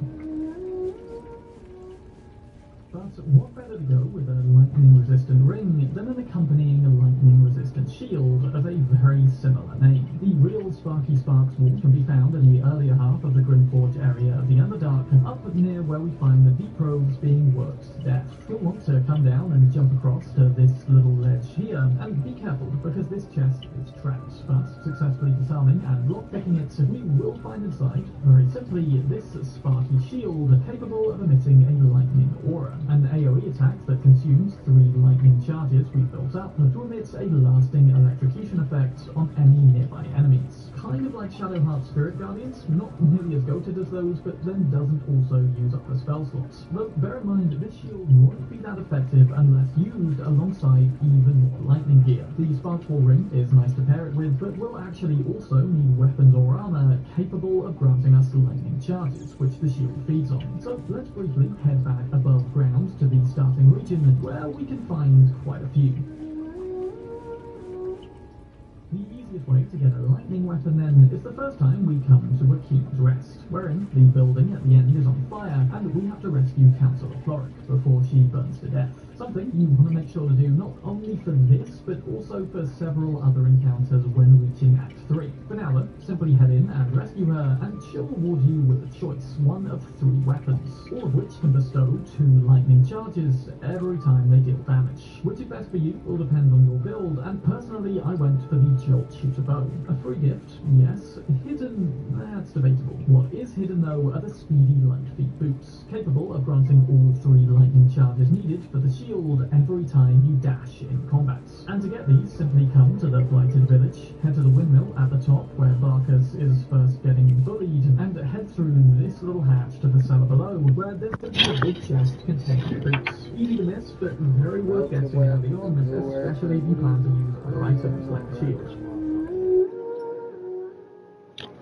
[SPEAKER 11] But what better to go with a lightning-resistant ring than an accompanying lightning-resistant shield of a very similar name. The real Sparky Sparks wall can be found in the earlier half of the Grimforge area of the Underdark, up near where we find the deep probes being worked to death. You'll want to come down and jump across to this little ledge here, and be careful because this chest is trapped, but successfully disarming and lockpicking it, we will find inside, very simply, this Sparky shield capable of emitting a lightning aura, an AoE attack that consumes 3 lightning charges we built up to emit a lasting electrocution effect on any nearby enemies.
[SPEAKER 1] kind of like Shadowheart's Spirit Guardians, not nearly as goated as those, but then doesn't also use up the spell slots. But bear in mind, this shield won't be that effective unless used alongside even more lightning gear. The Sparkfall Ring is nice to pair it with, but will actually also need weapons or armor capable of granting us lightning charges, which the shield feeds on. So let's briefly head back above ground to the starting region, where we can find quite a few. The easiest way to get a lightning weapon then is the first time we come to a King's Rest, wherein the building at the end is on fire and we have to rescue Councillor Floric before she burns to death. Something you want to make sure to do not only for this, but also for several other encounters when reaching Act 3. For now though, simply head in and rescue her, and she'll reward you with a choice, one of 3 weapons, all of which can bestow 2 lightning charges every time they deal damage. Which is best for you will depend on your build, and personally I went for the Jolt Shooter Bow. A free gift, yes. Hidden, that's debatable. What is hidden though are the speedy light feet boots, capable of granting all 3 lightning charges needed for the shield every time you dash in combat. And to get these, simply come to the Blighted Village, head to the windmill at the top where Barkus is first getting bullied, and head through this little hatch to the cellar below, where there's a big chest containing boots. Easy to miss, but very worth getting early on, especially if you plan to use other items like the shield.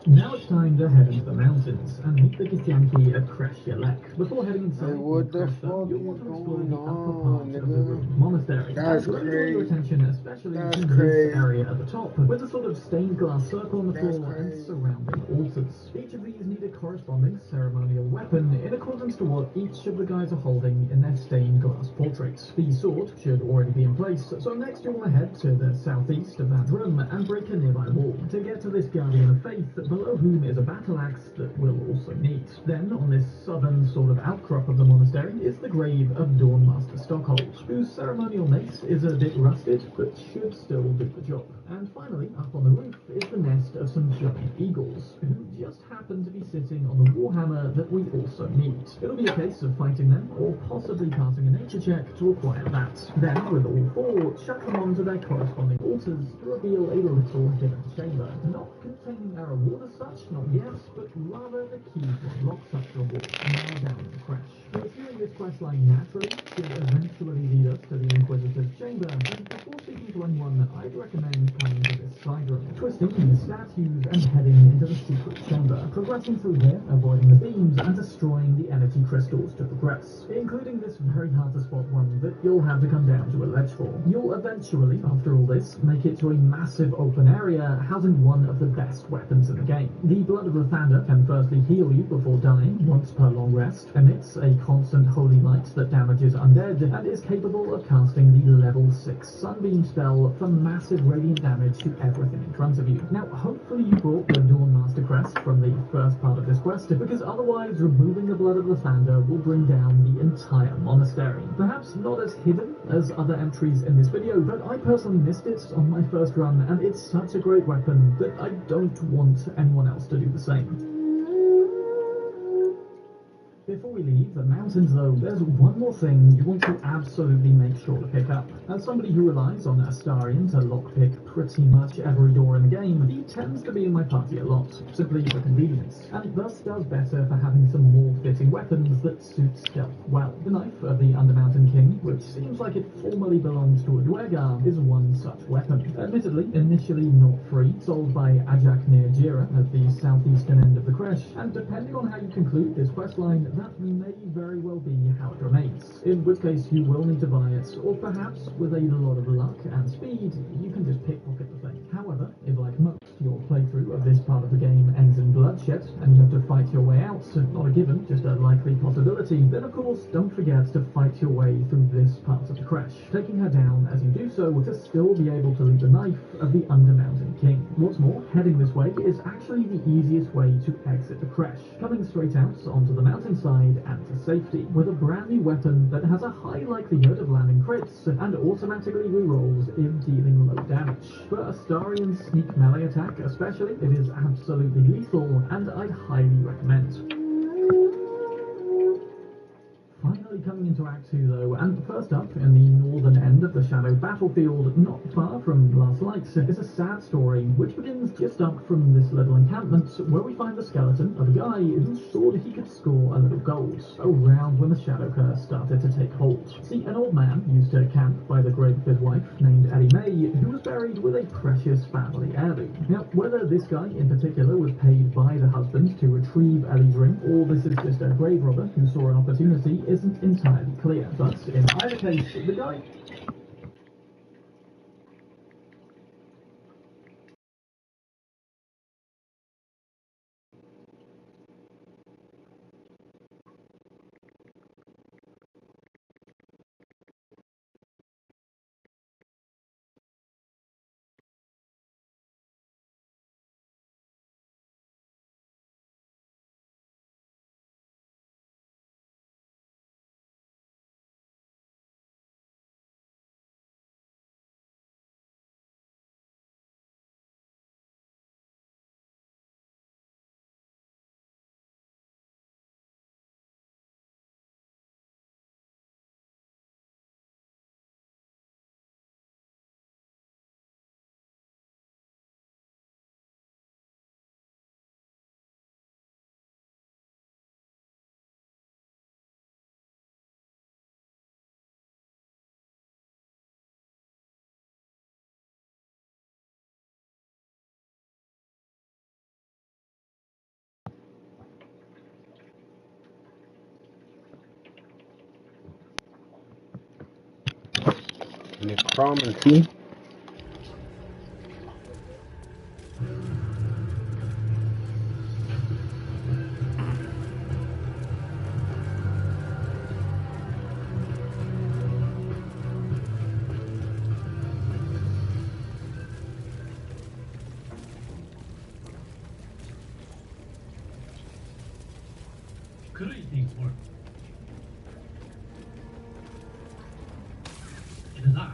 [SPEAKER 1] Now it's time to head into the mountains and meet the Githyanki at Kresh-Yalek. Before heading inside,
[SPEAKER 5] Hey, what the fuck
[SPEAKER 1] you'll want
[SPEAKER 5] is
[SPEAKER 1] to explore
[SPEAKER 5] going
[SPEAKER 1] the upper
[SPEAKER 5] on,
[SPEAKER 1] part of the ruined monastery.
[SPEAKER 5] That's
[SPEAKER 1] Draw your
[SPEAKER 5] crazy.
[SPEAKER 1] attention especially
[SPEAKER 5] That's
[SPEAKER 1] to
[SPEAKER 5] crazy.
[SPEAKER 1] this area at the top, with a sort of stained glass circle on the floor and surrounding altars. Each of these need a corresponding ceremonial weapon in accordance to what each of the guys are holding in their stained glass portraits. The sword should already be in place, so next you'll want to head to the southeast of that room and break a nearby wall to get to this Guardian of Faith, below whom is a battle axe that we'll also need. Then, on this southern sort of outcrop of the monastery, is the grave of Dawnmaster Stockhold, whose ceremonial mace is a bit rusted, but should still do the job. And finally, up on the roof is the nest of some giant eagles, who just happen to be sitting on the warhammer that we also need. It'll be a case of fighting them, or possibly passing a nature check to acquire that. Then, with all 4, chuck them onto their corresponding altars to reveal a little hidden chamber, not containing a reward as such, not yet, but rather the key to unlock such reward now down in the crash. Pursuing this questline naturally should eventually lead us to the Inquisitor's chamber, and before speaking to anyone, I'd recommend coming to this side room, twisting the statues and heading into the secret chamber, progressing through here, avoiding the beams, and destroying the energy crystals to progress, including this very hard to spot one that you'll have to come down to a ledge for. You'll eventually, after all this, make it to a massive open area housing one of the best weapons in the game. The Blood of Lathander can firstly heal you before dying once per long rest, emits a constant holy light that damages undead, and is capable of casting the level 6 Sunbeam spell for massive radiant damage to everything in front of you. Now, hopefully you brought the Dawnmaster crest from the first part of this quest, because otherwise removing the Blood of Lathander will bring down the entire monastery. Perhaps not as hidden as other entries in this video, but I personally missed it on my first run, and it's such a great weapon that I don't want anyone else to do the same. Before we leave the mountains though, there's one more thing you want to absolutely make sure to pick up. As somebody who relies on Astarion to lockpick pretty much every door in the game, he tends to be in my party a lot, simply for convenience, and thus does better for having some more fitting weapons that suit stealth well. The Knife of the Undermountain King, which seems like it formerly belongs to a Dwegar, is one such weapon. Admittedly, initially not free, sold by Ajak near Jira at the southeastern end of the Kresh, and depending on how you conclude this questline, that may very well be how it remains, in which case you will need to buy it, or perhaps with a lot of luck and speed, you can just pickpocket the thing. However, if like most, your playthrough of this part of the game ends in bloodshed, and you have to fight your way out, not a given, just a likely possibility, then of course don't forget to fight your way through this part of the Kresh, taking her down as you do so to still be able to loot the Knife of the Undermountain King. What's more, heading this way is actually the easiest way to exit the Kresh, coming straight out onto the mountainside and to safety, with a brand new weapon that has a high likelihood of landing crits, and automatically rerolls if dealing low damage. For Astarion's sneak melee attack especially, it is absolutely lethal, and I'd highly recommend.
[SPEAKER 11] Finally coming into Act 2 though, and first up in the northern end of the Shadow battlefield, not far from Last Lights, is a sad story, which begins just up from this little encampment, where we find the skeleton of a guy who thought he could score a little gold, around when the Shadow curse started to take hold. See, an old man used to camp by the grave of his wife, named Ellie May, who was buried with a precious family heirloom. Now, whether this guy in particular was paid by the husband to retrieve Ellie's ring, or this is just a grave robber who saw an opportunity, isn't entirely clear, but in either case, the guy...
[SPEAKER 5] Necromancy.
[SPEAKER 15] Good evening, Lord. It is I,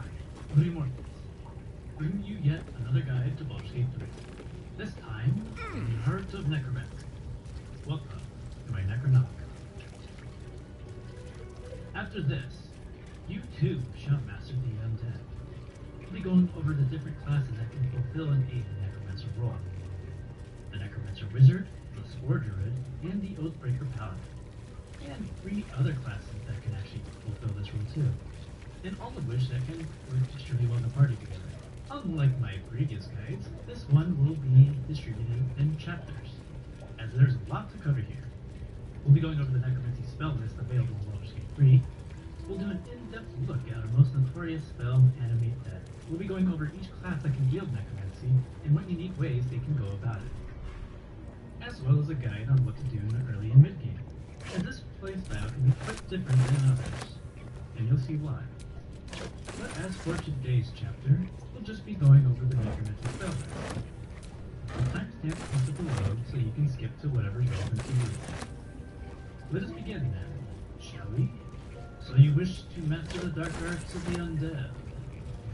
[SPEAKER 15] Louis Mortis, bringing you yet another guide to Baldurs Gate 3. This time, in the heart of necromancy. Welcome to my Necronomic. After this, you too shall master the undead. We'll be going over the different classes that can fulfill and aid the necromancer role. The necromancer wizard, the spore druid, and the oathbreaker paladin. And 3 other classes that can actually fulfill this role too. And all of which that can work extremely well in a party together. Unlike my previous guides, this one will be distributed in chapters, as there's a lot to cover here. We'll be going over the necromancy spell list available in Baldurs Gate 3. We'll do an in-depth look at our most notorious spell, Animate Dead. We'll be going over each class that can wield necromancy and what unique ways they can go about it, as well as a guide on what to do in the early and mid-game, as this playstyle can be quite different than others, and you'll see why. But as for today's chapter, we'll just be going over the necromancy spell list. The timestamp is below, so you can skip to whatever's relevant to you. Let us begin then, shall we? So you wish to master the dark arts of the undead?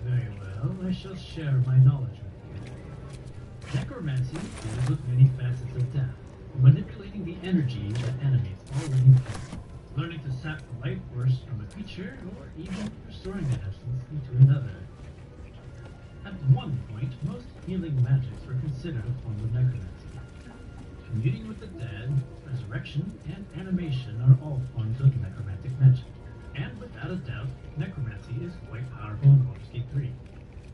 [SPEAKER 15] Very well, I shall share my knowledge with you. Necromancy deals with many facets of death, manipulating the energy that animates all living things, learning to sap the life force from a creature, or even restoring that essence into another. At one point, most healing magics were considered a form of necromancy. Communing with the dead, resurrection, and animation are all forms of necromantic magic. And without a doubt, necromancy is quite powerful in Baldurs Gate 3.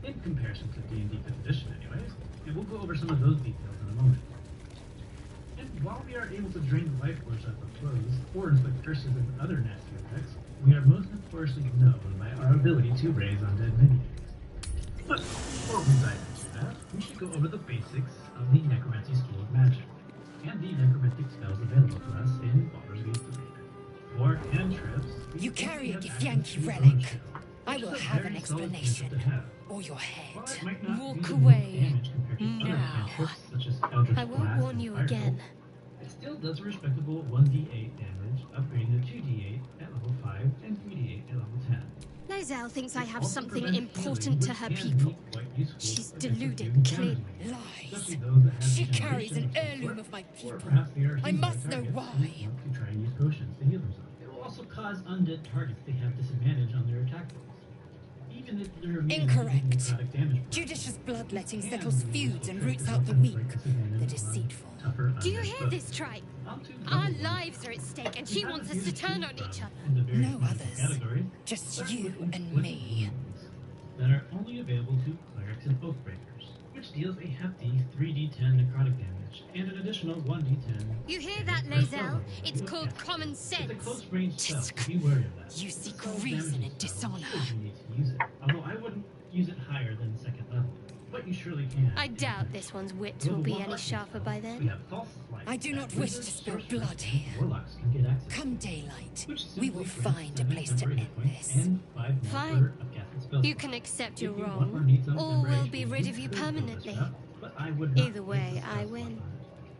[SPEAKER 15] In comparison to D&D 5th edition anyways, and we'll go over some of those details in a moment. And while we are able to drain the life force out of foes, or inflict curses and other nasty effects, we are most notoriously known by our ability to raise undead minions. But before we dive into that, we should go over the basics of the Necromancy School of Magic, and the necromantic spells available to us in Baldurs Gate 3. For cantrips,
[SPEAKER 16] you carry a Githyanki relic. I will have an explanation, or your head.
[SPEAKER 17] Walk away. Now. I won't warn you again.
[SPEAKER 15] It still does a respectable 1d8 damage, upgrading to 2d8 at level 5 and 3d8 at level 10.
[SPEAKER 17] Lozelle thinks I have something important to her people. She's deluded, clearly.
[SPEAKER 16] Lies. She carries an heirloom of my people. I must know why.
[SPEAKER 15] To try and use potions to heal themselves. It will also cause undead targets to have disadvantage on their attack rolls. Even if they're immune to
[SPEAKER 16] Incorrect.
[SPEAKER 15] necrotic damage.
[SPEAKER 16] Judicious bloodletting settles feuds and roots out the weak, the deceitful.
[SPEAKER 17] Do you hear this, tribe? Our lives are at stake, and she wants us to turn on each other.
[SPEAKER 16] No others. Just you and me.
[SPEAKER 15] That are only available to clerics and oathbreakers, which deals a hefty 3d10 necrotic damage and an additional 1d10.
[SPEAKER 17] You hear that, Lae'zel? It's called common sense.
[SPEAKER 15] It's a close range spell, so be wary of that.
[SPEAKER 16] You seek reason and dishonor.
[SPEAKER 15] You need to use it, although I wouldn't use it higher than the 2nd level. But you surely can.
[SPEAKER 17] I doubt this one's wits will be any sharper by then.
[SPEAKER 16] I do not wish to spill blood here. Come daylight, we will find a place to end this.
[SPEAKER 17] Fine. You can accept your wrong, or we'll be rid of you permanently. Either way, I win.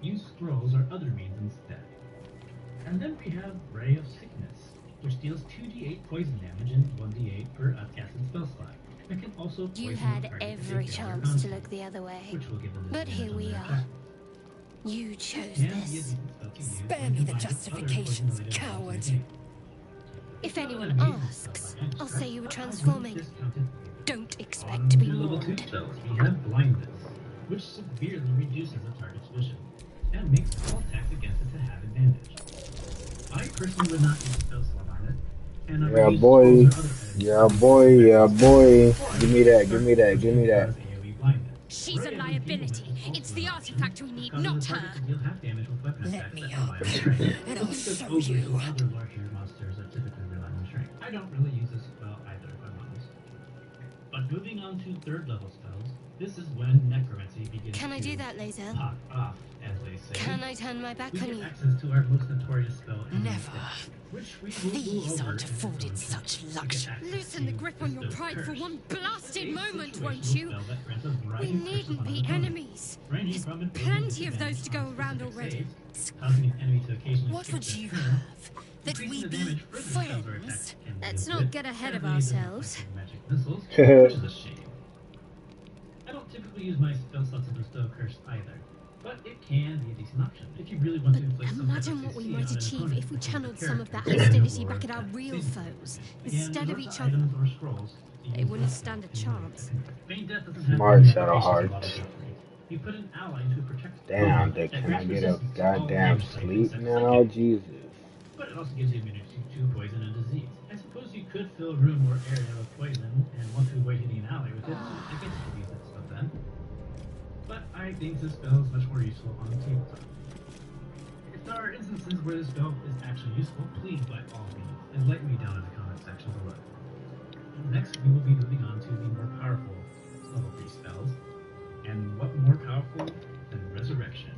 [SPEAKER 15] Use scrolls or other means instead. And then we have Ray of Sickness, which deals 2d8 poison damage and 1d8 per upcasted spell slot. It can also
[SPEAKER 17] You had every chance to look the other way, but here we are. You chose this.
[SPEAKER 16] Spare me the justifications, coward.
[SPEAKER 17] If anyone asks, I'll say you were transforming. Don't expect to be
[SPEAKER 15] Level 2
[SPEAKER 17] warned.
[SPEAKER 15] spells, we have Blindness, which severely reduces a target's vision, and makes all attacks against it to have advantage. I personally would not use a spell slot on it, and
[SPEAKER 5] Yeah, boy. Yeah, boy. Yeah, boy. Give me that. Give me that. Give me that.
[SPEAKER 17] She's a liability. It's the artifact we need, not her.
[SPEAKER 16] Let me up, and I'll show you.
[SPEAKER 15] Other larger monsters are typically relying on strength. I don't really use this spell either, if I'm honest. But moving on to 3rd level spells, this is when necromancy begins.
[SPEAKER 17] Can I do that, Lae'zel?
[SPEAKER 15] Pop off, as they say.
[SPEAKER 17] Can I turn my back
[SPEAKER 15] we
[SPEAKER 17] on
[SPEAKER 15] get
[SPEAKER 17] you?
[SPEAKER 15] access to our most notorious spell.
[SPEAKER 16] Never.
[SPEAKER 15] Which we will
[SPEAKER 16] These
[SPEAKER 15] go over
[SPEAKER 16] aren't afforded such luxury.
[SPEAKER 17] Loosen the grip on your pride for one blasted moment, won't you? We needn't be enemies. There's plenty of those to go around already.
[SPEAKER 16] What would you have? That we be friends?
[SPEAKER 17] Let's not get ahead of ourselves.
[SPEAKER 15] Which is a shame. I don't typically use my spell slots to bestow curse either, but it can be a decent option if you really want to inflict some
[SPEAKER 17] Imagine what we might achieve if we channeled some of that hostility back at our real foes, instead of each other. They wouldn't stand a chance.
[SPEAKER 5] Smart Shadow Heart.
[SPEAKER 15] You put an ally to protect.
[SPEAKER 5] Damn, dude, can I get a goddamn sleep now? Jesus.
[SPEAKER 15] But it also gives you immunity to poison and disease. I suppose you could fill a room or area with poison and want to avoid hitting an ally with it. I guess you could use that stuff then. But I think this spell is much more useful on the tabletop. If there are instances where this spell is actually useful, please by all means, enlighten me down in the comment section below. Next, we will be moving on to the more powerful level 3 spells. And what more powerful than Resurrection?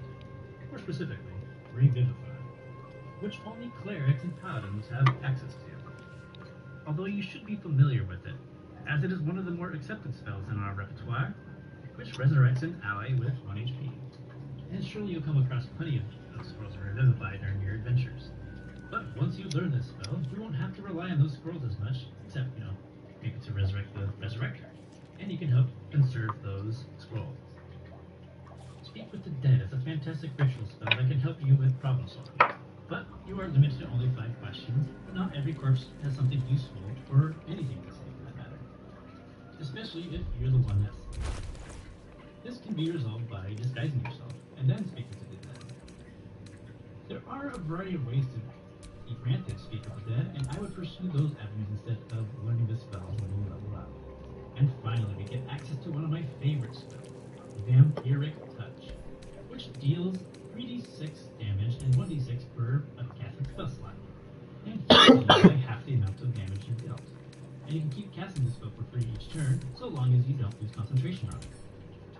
[SPEAKER 15] More specifically, Revivify, which only clerics and paladins have access to. Although you should be familiar with it, as it is one of the more accepted spells in our repertoire, which resurrects an ally with 1 HP. And surely you'll come across plenty of scrolls of Revivify during your adventures. But once you learn this spell, you won't have to rely on those scrolls as much, except, maybe to resurrect the Resurrector. And you can help conserve those scrolls. Speak with the Dead is a fantastic ritual spell that can help you with problem solving. But you are limited to only 5 questions. Not every corpse has something useful or anything to say for that matter. Especially if you're the one that's... This can be resolved by disguising yourself and then speaking to the dead. There are a variety of ways to be granted Speak with the Dead, and I would pursue those avenues instead of learning the spells when you level up. And finally, we get access to one of my favorite spells, Vampiric Touch, which deals 3d6 damage and 1d6 per upcasted spell slot, and heals you by half the amount of damage you dealt. And you can keep casting this spell for free each turn, so long as you don't lose concentration on it.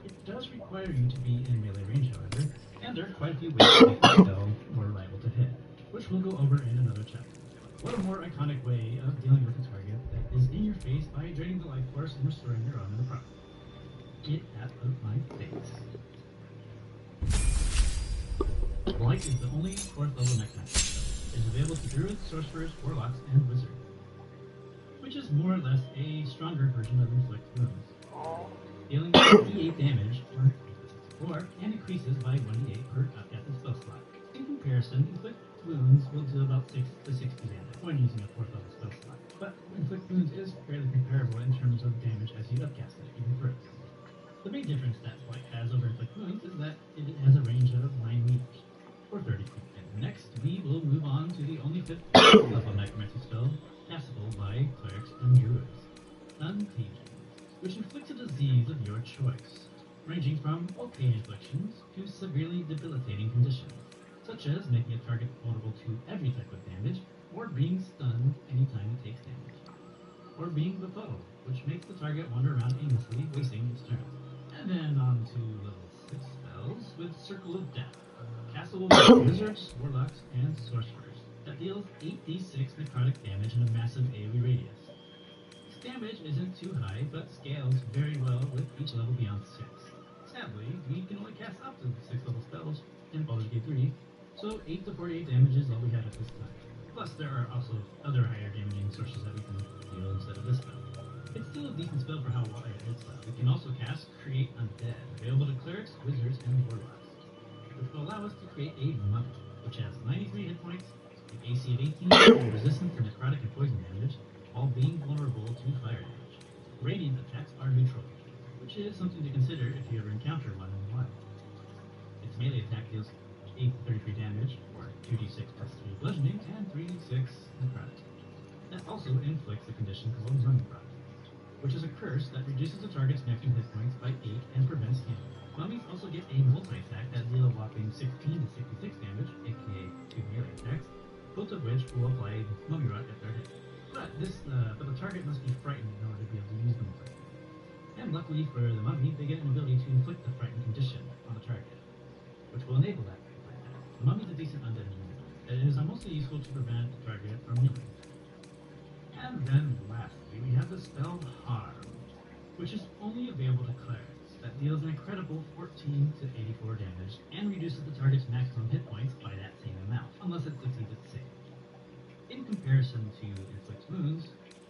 [SPEAKER 15] It does require you to be in melee range, however, and there are quite a few ways to make the spell more liable to hit, which we'll go over in another chapter. What a more iconic way of dealing with a target that is in your face by draining the life force and restoring your own in the process. Get out of my face. Blight is the only 4th level necromancy spell. It is available to druids, sorcerers, warlocks, and wizards, which is more or less a stronger version of Inflict Wounds, dealing 1d8 damage or and increases by 1d8 per upcasted spell slot. In comparison, Inflict Wounds will do about about 6 to 60 damage when using a 4th level spell slot, but Inflict Wounds is fairly comparable in terms of damage as you upcast it, even further. The main difference that Blight has over Inflict Wounds is that it has a range of 9 meters, or 30 feet. And next, we will move on to the only 5th level Necromancy spell castable by clerics and druids, Contagion, which inflicts a disease of your choice, ranging from okay inflictions to severely debilitating conditions, such as making a target vulnerable to every type of damage, or being stunned anytime it takes damage, or being befuddled, which makes the target wander around aimlessly, wasting its turn. And then on to level 6 spells with Circle of Death, castable by wizards, warlocks, and sorcerers, that deals 8d6 necrotic damage in a massive AoE radius. This damage isn't too high, but scales very well with each level beyond 6. Sadly, we can only cast up to 6 level spells in Baldur's Gate 3, so 8 to 48 damage is all we have at this time. Plus, there are also other higher damaging sources that we can deal instead of this spell. It's still a decent spell for how wide it is, though. We can also cast Create Undead, available to clerics, wizards, and warlocks, which will allow us to create a mummy, which has 93 hit points, an AC of 18, and resistant to necrotic and poison damage, while being vulnerable to fire damage. Radiant attacks are neutral, which is something to consider if you ever encounter one in the wild. Its melee attack deals 8 to 33 damage, or 2d6 plus 3 bludgeoning, and 3d6 necrotic. That also inflicts a condition called Mummy Rot, which is a curse that reduces the target's maximum hit points by 8 and prevents healing. Mummies also get a multi-attack that deal a whopping 16 to 66 damage, aka 2 melee attacks, both of which will apply Mummy Rot at their hit. But the target must be frightened in order to be able to use them. And luckily for the mummy, they get an ability to inflict the frightened condition on the target, which will enable that. The mummy's a decent undead unit. It is mostly useful to prevent the target from healing. And then lastly, we have the spell Harm, which is only available to clerics, that deals an incredible 14 to 84 damage and reduces the target's maximum hit points by that same amount, unless it succeeds at save. In comparison to Inflict Wounds,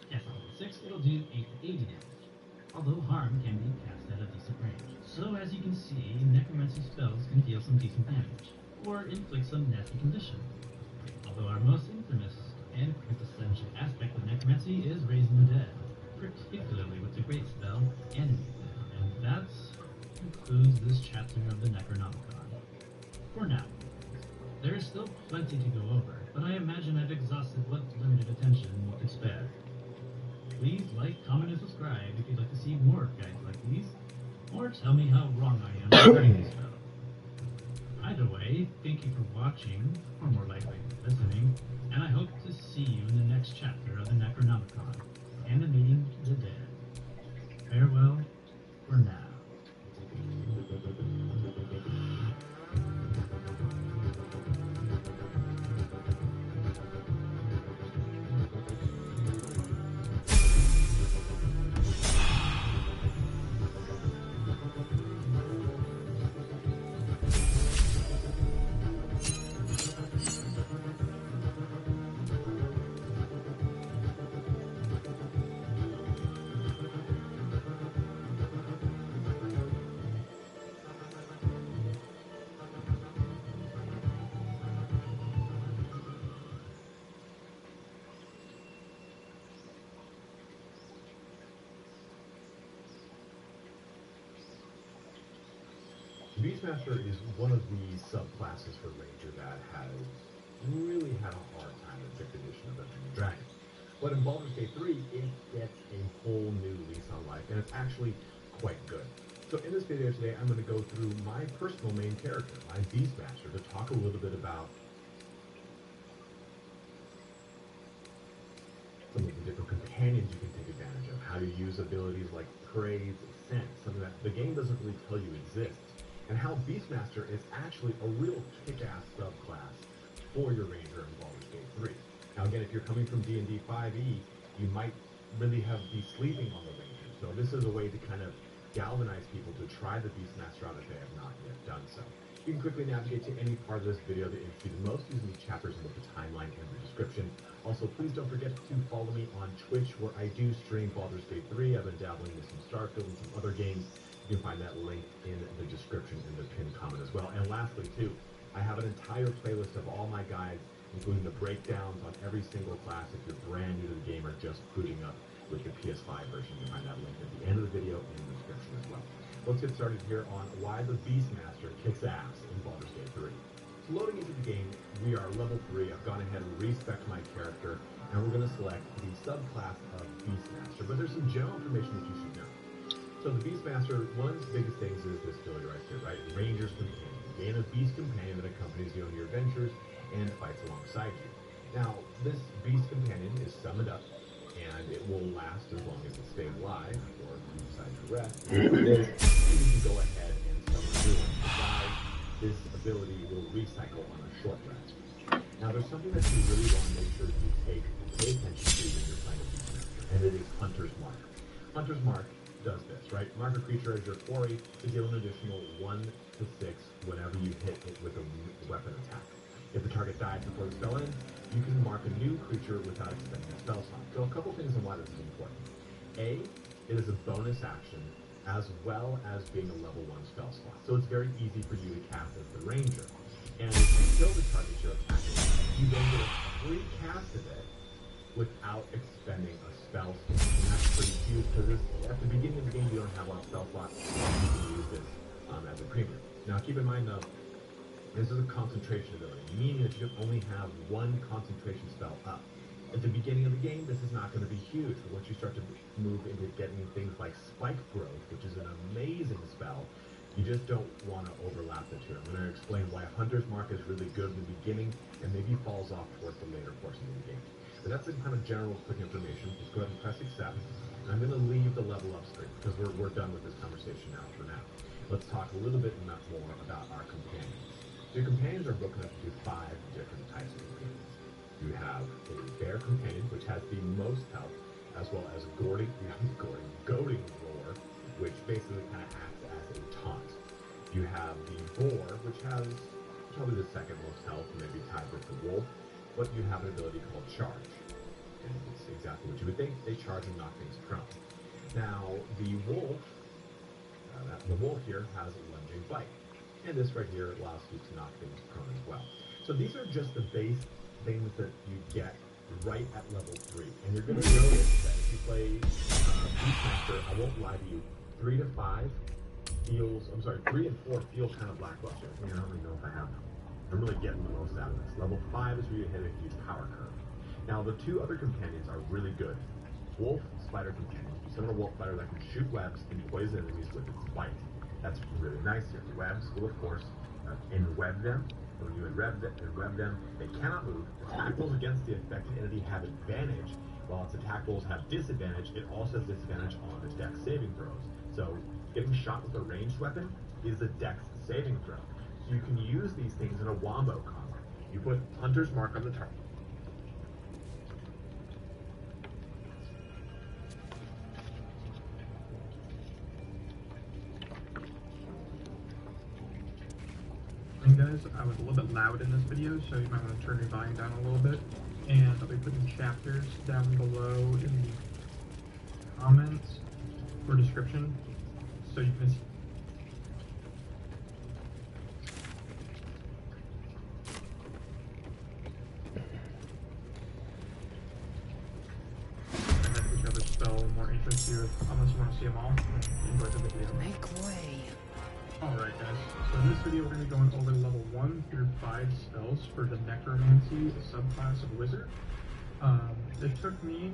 [SPEAKER 15] cast at level 6, it'll do 8 to 80 damage, although Harm can be cast at a decent range. So as you can see, Necromancy spells can deal some decent damage, or inflict some nasty condition. Although our most infamous and quintessential aspect of Necromancy is raising the dead, particularly with the great spell, Enemy. And that concludes this chapter of the Necronomicon. For now. There is still plenty to go over, but I imagine I've exhausted what limited attention we could spare. Please like, comment, and subscribe if you'd like to see more guides like these, or tell me how wrong I am regarding this spell. Either way, thank you for watching, or more likely, listening, and I hope to see you in the next chapter of the Necronomicon, and the Meeting the Dead. Farewell for now.
[SPEAKER 6] Beastmaster is one of the subclasses for Ranger that has really had a hard time with 5th edition of Dungeons & Dragons. But in Baldur's Gate 3, it gets a whole new lease on life, and it's actually quite good. So in this video today, I'm going to go through my personal main character, my Beastmaster, to talk a little bit about some of the different companions you can take advantage of, how to use abilities like Praise, Sense, something that the game doesn't really tell you exists, and how Beastmaster is actually a real kick-ass subclass for your Ranger in Baldur's Gate 3. Now again, if you're coming from D&D 5e, you might really be sleeping on the Ranger, so this is a way to kind of galvanize people to try the Beastmaster out if they have not yet done so. You can quickly navigate to any part of this video that interests you the most using the chapters in the timeline and the description. Also, please don't forget to follow me on Twitch, where I do stream Baldur's Gate 3. I've been dabbling with some Starfield and some other games. You can find that link in the description in the pinned comment as well. And lastly, too, I have an entire playlist of all my guides including the breakdowns on every single class if you're brand new to the game or just booting up with the PS5 version. You can find that link at the end of the video in the description as well. Let's get started here on why the Beastmaster kicks ass in Baldur's Gate 3. So loading into the game, we are level 3. I've gone ahead and respec'd my character, and we're going to select the subclass of Beastmaster. But there's some general information that you should know. So the Beastmaster, one of the biggest things is this ability right here, right? Ranger's Companion. Gain a Beast Companion that accompanies you on your adventures and fights alongside you. Now, this Beast Companion is summoned up, and it will last as long as it stays alive, or if you decide to rest. You can go ahead and summon a new one. Besides, this ability will recycle on a short rest. Now, there's something that you really want to make sure you take and pay attention to when you're playing a Beastmaster, and it is Hunter's Mark. Hunter's Mark does this, right? Mark a creature as your quarry to deal an additional 1 to 6 whenever you hit it with a weapon attack. If the target dies before the spell ends, you can mark a new creature without expending a spell slot. So a couple things on why this is important. A, it is a bonus action as well as being a level 1 spell slot. So it's very easy for you to cast as the ranger. And if you kill the target you're attacking, you then get a free cast of it without expending a spell slot. And that's pretty huge because at the beginning of the game you don't have a lot of spell slots. You can use this as a premium. Now keep in mind though, this is a concentration ability, meaning that you can only have one concentration spell up. At the beginning of the game, this is not going to be huge, but once you start to move into getting things like Spike Growth, which is an amazing spell, you just don't want to overlap the two. I'm going to explain why Hunter's Mark is really good in the beginning and maybe falls off towards the later portion of the game. But that's the kind of general quick information. Just go ahead and press accept. And I'm going to leave the level up screen because we're done with this conversation now for now. Let's talk a little bit more about our companions. Your companions are broken up into 5 different types of companions. You have a bear companion, which has the most health, as well as goading roar, which basically kind of acts as a taunt. You have the boar, which has probably the second most health, maybe tied with the wolf, but you have an ability called charge. And it's exactly what you would think. They charge and knock things prone. Now, the wolf here has a lunging bite. And this right here allows you to knock things prone as well. So these are just the base things that you get right at level 3. And you're going to notice that if you play Beastmaster, I won't lie to you, 3 and 4 feel kind of lackluster. I don't really know if I'm really getting the most out of this. Level 5 is where you hit a huge power curve. Now the 2 other companions are really good. Wolf Spider Companion. You summon a wolf spider that can shoot webs and poison enemies with its bite. That's really nice here. The webs will, of course, enweb them. And when you enweb them, they cannot move. Attack rolls against the affected entity have advantage, while its attack rolls have disadvantage. It also has disadvantage on its dex saving throws. So getting shot with a ranged weapon is a dex saving throw. So you can use these things in a wombo combo. You put Hunter's Mark on the target.
[SPEAKER 1] Guys, I was a little bit loud in this video, so you might want to turn your volume down a little bit. And I'll be putting chapters down below in the comments or description, so you can see. And then whichever spell more interests you, unless you want to see them all, enjoy the video.
[SPEAKER 7] Make way.
[SPEAKER 1] Alright guys, so in this video we're going to be going over level 1 through 5 spells for the Necromancy subclass of Wizard. It took me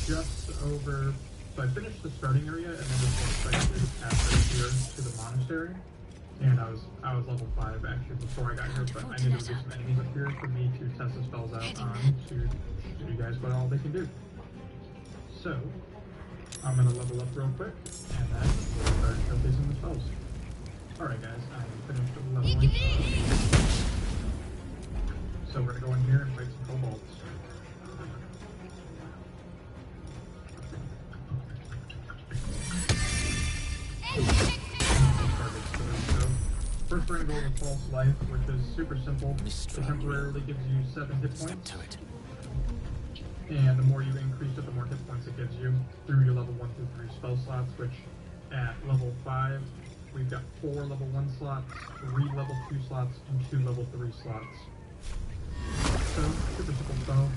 [SPEAKER 1] just over, so I finished the starting area and then just went straight through the path right here to the monastery. And I was level 5 actually before I got here, but I needed to get some enemies up here for me to test the spells out on to show you guys what all they can do. So, I'm going to level up real quick, and then we'll start showcasing the spells. Alright guys, I'm finished leveling. So we're going to go in here and fight some kobolds. First we're going to go over False Life, which is super simple. It temporarily gives you 7 hit points. And the more you increase it, the more hit points it gives you through your level 1 through 3 spell slots, which at level 5, we've got 4 level 1 slots, 3 level 2 slots, and 2 level 3 slots. So, super simple spell.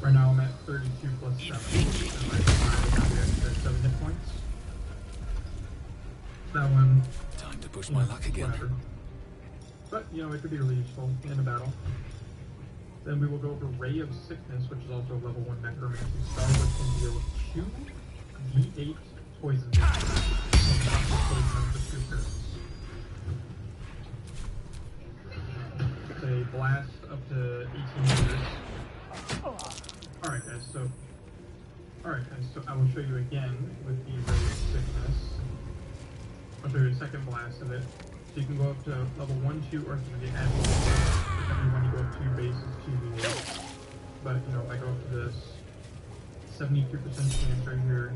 [SPEAKER 1] Right now I'm at 32 plus 7. So I have 7 hit points. That one.
[SPEAKER 10] Time to push my luck again.
[SPEAKER 1] Whatever. But, you know, it could be really useful in a battle. Then we will go over Ray of Sickness, which is also a level 1 necromancy spell, which can deal 2d8 poison damage. It's a blast up to 18 meters. Alright guys, so I will show you again with the Ray of Sickness. I'll show you a second blast of it. So you can go up to level 1, 2, or 3 and depending when you go up 2 base is 2d8. But, you know, if I go up to this 72% chance right here,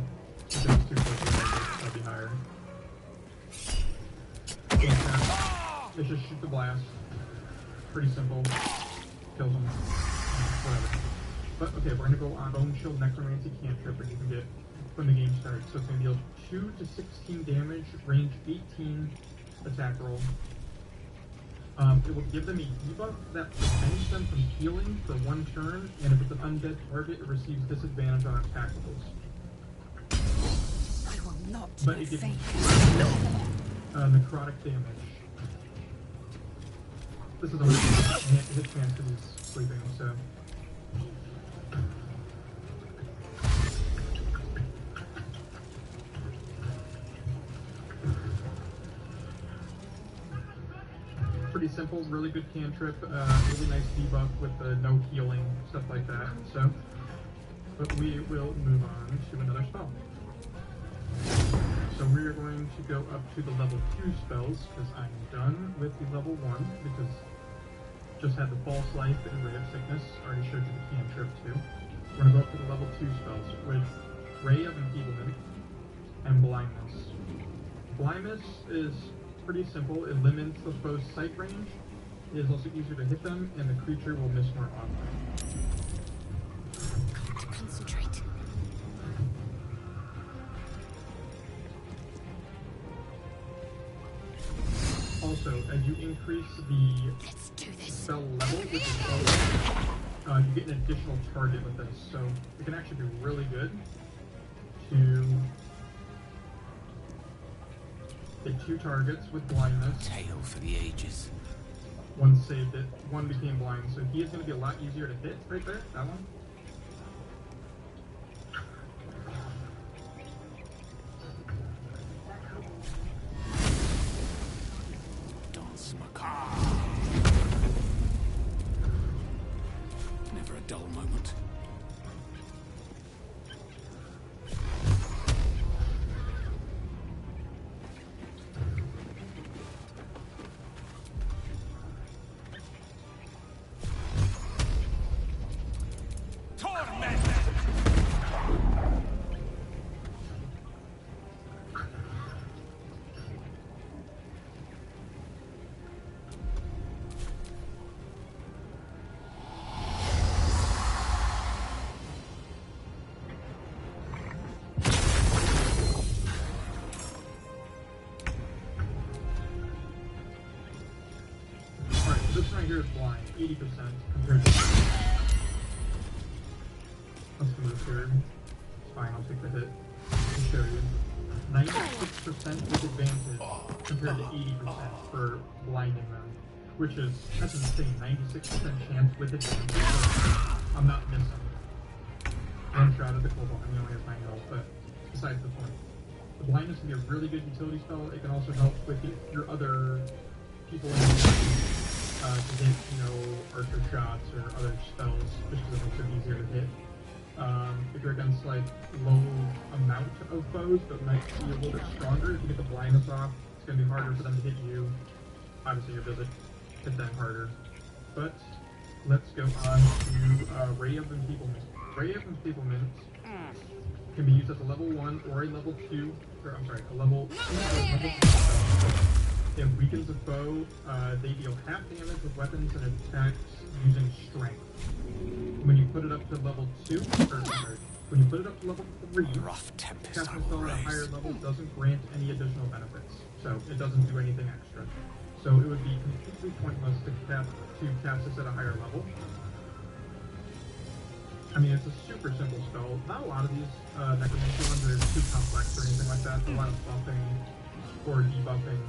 [SPEAKER 1] if it's 2 that'll be higher. It's just shoot the blast. Pretty simple. Kills them. Whatever. But, okay, we're going to go on Bone Shield Necromancy Cantrip, which you can get when the game starts. So it's going to deal 2 to 16 damage, range 18, attack roll. It will give them a debuff that prevents them from healing for 1 turn, and if it's an undead target, it receives disadvantage on attack rolls.
[SPEAKER 16] I will not
[SPEAKER 1] But it gives necrotic damage. This is a hit chance because he's sleeping, so. Pretty simple, really good cantrip, really nice debuff with the no healing, stuff like that. So, but we will move on to another spell. So we are going to go up to the level 2 spells, because I'm done with the level 1, because just had the False Life and Ray of Sickness, already showed you the cantrip too. We're going to go up to the level 2 spells, with Ray of Enfeeblement and Blindness. Blindness is pretty simple. It limits the foe's sight range. It is also easier to hit them, and the creature will miss more often.
[SPEAKER 16] Concentrate.
[SPEAKER 1] Also, as you increase the spell level with the spell, you get an additional target with this. So it can actually be really good to hit 2 targets with blindness.
[SPEAKER 10] Tale for the ages.
[SPEAKER 1] One saved it, one became blind, so he is going to be a lot easier to hit right there, that one.
[SPEAKER 10] Dance macabre. Never a dull moment.
[SPEAKER 1] This right here is blind, 80% compared to... Let's move here. It's fine, I'll take the hit. I'll show you. 96% with advantage compared to 80% for blinding them. Which is, that's insane, 96% chance with advantage. So I'm not missing. One shot at the Cobalt, and he only has 9 health, but besides the point. The blindness can be a really good utility spell. It can also help with your other people in the to hit, you know, archer shots or other spells, just because it makes it easier to hit. If you're against, like, low amount of foes that might be a little bit stronger, if you get the blindness off, it's going to be harder for them to hit you. Obviously, your visit hit them harder. But, let's go on to Ray of Enfeeblement. Ray of Enfeeblement can be used as a level 1 or a level 2, or I'm sorry, a level 2 or a level 3 spell. It weakens a foe, they deal half damage with weapons and attacks using strength. When you put it up to level 2, when you put it up to level 3, casting a spell at a higher level doesn't grant any additional benefits. So it doesn't do anything extra. So it would be completely pointless to cast this at a higher level. I mean, it's a super simple spell. Not a lot of these necromancy ones are too complex or anything like that. A lot of buffing or debuffing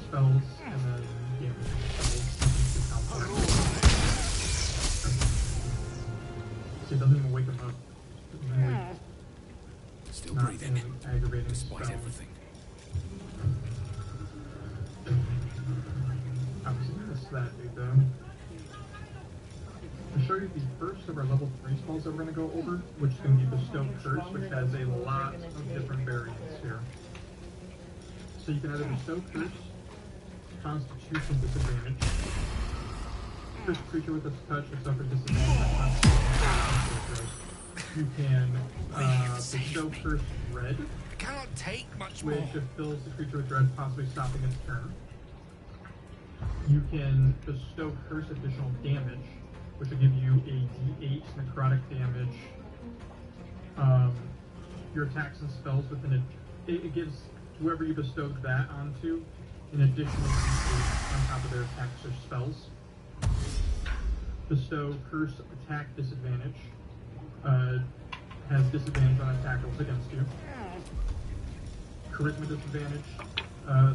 [SPEAKER 1] spells, and then damaging spells. Nothing too complex. See, it doesn't even wake them up.
[SPEAKER 9] Still breathing,
[SPEAKER 1] aggravating
[SPEAKER 9] despite
[SPEAKER 1] spell.
[SPEAKER 9] everything.
[SPEAKER 1] Obviously missed that dude though. I'll show you the first of our level 3 spells that we're going to go over, which is going to be Bestow Curse, which has a lot of different variants here. So you can either Bestow Curse, Constitution disadvantage, first creature with this touch will suffer disadvantage on Constitution. You can Bestow Curse Red,
[SPEAKER 9] Can't take much
[SPEAKER 1] which
[SPEAKER 9] more.
[SPEAKER 1] fills the creature with dread, possibly stopping its turn. You can Bestow Curse additional damage, which will give you a D8 necrotic damage. Your attacks and spells within it. It gives whoever you bestowed that onto an additional D8 on top of their attacks or spells. Bestow Curse attack disadvantage. Has disadvantage on attack rolls against you. Charisma disadvantage.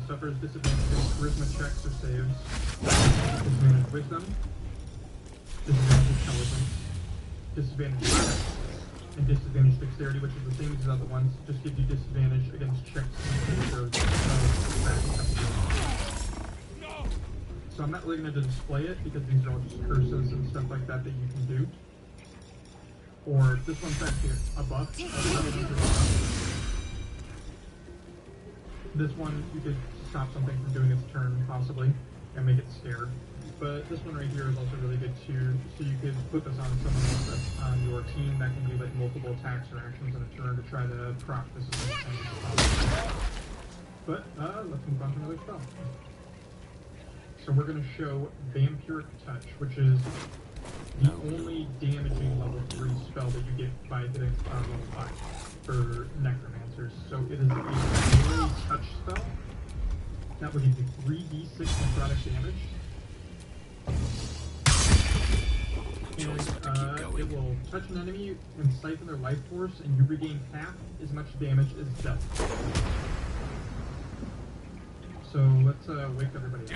[SPEAKER 1] Suffers disadvantage against charisma checks or saves. Disadvantage wisdom. Disadvantage intelligence. Disadvantage strength. And disadvantage dexterity, which is the same as the other ones. Just gives you disadvantage against checks and saves throws. So I'm not really going to display it because these are all just curses and stuff like that that you can do. Or this one's actually a buff. This one, you could stop something from doing its turn, possibly, and make it scared. But this one right here is also really good too, so you could put this on someone else that's on your team that can do like multiple attacks or actions in a turn to try to proc this as much damage as possible. But, let's move on to another spell. So we're going to show Vampiric Touch, which is the only damaging level 3 spell that you get by hitting level 5 for Necromancers. So it is a melee touch spell that will give you 3d6 necrotic damage. And it will touch an enemy and siphon their life force, and you regain half as much damage as death. So let's wake everybody up.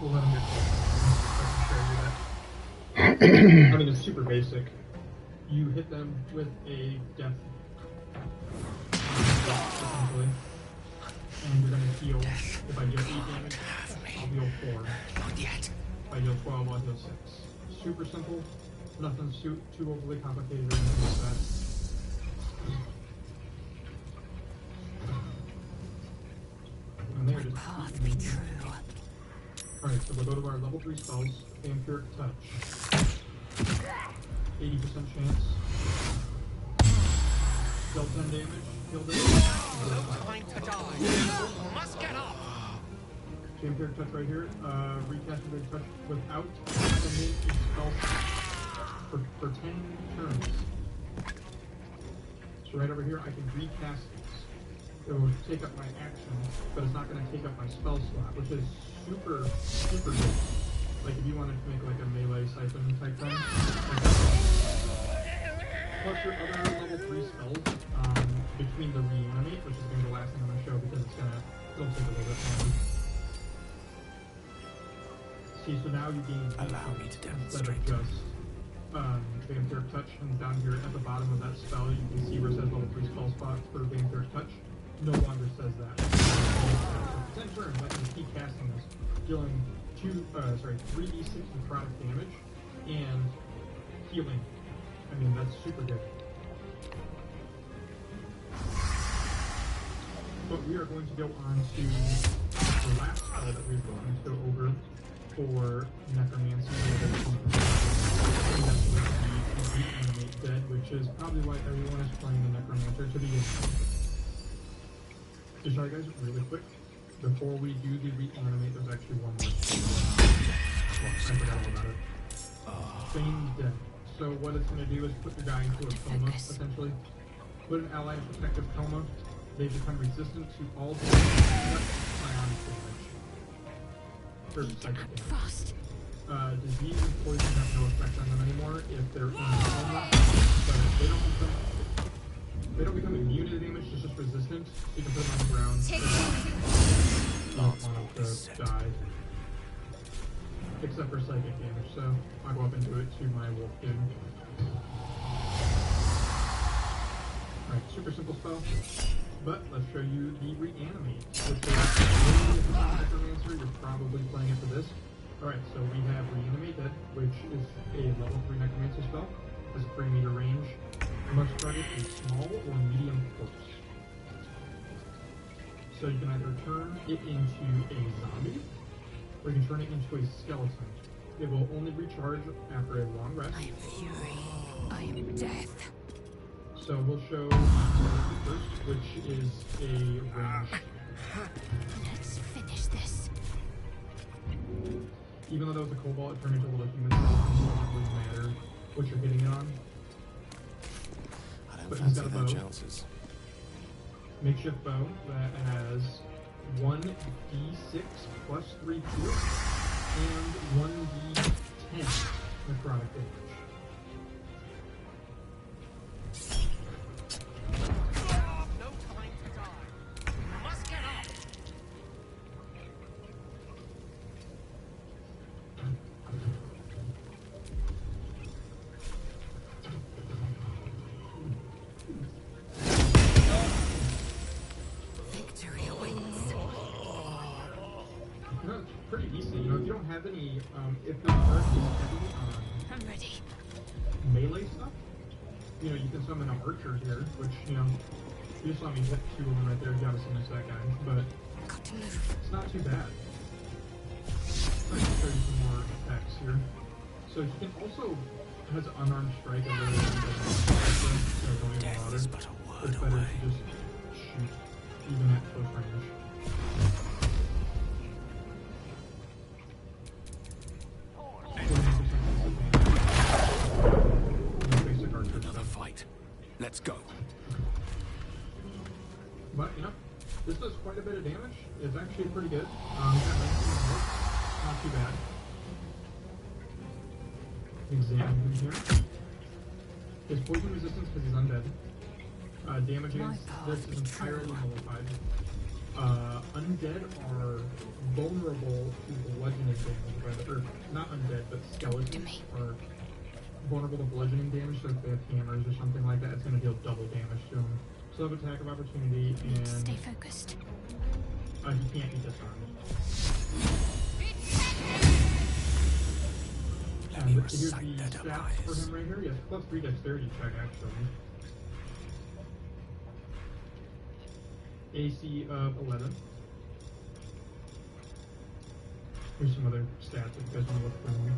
[SPEAKER 1] We'll let him get I mean, it's super basic. You hit them with a death, essentially. And you're going to heal. If I deal 8 damage, I'll deal 4.
[SPEAKER 9] Not yet.
[SPEAKER 1] If I deal 12, I'll deal 6. Super simple. Nothing too overly complicated or anything like that. And there it is.
[SPEAKER 7] Path be true.
[SPEAKER 1] Alright, so we'll go to our level 3 spells. Vampiric Touch. 80% chance. Deal 10 damage. Kill damage.
[SPEAKER 9] No time to die. Must get up.
[SPEAKER 1] Vampiric Touch right here. Recast Vampiric Touch without spending a spell for 10 turns. So right over here, I can recast these. It will take up my action, but it's not going to take up my spell slot, which is super, super good. Like if you wanted to make like a melee siphon type thing. Plus your other level 3 spells, between the reanimate, which is going to be the last thing I'm going to show because it'll take a little bit longer. See, so now you gain
[SPEAKER 9] Allow me to
[SPEAKER 1] instead of
[SPEAKER 9] demonstrate.
[SPEAKER 1] just Vampiric Touch, and down here at the bottom of that spell, you can see where it says level 3 spell spots for Vampiric Touch. No longer says that. So 10 turns, I can keep casting this, dealing 3d6 necrotic damage and healing. I mean, that's super good. But we are going to go on to the last spell that we're going to go over for Necromancy. Reanimate Dead, which is probably why everyone is playing the Necromancer to begin with. To show you guys really quick, before we do the reanimate, there's actually one more thing. Well, I forgot all about it. Feign Dead. So what it's going to do is put your guy into a coma, essentially. Put an ally in protective coma. They become resistant to all ionic damage. Or psychic damage.
[SPEAKER 17] Fast.
[SPEAKER 1] Disease and poison have no effect on them anymore if they're in coma. But they don't become immune to the damage, it's just resistant. You can put them on the ground. To die. Except for psychic damage, so I'll go up into it to my wolf dude. Alright, super simple spell. But let's show you the reanimate, which is necromancer. You're probably playing it for this. Alright, so we have reanimate dead, which is a level 3 necromancer spell. Has a 3-meter range. Must target a small or medium corpse. So you can either turn it into a zombie, or you can turn it into a skeleton. It will only recharge after a long rest.
[SPEAKER 16] I am fury. I am death.
[SPEAKER 1] So we'll show first, which is a range.
[SPEAKER 16] Let's finish this.
[SPEAKER 1] Even though that was a cobalt, it turned into a little human skeleton, so it doesn't really matter what you're hitting it on. But he's got a bow.
[SPEAKER 10] Chances.
[SPEAKER 1] Makeshift bow that has 1d6 plus 3 pierce and 1d10 necrotic damage.
[SPEAKER 4] No time to die. We must get up.
[SPEAKER 16] Victory awaits.
[SPEAKER 1] No, it's pretty decent. You know, if you don't have any, if the card is heavy on
[SPEAKER 16] I'm ready.
[SPEAKER 1] melee stuff, you know, you can summon an archer here, which, you know, you saw me hit 2 of them right there. You obviously missed that guy, but it's not too bad. Let me show you some more attacks here. So he can also has an unarmed strike and really so don't even bother. It's better to just shoot even at close range.
[SPEAKER 10] Another fight. Let's go.
[SPEAKER 1] But, you know, this does quite a bit of damage. It's actually pretty good. Got 19 hits. Not too bad. Examine him here. His poison resistance because he's undead. Damage against this is entirely nullified. Undead are vulnerable to bludgeoning damage, or not undead, but skeletons are vulnerable to bludgeoning damage, so if they have hammers or something like that, it's going to deal double damage to them. So have attack of opportunity, and
[SPEAKER 16] Stay focused.
[SPEAKER 1] he can't be disarmed. And here's the stats for him right here. He has plus 3 dexterity check, actually. AC of 11. Here's some other stats if you guys want to look through them.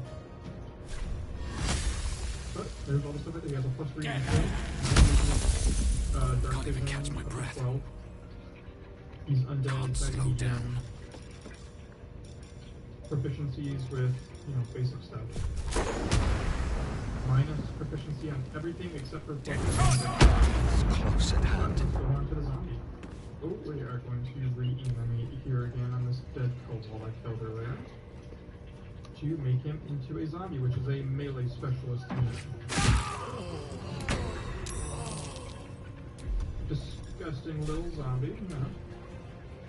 [SPEAKER 1] But there's all the stuff right there. He has a plus 3 dark
[SPEAKER 10] Can't even
[SPEAKER 1] vision
[SPEAKER 10] catch my
[SPEAKER 1] of
[SPEAKER 10] breath.
[SPEAKER 1] 12. He's undead.
[SPEAKER 10] Can't slow down.
[SPEAKER 1] Proficiencies with, you know, basic stuff. Minus proficiency on everything except for
[SPEAKER 10] It's close at hand.
[SPEAKER 1] Let's go on to the zombie. Oh, we are going to reanimate here again on this dead kobold I killed earlier. To make him into a zombie, which is a melee specialist unit. Disgusting little zombie, yeah.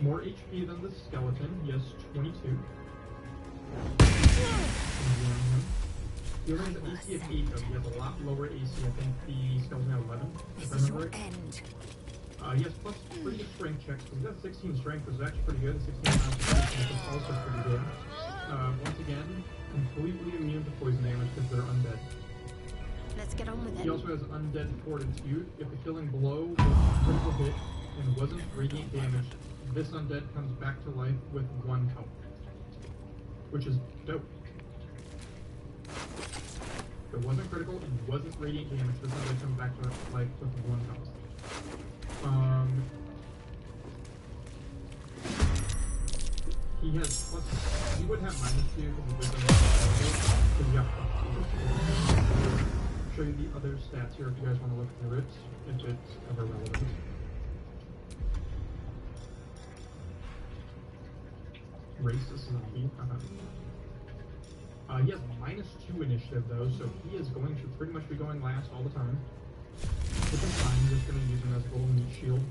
[SPEAKER 1] More HP than the skeleton, yes, 22. He only has an AC of 8 though, he has a lot lower AC, I think the skeleton had 11, if I remember right. He has plus 3 strength checks, so he's got 16 strength, which is actually pretty good, 16 constitution, which is also pretty good. Once again, completely immune to poison damage because they're undead.
[SPEAKER 17] Let's get on with it.
[SPEAKER 1] He also has undead fortitude. If the killing blow was a critical hit and wasn't radiant damage, this undead comes back to life with 1 health. Which is dope. If it wasn't critical and wasn't radiant damage, this undead comes back to life with 1 health. He has plus, he would have -2 because he was in the show you the other stats here if you guys want to look through it, if it's ever relevant. Racist zombie. He has -2 initiative though, so he is going to pretty much be going last all the time. Which is fine, I'm just going to use him as a little meat shield.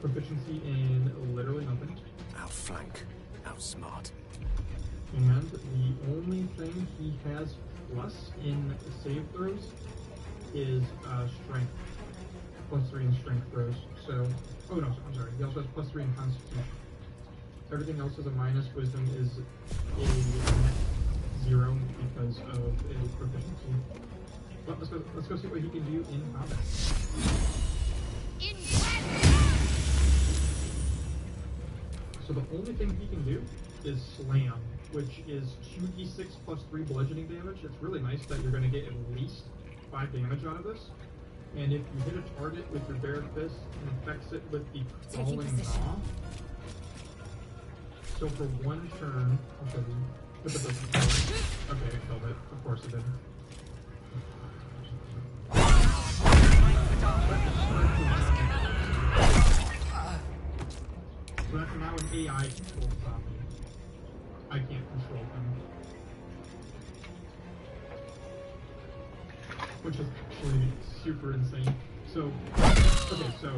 [SPEAKER 1] Proficiency in literally nothing.
[SPEAKER 10] Outflank, outsmart.
[SPEAKER 1] And the only thing he has plus in save throws is strength. +3 in strength throws. So, oh no, I'm sorry. He also has +3 in constitution. Everything else is a minus. Wisdom is a net 0 because of a proficiency. Well, let's go see what he can do in combat. So the only thing he can do is slam, which is 2d6 +3 bludgeoning damage. It's really nice that you're going to get at least 5 damage out of this. And if you hit a target with your bare fist and affects it with the crawling gnaw, so for 1 turn, I'll show you. If it doesn't kill it. Okay, it killed it. Of course it did. So that's now an AI controlled zombie. I can't control him. Which is actually super insane. So, okay, so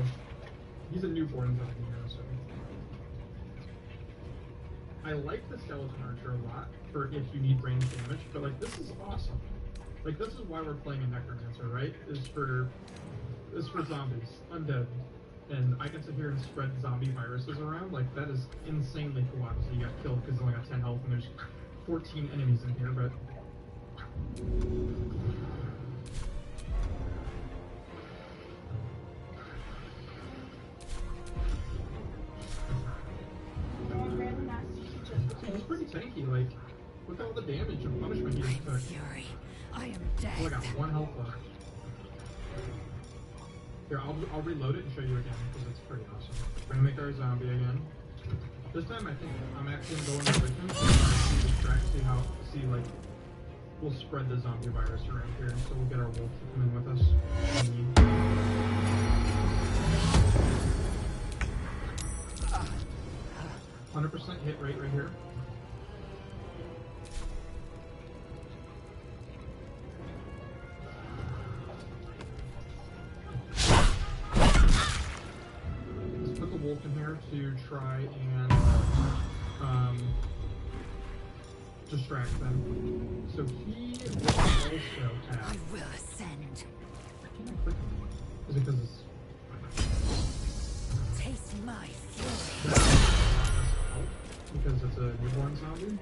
[SPEAKER 1] he's a newborn zombie now, so. I like the skeleton archer a lot for if you need range damage, but like this is awesome. Like this is why we're playing a necromancer, right? Is for zombies, undead. And I can sit here and spread zombie viruses around. Like, that is insanely cool. Obviously, you got killed because you only got 10 health and there's 14 enemies in here, but... He's pretty tanky, like, look at all the damage and punishment he just took.
[SPEAKER 16] Fury, I am dead.
[SPEAKER 1] Oh, I got 1 health left. Here, I'll reload it and show you again, because it's pretty awesome. We're gonna make our zombie again. This time I think I'm actually going with him, so see like, we'll spread the zombie virus around here, so we'll get our wolf to come in with us. 100% hit rate right here. Wolf in here to try and distract them. So he will also have...
[SPEAKER 16] I will ascend.
[SPEAKER 1] Is it because it's...
[SPEAKER 16] Taste my fury.
[SPEAKER 1] Because it's a newborn zombie?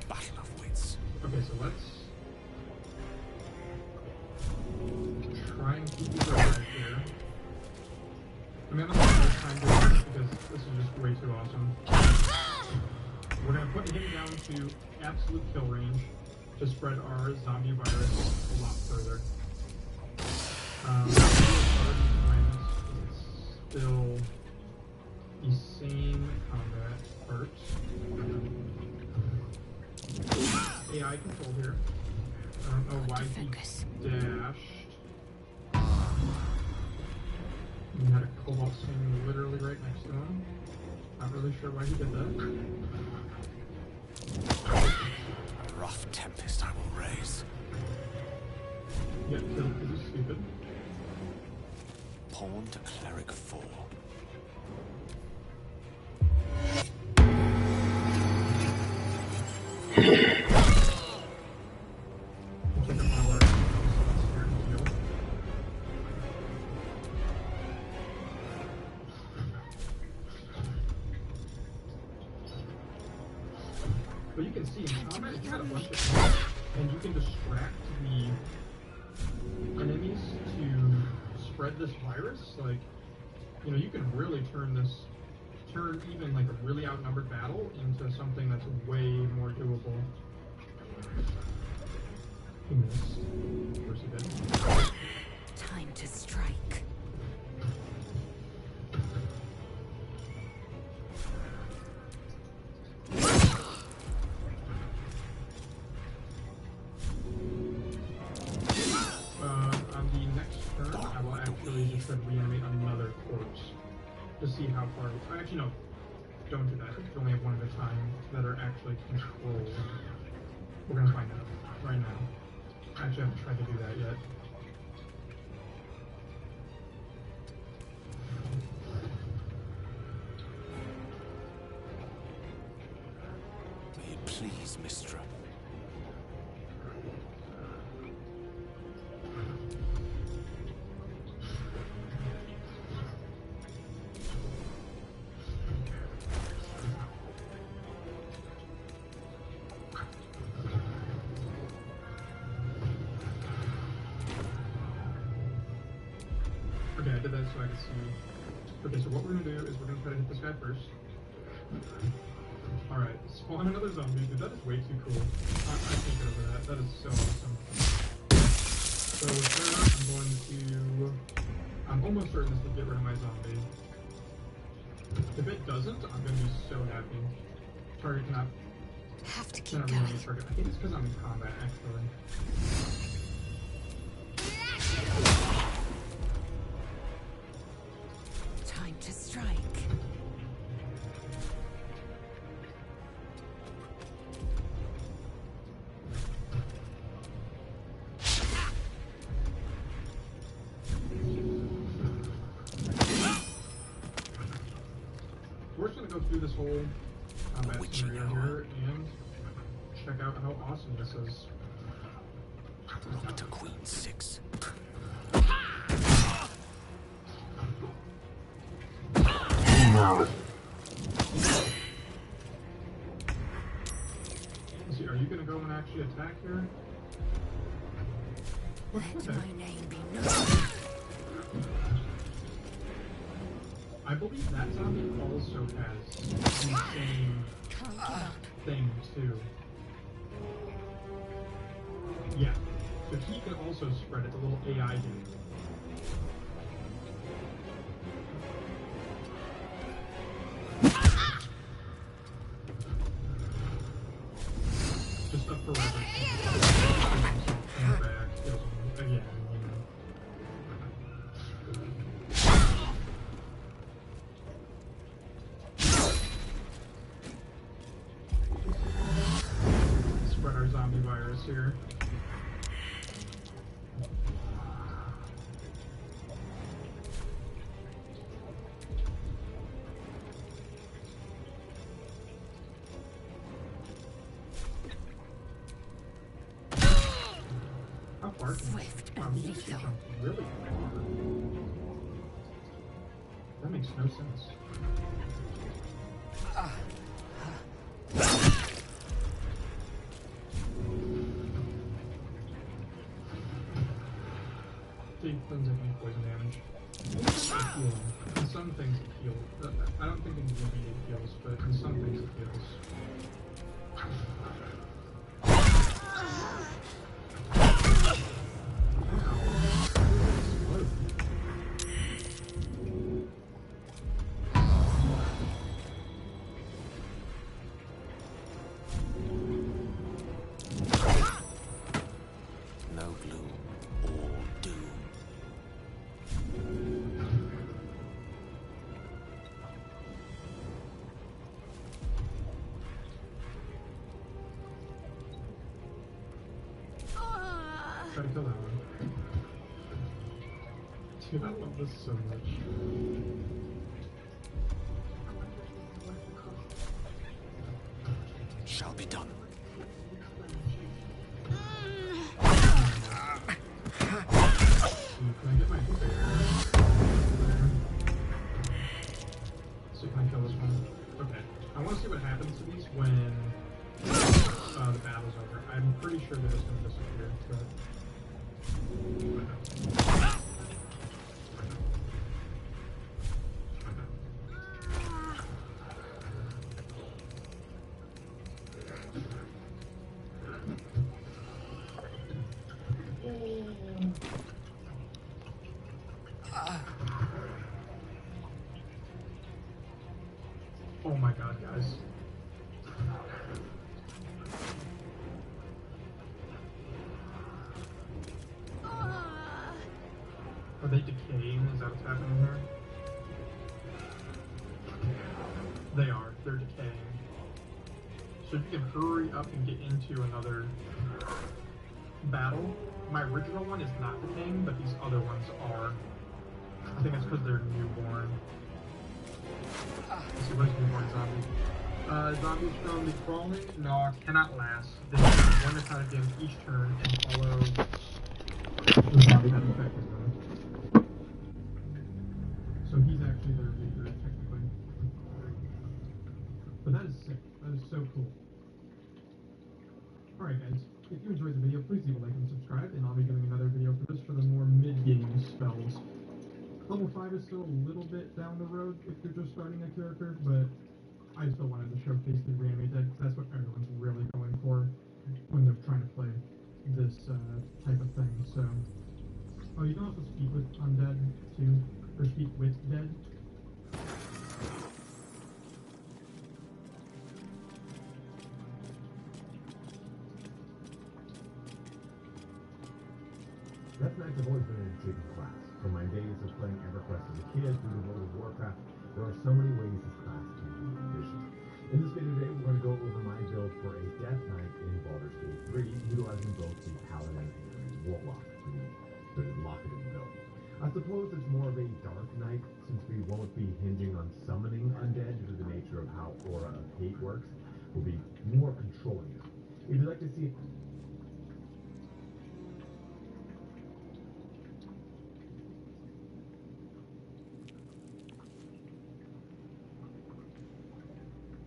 [SPEAKER 10] Battle of wits.
[SPEAKER 1] Okay, so let's try and keep these alive here. I mean, I'm not gonna have time to do this because this is just way too awesome. We're gonna put him down to absolute kill range to spread our zombie virus a lot further. It's still the same combat perks. AI control here. I don't know why he dashed. He had a cobalt swing literally right next to him. Not really sure why he did that.
[SPEAKER 10] A rough tempest I will raise.
[SPEAKER 1] Yep, killed because he's stupid.
[SPEAKER 10] Pawn to cleric 4.
[SPEAKER 1] But you can see in combat, you got a bunch of things, and you can distract the enemies to spread this virus. Like, you know, you can really turn even like a really outnumbered battle into something that's way more doable. He missed. Of course he did.
[SPEAKER 16] Time to strike.
[SPEAKER 1] see how far. Actually, no. Don't do that. You only have one at a time that are actually controlled. We're gonna find out right now. Actually, I haven't tried to do that yet.
[SPEAKER 10] May it please, Mistra.
[SPEAKER 1] Okay, I did that so I could see. Okay, so what we're gonna do is we're gonna try to hit this guy first. Alright, spawn another zombie, dude, that is way too cool. I can't get over that. That is so awesome. So with her, I'm almost certain this will get rid of my zombie. If it doesn't, I'm gonna be so happy. Target cannot.
[SPEAKER 16] Have to keep
[SPEAKER 1] Cannot
[SPEAKER 16] going.
[SPEAKER 1] target. I think it's because I'm in combat, actually.
[SPEAKER 16] Time to strike.
[SPEAKER 1] We're just gonna go through this whole combat scenario here and check out how awesome this is.
[SPEAKER 10] Look to Queen 6.
[SPEAKER 1] Let's see, are you gonna go and actually attack here?
[SPEAKER 16] Let my name be known.
[SPEAKER 1] I believe that zombie also has the same thing too. Yeah, so he can also spread it, the little AI dude. Just up for reference. Back, kills him again, Spread our zombie virus here. How far can
[SPEAKER 16] Swift
[SPEAKER 1] wow,
[SPEAKER 16] and
[SPEAKER 1] he just
[SPEAKER 16] lethal.
[SPEAKER 1] jumped really far. That makes no sense. Deep cleanse any poison damage. Heal. In some things it heals. I don't think in DB it heals, but in some things it heals.
[SPEAKER 10] No gloom, all doom.
[SPEAKER 1] Try to kill that one. Dude, I love this so much.
[SPEAKER 10] Shall be done.
[SPEAKER 1] Can I get my bear? So can I kill this one? Okay. I want to see what happens to these when the battle's over. I'm pretty sure they're just going to disappear, but... Oh my god, guys. Are they decaying? Is that what's happening here? They are. They're decaying. So if you can hurry up and get into another battle. My original one is not decaying, but these other ones are. I think it's because they're newborn. Let's see, what is newborn zombie? Zombies from the crawling? No, cannot last. They have one attack against each turn and follow the zombie that infected them. So he's actually their leader, technically. But that is sick. That is so cool. Alright guys, if you enjoyed the video, please leave a like and subscribe, and I'll be doing another video for this for the more mid-game spells. Level 5 is still a little bit down the road if you're just starting a character, but I still wanted to showcase the reanimate deck. That's what everyone's really going for when they're trying to play this type of thing. So, oh, you can also speak with undead too, or speak with dead.
[SPEAKER 6] Death Knights have always been an intriguing class. From my days of playing EverQuest as a kid through the World of Warcraft, there are so many ways this class can be envisioned. In this video today, we're going to go over my build for a Death Knight in Baldurs Gate 3, utilizing both the Paladin and Warlock to lock it in build. I suppose it's more of a Dark Knight, since we won't be hinging on summoning undead due to the nature of how Aura of Hate works. We'll be more controlling it. If you'd like to see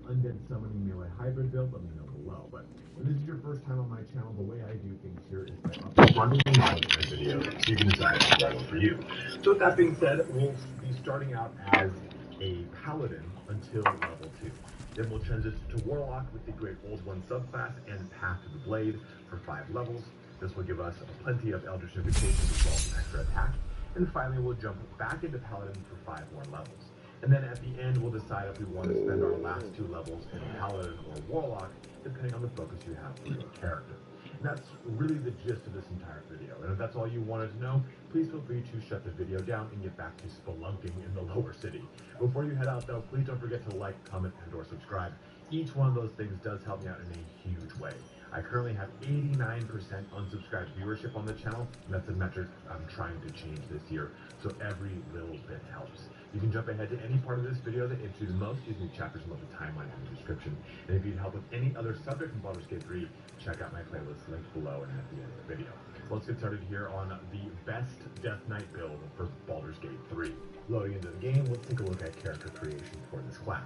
[SPEAKER 6] undead summoning melee hybrid build, let me know below. But if this is your first time on my channel, the way I do things here is by uploading my video so you can decide what's right for you. So with that being said, we'll be starting out as a paladin until level 2. Then we'll transition to warlock with the Great Old One subclass and Path to the Blade for 5 levels. This will give us plenty of Eldritch Invocations as well as an extra attack. And finally, we'll jump back into paladin for 5 more levels. And then at the end, we'll decide if we want to spend our last 2 levels in Paladin or Warlock, depending on the focus you have for your character. And that's really the gist of this entire video. And if that's all you wanted to know, please feel free to shut the video down and get back to spelunking in the lower city. Before you head out though, please don't forget to like, comment, and or subscribe. Each one of those things does help me out in a huge way. I currently have 89% unsubscribed viewership on the channel, and that's a metric I'm trying to change this year, so every little bit helps. You can jump ahead to any part of this video that interests you the most using the chapters above the timeline in the description. And if you need help with any other subject from Baldurs Gate 3, check out my playlist linked below and at the end of the video. So let's get started here on the best Death Knight build for Baldurs Gate 3. Loading into the game, let's take a look at character creation for this class.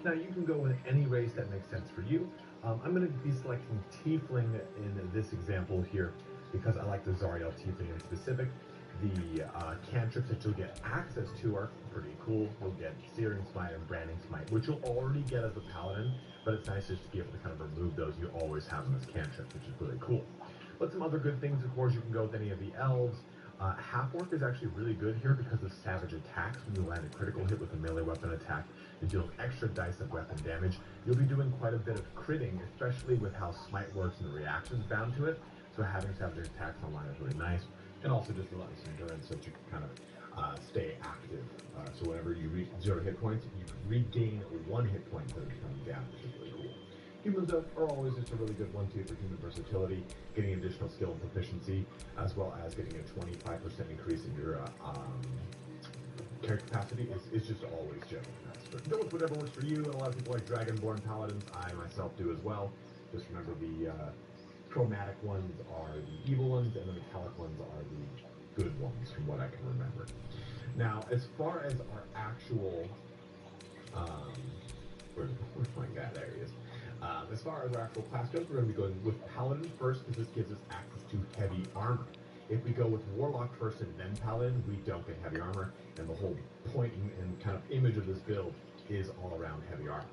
[SPEAKER 6] Now you can go with any race that makes sense for you. I'm going to be selecting Tiefling in this example here because I like the Zariel Tiefling in specific. The cantrips that you'll get access to are pretty cool. You'll get Searing Smite and Branding Smite, which you'll already get as a Paladin, but it's nice just to be able to kind of remove those you always have them as cantrips, which is really cool. But some other good things, of course, you can go with any of the elves. Half-Orc is actually really good here because of Savage attacks. When you land a critical hit with a melee weapon attack, you deal extra dice of weapon damage. You'll be doing quite a bit of critting, especially with how Smite works and the reactions bound to it. So having Savage attacks online is really nice. And also just relentless endurance so that you can kind of stay active. So whenever you reach 0 hit points, you regain 1 hit point instead of coming down, which is really cool. Humans are always just a really good one too for human versatility, getting additional skill and proficiency, as well as getting a 25% increase in your character capacity. It's just always generally nice. But go with whatever works for you. And a lot of people like Dragonborn Paladins. I myself do as well. Just remember the chromatic ones are the evil ones, and the metallic ones are the good ones, from what I can remember. Now, as far as our actual, where's my guy? There he is. As far as our actual class goes, we're going to be going with Paladin first, because this gives us access to heavy armor. If we go with Warlock first and then Paladin, we don't get heavy armor, and the whole point and kind of image of this build is all around heavy armor.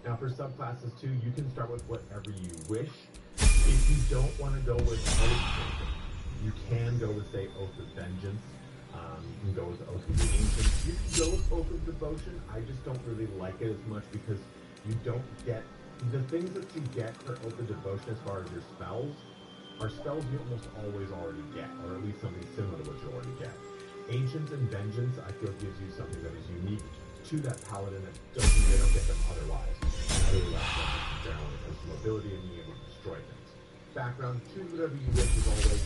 [SPEAKER 6] Now, for subclasses too, you can start with whatever you wish. If you don't want to go with Oath, you can go with, say, Oath of Vengeance. You can go with Oath of the Ancient. You can go with Oath of Devotion. I just don't really like it as much because you don't get the things that you get for Oath of Devotion as far as your spells are spells you almost always already get, or at least something similar to what you already get. Ancients and Vengeance, I feel, gives you something that is unique
[SPEAKER 18] to that paladin that they don't get them otherwise. And I really like that generally when it comes to mobility and being able to destroy things. Background, choose whatever you wish as always.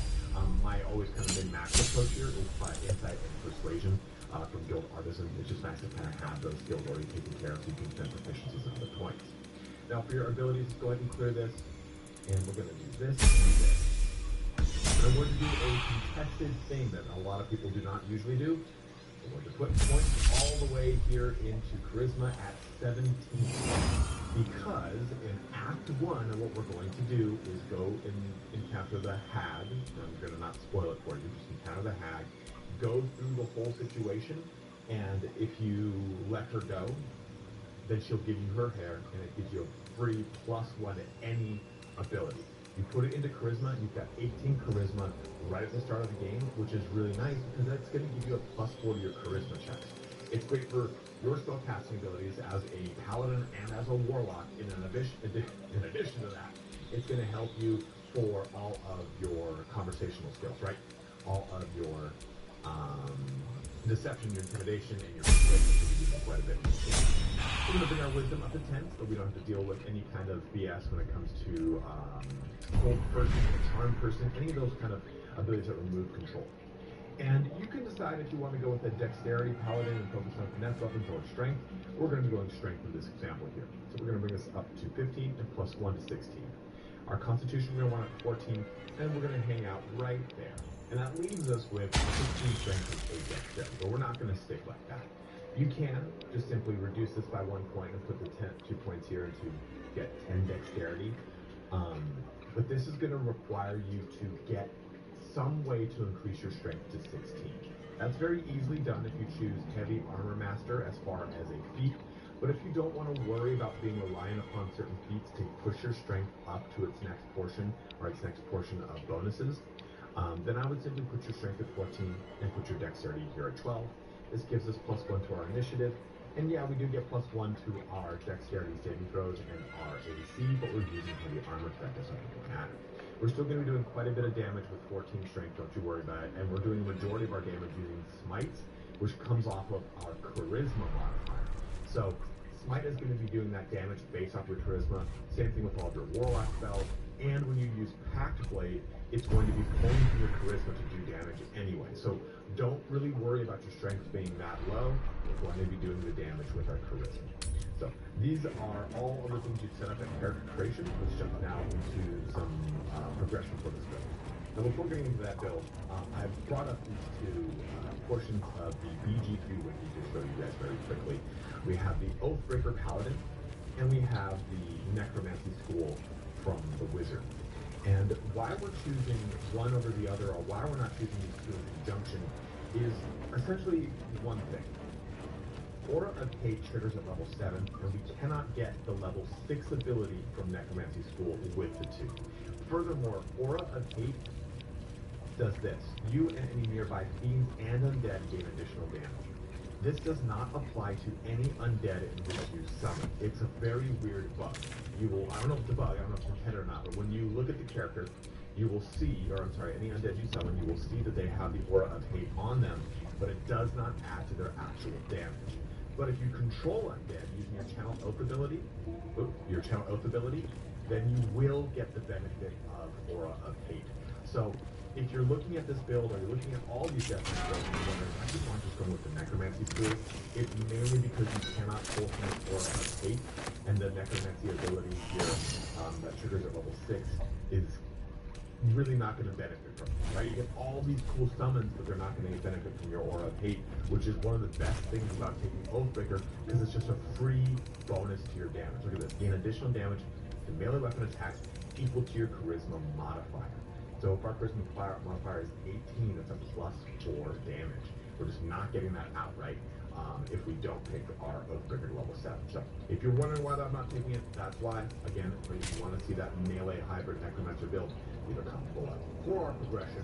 [SPEAKER 18] My always kind of min-max approach here is by insight and persuasion from Guild Artisan. It's just nice to kind of have those skills already taken care of so you can spend proficiencies and other points. Now for your abilities, go ahead and clear this, and we're going to do this and this. But I'm going to do a contested thing that a lot of people do not usually do. We're going to put points all the way here into Charisma at 17. Because in Act 1, what we're going to do is go and encounter the hag. I'm going to not spoil it for you, just encounter the hag. Go through the whole situation, and if you let her go, then she'll give you her hair, and it gives you a free +1 to any ability. You put it into Charisma, and you've got 18 Charisma right at the start of the game, which is really nice because that's going to give you a +4 to your Charisma checks. It's great for your spellcasting abilities as a paladin and as a warlock. In addition to that, it's going to help you for all of your conversational skills, right? All of your deception, your intimidation, and your persuasion will be quite a bit. We're going to bring our wisdom up to 10, so we don't have to deal with any kind of BS when it comes to cold person, charm person, any of those kind of abilities that remove control. And you can decide if you want to go with a dexterity paladin and focus on finesse weapons or strength. We're going to be going strength in this example here. So we're going to bring this up to 15 and +1 to 16. Our constitution we're going to want at 14, and we're going to hang out right there. And that leaves us with 15 strength and 8 dexterity, but we're not going to stick like that. You can just simply reduce this by 1 point and put the 2 points here to get 10 dexterity. But this is going to require you to get some way to increase your strength to 16. That's very easily done if you choose Heavy Armor Master as far as a feat. But if you don't want to worry about being reliant upon certain feats to push your strength up to its next portion, or its next portion of bonuses, then I would simply put your strength at 14 and put your dexterity here at 12. This gives us +1 to our initiative. And yeah, we do get +1 to our dexterity saving throws and our AC, but we're using heavy armor, so that doesn't really matter. We're still going to be doing quite a bit of damage with 14 strength, don't you worry about it. And we're doing the majority of our damage using smites, which comes off of our charisma modifier. So smite is going to be doing that damage based off your charisma. Same thing with all of your warlock spells. And when you use Pact Blade, it's going to be pulling from your charisma to do damage anyway. So don't really worry about your strength being that low. We're going to be doing the damage with our charisma. So these are all of the things you set up at character creation. Let's jump now into some progression for this build. Now before getting into that build, I've brought up these 2 portions of the BG3 wiki to show you guys very quickly. We have the Oathbreaker Paladin, and we have the Necromancy School from the Wizard. And why we're choosing one over the other, or why we're not choosing these 2 in conjunction, is essentially one thing. Aura of Hate triggers at level 7, and we cannot get the level 6 ability from Necromancy School with the 2. Furthermore, Aura of Hate does this. You and any nearby fiends and undead gain additional damage. This does not apply to any undead in which you summon. It's a very weird bug. You will, I don't know if it's a bug, I don't know if it's intended or not, but when you look at the character, you will see, or I'm sorry, any undead you summon, you will see that they have the Aura of Hate on them, but it does not add to their actual damage. But if you control undead using your Channel Oath ability, then you will get the benefit of Aura of Hate. So if you're looking at this build, or you're looking at all these Destiny builds, and you're wondering, I just want to just go with the Necromancy School, it's mainly because you cannot pull from the Aura of Hate, and the Necromancy ability here that triggers at level 6 is really not going to benefit from it, right? You get all these cool summons, but they're not going to get benefit from your Aura of Hate, which is one of the best things about taking Oathbreaker, because it's just a free bonus to your damage. Look at this, gain additional damage to melee weapon attacks equal to your Charisma modifier. So if our Charisma modifier is 18, that's a +4 damage. We're just not getting that outright if we don't pick our Oathbreaker level 7. So if you're wondering why I'm not taking it, that's why. Again, if you want to see that melee hybrid Necromancer build, leave a comment below. For our progression,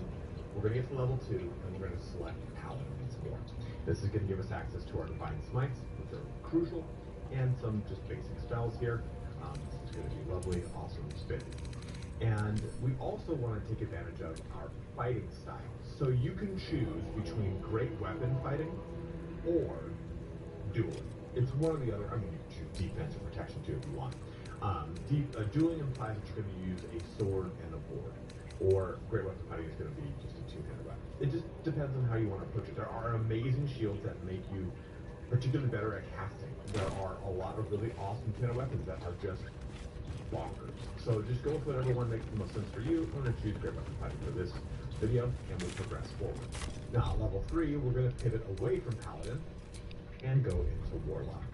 [SPEAKER 18] we're going to get to level 2, and we're going to select Paladin once more. This is going to give us access to our Divine Smites, which are crucial, and some just basic spells here. This is going to be lovely, awesome, spin. And we also want to take advantage of our fighting style. So you can choose between great weapon fighting or dueling. it's one or the other. I mean, you can choose defense or protection too if you want. Dueling implies that you're going to use a sword and a board, or great weapon fighting is going to be just a two-handed weapon. It just depends on how you want to approach it. There are amazing shields that make you particularly better at casting. There are a lot of really awesome two-handed weapons that are just bonkers. So just go with whatever one makes the most sense for you. I'm going to choose great weapon fighting for this video, and we'll progress forward. Now, level 3, we're going to pivot away from Paladin and go into Warlock.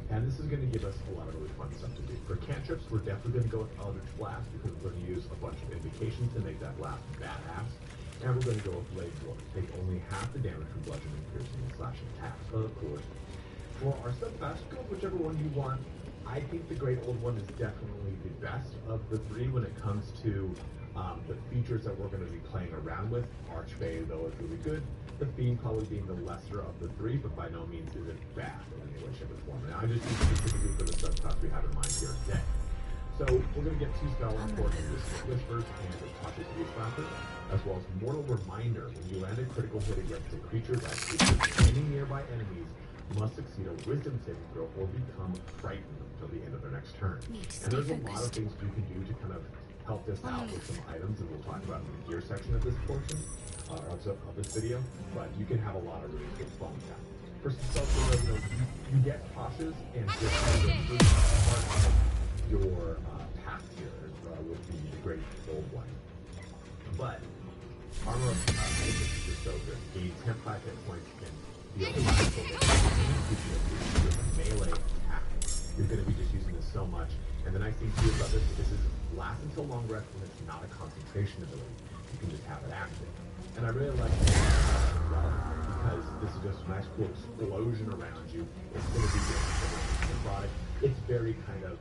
[SPEAKER 18] And this is going to give us a lot of really fun stuff to do. For cantrips, we're definitely going to go with Eldritch Blast because we're going to use a bunch of invocations to make that blast badass. And we're going to go with Blade Dwarf. Take only half the damage from bludgeoning, piercing, and slashing attacks. But of course, for our subclass, go with whichever one you want. I think the Great Old One is definitely the best of the 3 when it comes to the features that we're going to be playing around with. Archfey, though, is really good. The Fiend probably being the lesser of the 3, but by no means is it bad in any way, shape, or form. And I just use specifically for the subclass we have in mind here today. So we're going to get 2 spells, of course, Whispers and Toxicity Slapper, as well as Mortal Reminder. When you land a critical hit against a creature that is any nearby enemies, must succeed a Wisdom saving throw or become frightened until the end of their next turn. And there's a lot of things you can do to kind of help this out with some items, and we'll talk about in the gear section of this portion, of this video, but you can have a lot of really good fun with that. For some stuff, you get cautious and just kind of part of your path here with the Great Old One. But Armor of Magicians is so good. Gain 10 hit points and deal melee attack. You're going to be just using this so much. And the nice thing too about this is lasts until long rest when it's not a concentration ability. You can just have it active. And I really like this as well because this is just a nice cool explosion around you. It's going to be good for it's very kind of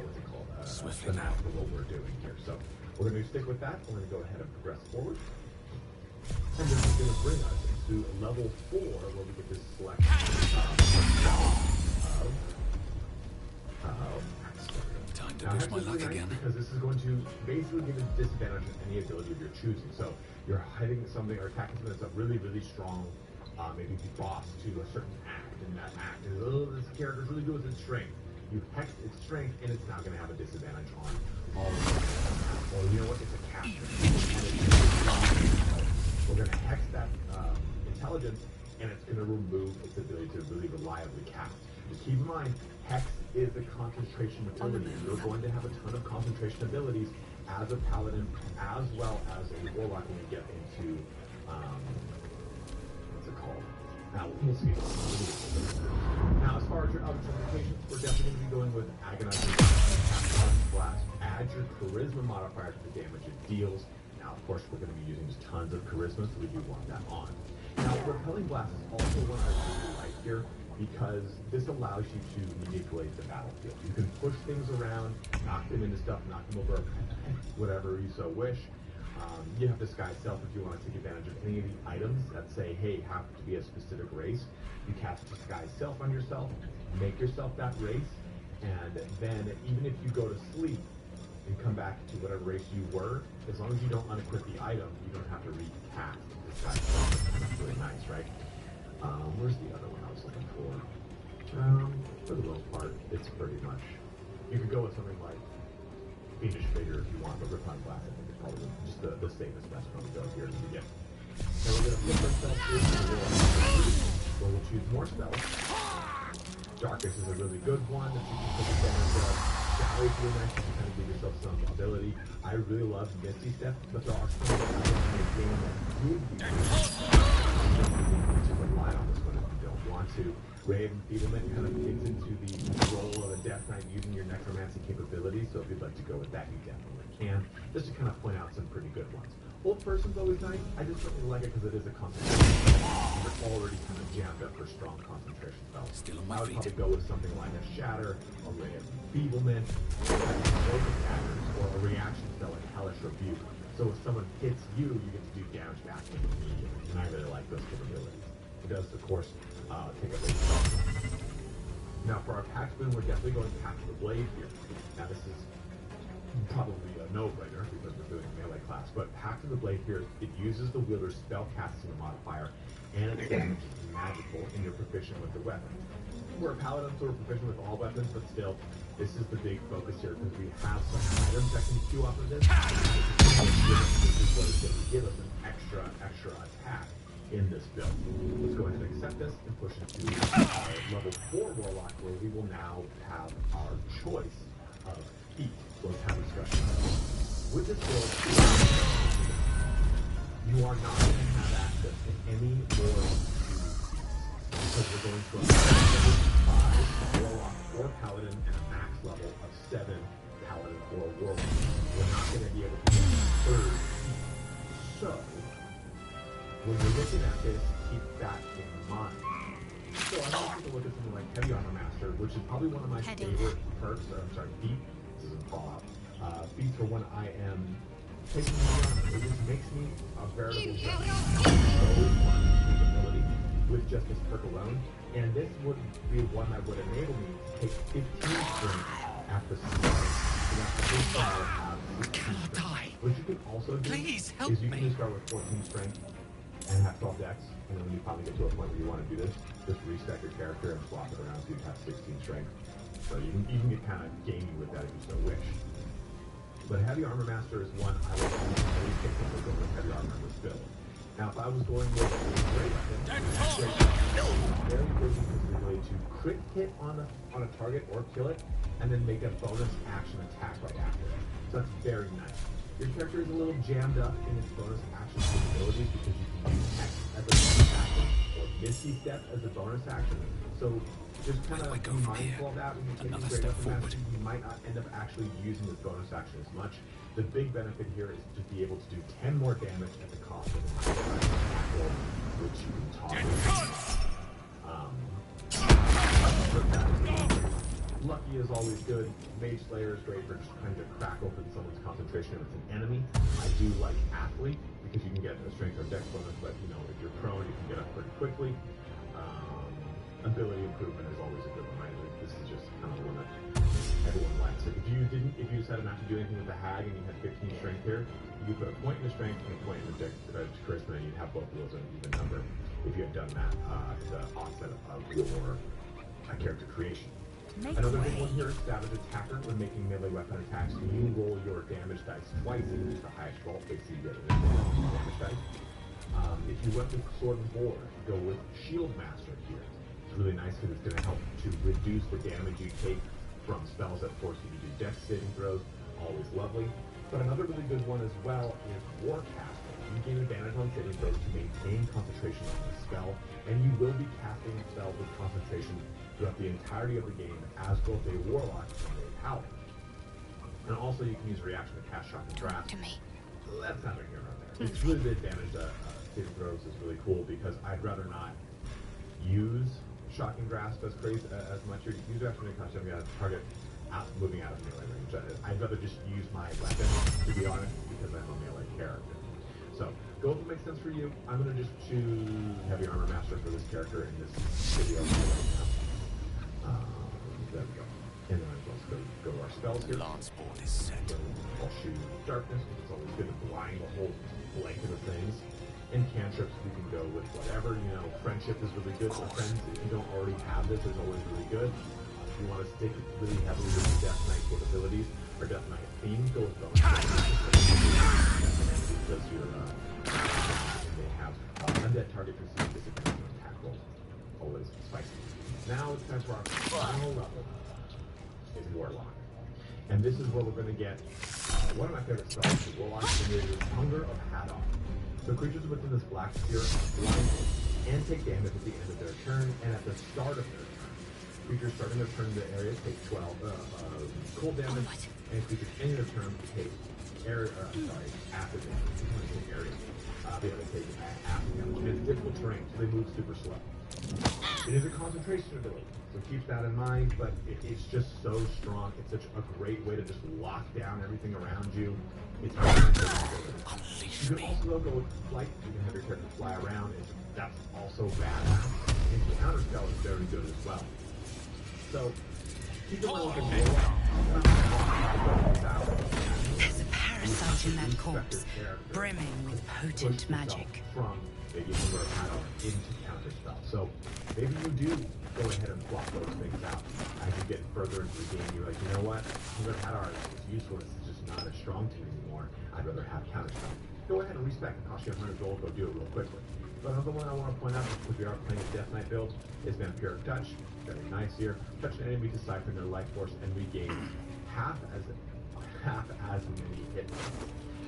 [SPEAKER 18] what's it called? Swiftly now for what we're doing here. So we're going to stick with that. We're going to go ahead and progress forward. And this is going to bring us into level 4 where we get to select
[SPEAKER 10] Time to push my luck again.
[SPEAKER 18] Because this is going to basically give a disadvantage on any ability of your choosing. So you're hitting something or attacking something that's a really, really strong, maybe the boss to a certain act, and that act is, this character's really good with its strength. You hex its strength, and it's not going to have a disadvantage on all of it. Or you know what? It's a caster. We're going to hex that intelligence, and it's going to remove its ability to really reliably cast. Just keep in mind, hex is a concentration ability. You're going to have a ton of concentration abilities as a paladin, as well as a warlock when we get into what's it called? Now we'll see. Now, as far as your other certifications, we're definitely going to be going with Agonizing Blast. Add your charisma modifier to the damage it deals. Now, of course, we're going to be using tons of charisma, so we do want that on. Now, Repelling Blast is also one I really like here, because this allows you to manipulate the battlefield. You can push things around, knock them into stuff, knock them over, whatever you so wish. You have Disguise Self if you want to take advantage of any of the items that say, hey, have to be a specific race. You cast Disguise Self on yourself, make yourself that race, and then even if you go to sleep and come back to whatever race you were, as long as you don't unequip the item, you don't have to recast Disguise Self. That's really nice, right? Where's the other one I was looking for? For the most part, it's pretty much, you could go with something like Fiendish Figure if you want, but Repelling Blast I think is probably just the safest best one to go here in the beginning. Now we're going to flip ourselves here to the world, where we'll choose more spells. Darkness is a really good one that you can take advantage of. Sally's really nice to kind of give yourself some ability. I really love Misty Step, but there are some spells in the game that give you to rely on this one if you don't want to. Ray of Enfeeblement kind of fits into the role of a Death Knight using your necromancy capabilities, so if you'd like to go with that, you definitely can. Just to kind of point out some pretty good ones. Old Person's always nice. I just certainly like it because it is a concentration spell. You're already kind of jammed up for strong concentration spells.
[SPEAKER 10] Still on my
[SPEAKER 18] I would
[SPEAKER 10] feet.
[SPEAKER 18] probably go with something like a Shatter, a Ray of Enfeeblement, or a reaction spell like Hellish Rebuke. So if someone hits you, you get to do damage back immediately. And I really like those capabilities. It does, of course, take up a spell. Now for our Pack Spoon, we're definitely going Pack the Blade here. Now this is probably a no-brainer because we're doing a melee class. But Pact of the Blade here, it uses the wielder's spell casting modifier, and its damage is magical, and you're proficient with the weapon. We're a paladin, so we're proficient with all weapons, but still, this is the big focus here because we have some items that can queue off of this. This is what is going to give us an extra attack in this build. Let's go ahead and accept this and push into our level 4 Warlock, where we will now have our choice of feat. So let's have a discussion. With this build, you are not going to have access to any more because we're going to a level 5 Warlock or Paladin and a max level of 7 Paladin or Warlock. We're not going to be able to get a third feat. So, when you're looking at this, keep that in mind. So I'm going to take a look at something like Heavy Armor Master, which is probably one of my favorite perks, feat. This isn't Fallout. Feats for when I am taking the armor. It just makes me a veritable capability with just this perk alone. And this would be one that would enable me to take 15 strength at the start. So that I think I'll have 16 strength. What you can also do is you can just start with 14 strength and have 12 dex, and then when you finally get to a point where you want to do this, just restack your character and swap it around so you have 16 strength. So you can get kind of gamey with that if you so wish. But Heavy Armor Master is one I would always take a look over Heavy Armor in this build. Now, if I was going with a great weapon, very good because the ability to crit hit on a target or kill it, and then make a bonus action attack right after it. So that's very nice. Your character is a little jammed up in its bonus action capabilities because you can use X as a bonus action or Misty Step as a bonus action. So just kind of be mindful of that when you're taking great weapon mastery. You might not end up actually using this bonus action as much. The big benefit here is to be able to do 10 more damage at the cost of a tackle, which you can talk Lucky is always good. Mage Slayer is great for just trying to crack open someone's concentration if it's an enemy. I do like Athlete because you can get a strength or dex bonus, but you know, if you're prone, you can get up pretty quickly. Ability improvement is always a good one, right? This is just kind of one that everyone likes. If you decided not to do anything with the Hag and you had 15 strength here, you could put a point in the strength and a point in the charisma, and you'd have both of those in an even number if you had done that to offset of your character creation. Another big one here is Savage Attacker. When making melee weapon attacks, you roll your damage dice twice and use the highest roll. Basically, you get an damage dice. If you went with Sword and Board, go with Shield Master here. It's really nice because it's going to help to reduce the damage you take from spells that force you to do dex saving throws. Always lovely. But another really good one as well is Warcaster. You gain advantage on saving throws to maintain concentration on the spell, and you will be casting spells with concentration throughout the entirety of the game as both a Warlock and a Paladin. And also you can use reaction to cast Shock and Grasp. That's not here or there. It's really the advantage that saving throws is really cool because I'd rather not use Shock and Grasp as much. You use reaction to cast Shock and Grasp target moving out of melee range. I'd rather just use my weapon, to be honest, because I'm a melee character. So, go if it makes sense for you. I'm going to just choose Heavy Armor Master for this character in this video right now. There we go. And then let's go to our spells here.
[SPEAKER 10] Lance board is set.
[SPEAKER 18] I'll shoot Darkness, because it's always good to blind the whole blanket of things. And cantrips, we can go with whatever. You know, Friendship is really good for friends. If you don't already have this, it's always really good. If you want to stick really heavily with the Death Knight capabilities, or Death Knight theme, go with bonus. Because you're, they have undead target receive disadvantage on attack rolls. Always spicy. Now it's time for our final level, is Warlock. And this is where we're going to get one of my favorite spells, the Warlock is Hunger of Haddock. So creatures within this black sphere are blinded and take damage at the end of their turn and at the start of their turn. Creatures starting their turn in the area take 12 cold damage, and creatures ending their turn take acid damage. Take area. They have to take acid damage. And it's difficult terrain, so they move super slow. It is a concentration ability, so keep that in mind, but it's just so strong. It's such a great way to just lock down everything around you. It's you can also go with flight. You can have your character fly around, and that's also badass. And the counter spell is very good as well. So keep in mind with the Warlock.
[SPEAKER 7] There's a imagine that corpse brimming with potent magic.
[SPEAKER 18] From maybe Hunger of Hadar into counterspell. So maybe you do go ahead and swap those things out. As you get further into the game, you're like, you know what? Hunger of Hadar is useful. It's just not as strong to me anymore. I'd rather have counterspell. Go ahead and respec. It costs you 100 gold. Go do it real quickly. But another one I want to point out, if you are playing a Death Knight build, is Vampiric Touch. Very nice here. Touch an enemy to siphon their life force and regain half as many hit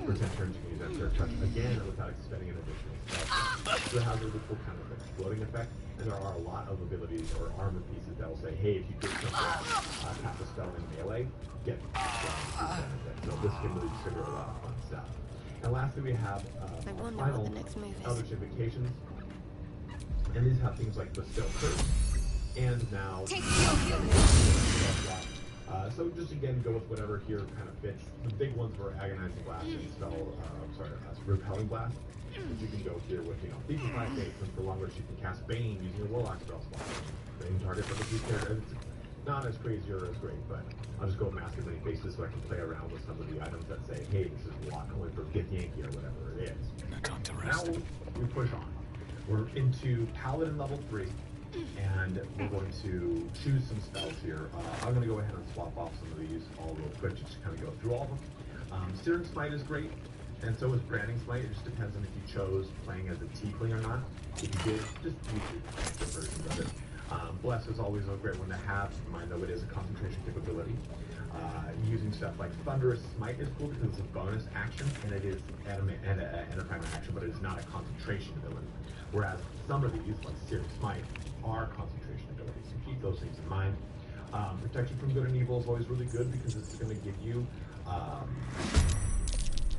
[SPEAKER 18] for 10 turns. You can use Vampiric Touch again without expending an additional spell. So it has a really cool kind of exploding effect. And there are a lot of abilities or armor pieces that will say, hey, if you get something cast a spell in melee, get benefit. So this can really trigger a lot of fun stuff. And lastly, we have final other certifications. And these have things like the Still Curse, and now so just again, go with whatever here kind of fits. The big ones were Agonizing Blast and Repelling Blast. But you can go here with, Thief of 5 Fates, and for long rest you can cast Bane using your Warlock spell slot. Bane targets other 2 characters. It's not as crazy or as great, but I'll just go with Mask of Many Faces so I can play around with some of the items that say, hey, this is Warlock only for Gith Yankee or whatever it is. Now we push on. We're into Paladin level 3, and we're going to choose some spells here. I'm going to go ahead and swap off some of these all real quick, just to kind of go through all of them. Searing Smite is great, and so is Branding Smite. It just depends on if you chose playing as a tiefling or not. If you did, just use your version of it. Bless is always a great one to have. Keep in mind, though, it is a concentration capability. Using stuff like Thunderous Smite is cool because it's a bonus action, and it is a primary action, but it is not a concentration ability. Whereas some of these, like Searing Smite, are concentration abilities. So keep those things in mind. Protection from Good and Evil is always really good because it's going to give you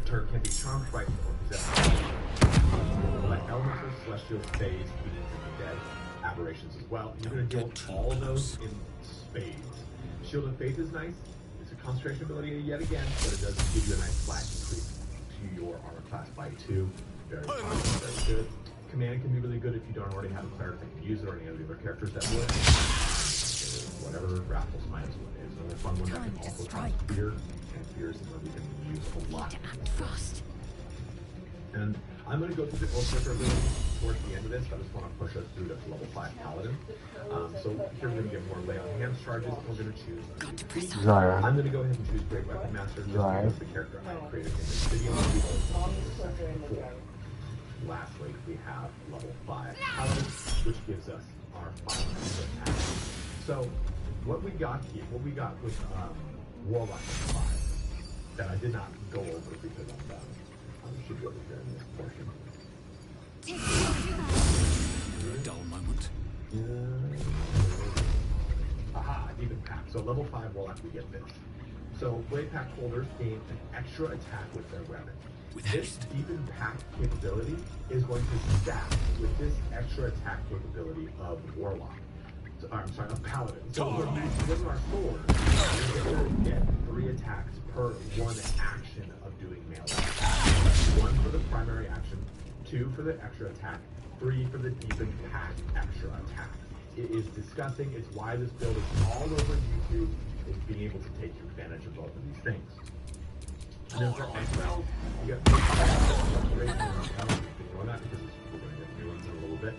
[SPEAKER 18] turn can be charmed, frightened, or possessed. Like Elementals, Celestials, Fays, Fiends, and the Dead. Aberrations as well. You're going to deal with all of those in spades. Shield of Faith is nice. It's a concentration ability yet again, but it does give you a nice flat increase to your armor class by 2. Very good. Command can be really good if you don't already have a cleric that can use it or any of the other characters that would. Whatever Wrathful Smite is another fun one that can also cause fear, and fear is something we can use a lot. And I'm going to go through the Oathbreaker ability towards the end of this. I just want to push us through to level 5 Paladin. So here we're going to get more lay on hands charges. We're going to choose
[SPEAKER 5] Zara.
[SPEAKER 18] I'm going to go ahead and choose Great Weapon Master just because the character I created in this video. Lastly, we have level 5 Paladin, which gives us our final attack. So what we got with Warlock 5 that I did not go over because I'm done. Should be over here in this portion.
[SPEAKER 10] Dull moment.
[SPEAKER 18] Aha, Deepen Pack. So level 5 Warlock, we get this. So Blade Pack holders gain an extra attack with their weapon. This Deepen Pack capability is going to stack with this extra attack capability of Warlock. Of Paladin. So with our sword, we're going to get 3 attacks per 1 action of doing melee. 1 for the primary action, 2 for the extra attack, 3 for the Deepen Pack extra attack. It is disgusting. It's why this build is all over YouTube, is being able to take advantage of both of these things. And then for our spells, you got great ignore that because we're going to get new ones in a little bit.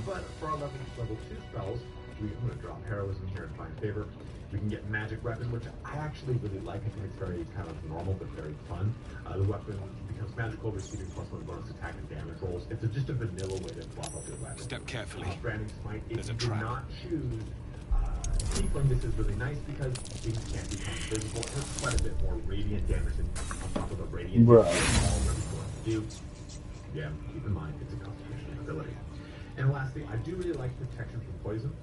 [SPEAKER 18] But for our level 2 spells, I'm going to drop Heroism here and Find Favor. We can get Magic Weapon, which I actually really like. I think it's very kind of normal, but very fun. The weapon becomes magical, receiving +1 bonus attack and damage rolls. It's just a vanilla way to swap up your weapon.
[SPEAKER 10] Step carefully.
[SPEAKER 18] Branding Smite, if
[SPEAKER 10] There's
[SPEAKER 18] you
[SPEAKER 10] a
[SPEAKER 18] do
[SPEAKER 10] trap.
[SPEAKER 18] not choose Tiefling, this is really nice because things can't become visible. It's quite a bit more radiant damage than on top of the radiant damage all really going to do. Yeah, keep in mind, it's a concentration ability. And lastly, I do really like Protection from Poison.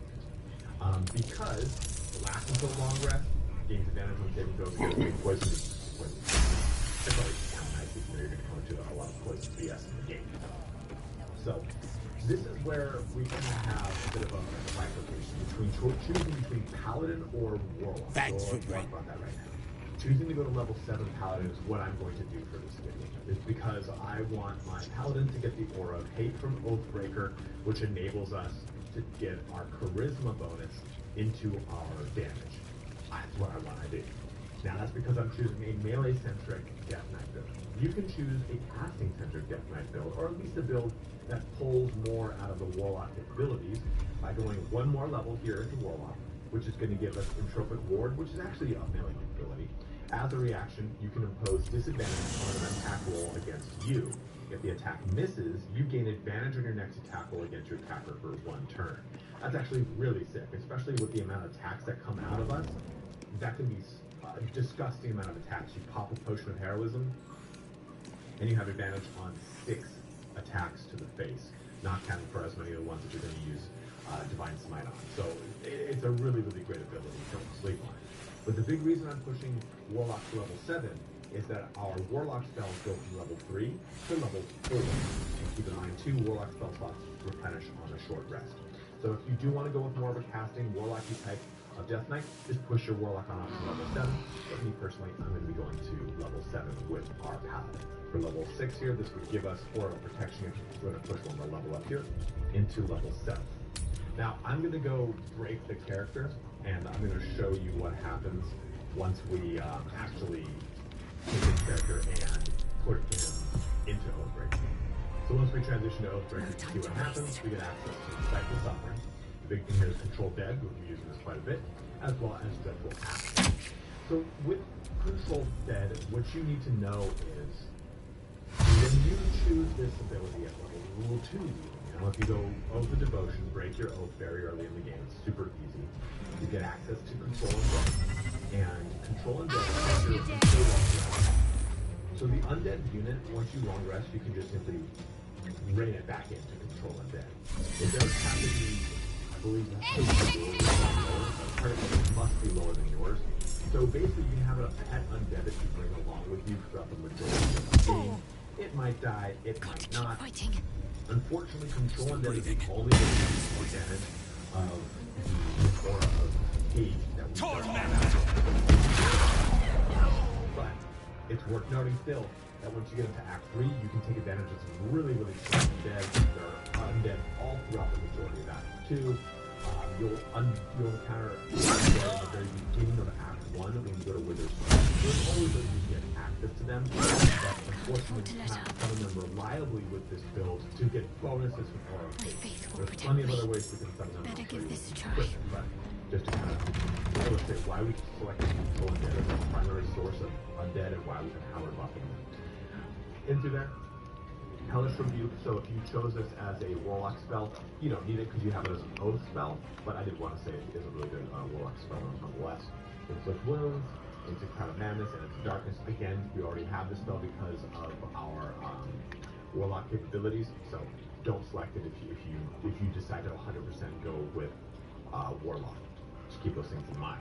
[SPEAKER 18] Because it lasts until long rest, gains advantage when saving throws against poison. It's always kind of nice if you're going to come into a lot of poison BS in the game. So this is where we can have a bit of a bifurcation between choosing between Paladin or Warlock.
[SPEAKER 4] Thanks
[SPEAKER 18] so
[SPEAKER 4] for
[SPEAKER 18] talk about that right now. Choosing to go to level 7 Paladin is what I'm going to do for this video. It's because I want my Paladin to get the aura of Hate from Oathbreaker, which enables us to get our charisma bonus into our damage. That's what I want to do. Now that's because I'm choosing a melee-centric Death Knight build. You can choose a casting-centric Death Knight build, or at least a build that pulls more out of the Warlock capabilities by going one more level here into Warlock, which is going to give us Entropic Ward, which is actually a melee capability. As a reaction, you can impose disadvantage on an attack roll against you. If the attack misses, you gain advantage on your next attack roll against your attacker for 1 turn. That's actually really sick, especially with the amount of attacks that come out of us. That can be a disgusting amount of attacks. You pop a Potion of Heroism, and you have advantage on 6 attacks to the face, not counting for as many of the ones that you're going to use Divine Smite on. So it's a really, really great ability. Don't sleep on it. But the big reason I'm pushing Warlock to level 7 is that our Warlock spells go from level 3 to level 4. And keep in mind, 2 Warlock spell slots replenish on a short rest. So if you do want to go with more of a casting Warlocky type of Death Knight, just push your Warlock on up to level 7. But me personally, I'm going to be going to level 7 with our Paladin. For level 6 here, this would give us Aura of Protection if we're going to push one more level up here into level 7. Now, I'm going to go break the character, and I'm going to show you what happens once we actually take this character and put him into Oathbreaker. So once we transition to Oathbreaker to see what happens, we get access to Spike the Suffering. The big thing here is Control Dead, we'll be using this quite a bit, as well as Dreadful Action. So with Control Dead, what you need to know is when you choose this ability at level 2, now if you go Oath of Devotion, break your oath very early in the game, it's super easy. You get access to Control Undead. And Control Undead is your control rest. So the Undead unit, once you long rest, you can just simply rein it back into Control Undead. It does have to be, I believe, it must be lower than yours. So basically you can have a pet undead that you bring along with you throughout the majority of the game. It might die, it might not. Unfortunately, Control Undead is the only way to take advantage of the aura of hate that we But it's worth noting still that once you get into Act 3, you can take advantage of some really, really strong undead. There are undead all throughout the majority of Act 2. You'll encounter undead at the very beginning of Act 1 when you go to Wither's Stone. There's always ways you get access to them, but unfortunately you cannot summon them reliably with this build to get bonuses from Aura of Hate. There's plenty of other ways we can summon them. Better give this a try. But just to kind of illustrate why we selected Control Undead as our primary source of undead and why we've been power buffing them. Into there, Hellish Rebuke. So if you chose this as a Warlock spell, you don't need it because you have it as an Oath spell, but I did want to say it is a really good Warlock spell nonetheless. Inflict Wounds, into Crown of Madness, and into Darkness. Again, we already have this spell because of our Warlock capabilities, so don't select it if you decide to 100% go with Warlock. Just keep those things in mind.